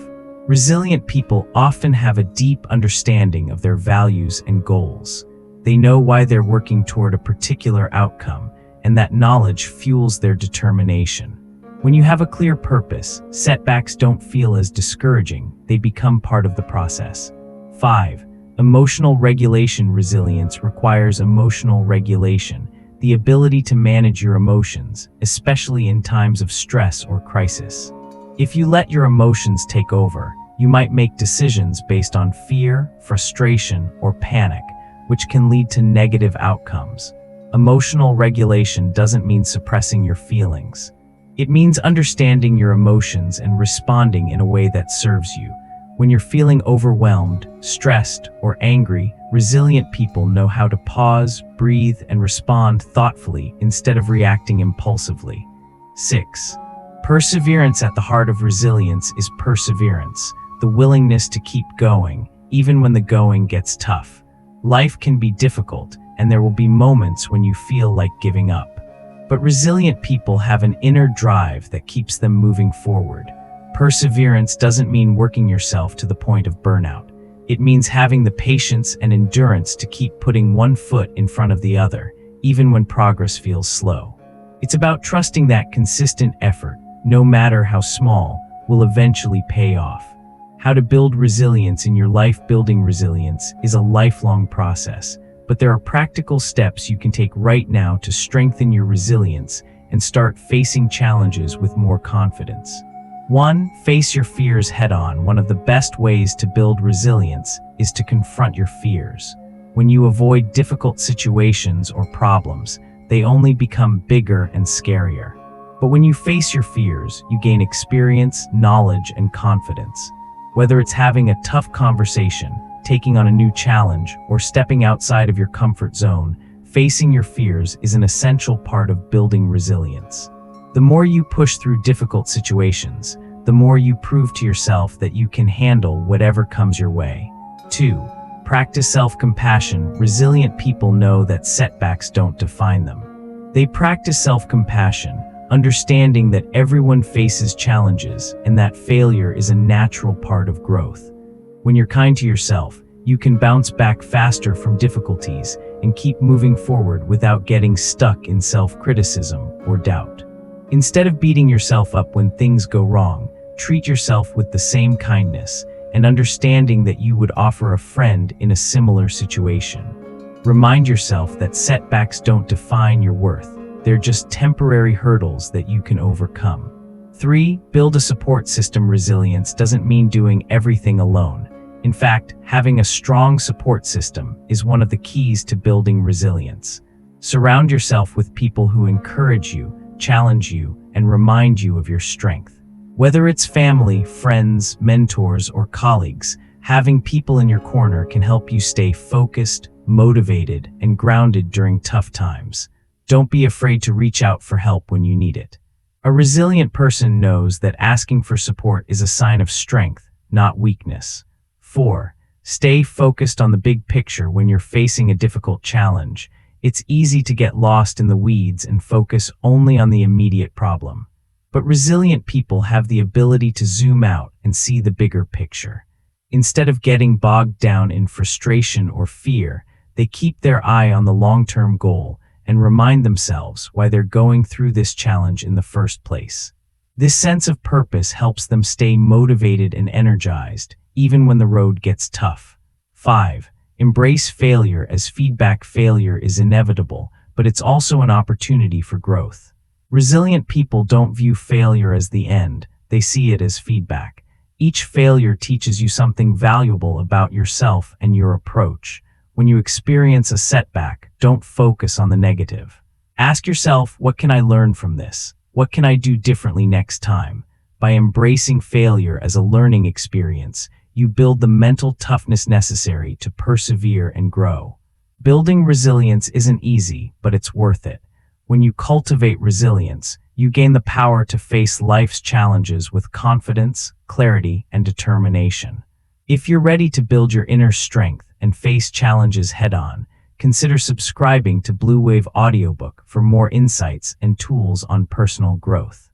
Resilient people often have a deep understanding of their values and goals. They know why they're working toward a particular outcome, and that knowledge fuels their determination. When you have a clear purpose, setbacks don't feel as discouraging. They become part of the process. 5. Emotional regulation. Resilience requires emotional regulation, the ability to manage your emotions, especially in times of stress or crisis. If you let your emotions take over, you might make decisions based on fear, frustration, or panic, which can lead to negative outcomes. Emotional regulation doesn't mean suppressing your feelings. It means understanding your emotions and responding in a way that serves you. When you're feeling overwhelmed, stressed, or angry, resilient people know how to pause, breathe, and respond thoughtfully instead of reacting impulsively. 6. Perseverance. At the heart of resilience is perseverance, the willingness to keep going, even when the going gets tough. Life can be difficult, and there will be moments when you feel like giving up. But resilient people have an inner drive that keeps them moving forward. Perseverance doesn't mean working yourself to the point of burnout. It means having the patience and endurance to keep putting one foot in front of the other, even when progress feels slow. It's about trusting that consistent effort, no matter how small, will eventually pay off. How to build resilience in your life. Building resilience is a lifelong process, but there are practical steps you can take right now to strengthen your resilience and start facing challenges with more confidence. 1. Face your fears head-on. One of the best ways to build resilience is to confront your fears. When you avoid difficult situations or problems, they only become bigger and scarier. But when you face your fears, you gain experience, knowledge, and confidence. Whether it's having a tough conversation, taking on a new challenge, or stepping outside of your comfort zone, facing your fears is an essential part of building resilience. The more you push through difficult situations, the more you prove to yourself that you can handle whatever comes your way. 2. Practice self-compassion. Resilient people know that setbacks don't define them. They practice self-compassion, understanding that everyone faces challenges and that failure is a natural part of growth. When you're kind to yourself, you can bounce back faster from difficulties and keep moving forward without getting stuck in self-criticism or doubt. Instead of beating yourself up when things go wrong, treat yourself with the same kindness and understanding that you would offer a friend in a similar situation. Remind yourself that setbacks don't define your worth. They're just temporary hurdles that you can overcome. 3. Build a support system. Resilience doesn't mean doing everything alone. In fact, having a strong support system is one of the keys to building resilience. Surround yourself with people who encourage you, challenge you, and remind you of your strength. Whether it's family, friends, mentors, or colleagues, having people in your corner can help you stay focused, motivated, and grounded during tough times. Don't be afraid to reach out for help when you need it. A resilient person knows that asking for support is a sign of strength, not weakness. 4. Stay focused on the big picture. When you're facing a difficult challenge, it's easy to get lost in the weeds and focus only on the immediate problem. But resilient people have the ability to zoom out and see the bigger picture. Instead of getting bogged down in frustration or fear, they keep their eye on the long-term goal and remind themselves why they're going through this challenge in the first place. This sense of purpose helps them stay motivated and energized, even when the road gets tough. 5. Embrace failure as feedback. Failure is inevitable, but it's also an opportunity for growth. Resilient people don't view failure as the end, they see it as feedback. Each failure teaches you something valuable about yourself and your approach. When you experience a setback, don't focus on the negative. Ask yourself, what can I learn from this? What can I do differently next time? By embracing failure as a learning experience, you build the mental toughness necessary to persevere and grow. Building resilience isn't easy, but it's worth it. When you cultivate resilience, you gain the power to face life's challenges with confidence, clarity, and determination. If you're ready to build your inner strength and face challenges head-on, consider subscribing to Blue Wave Audiobook for more insights and tools on personal growth.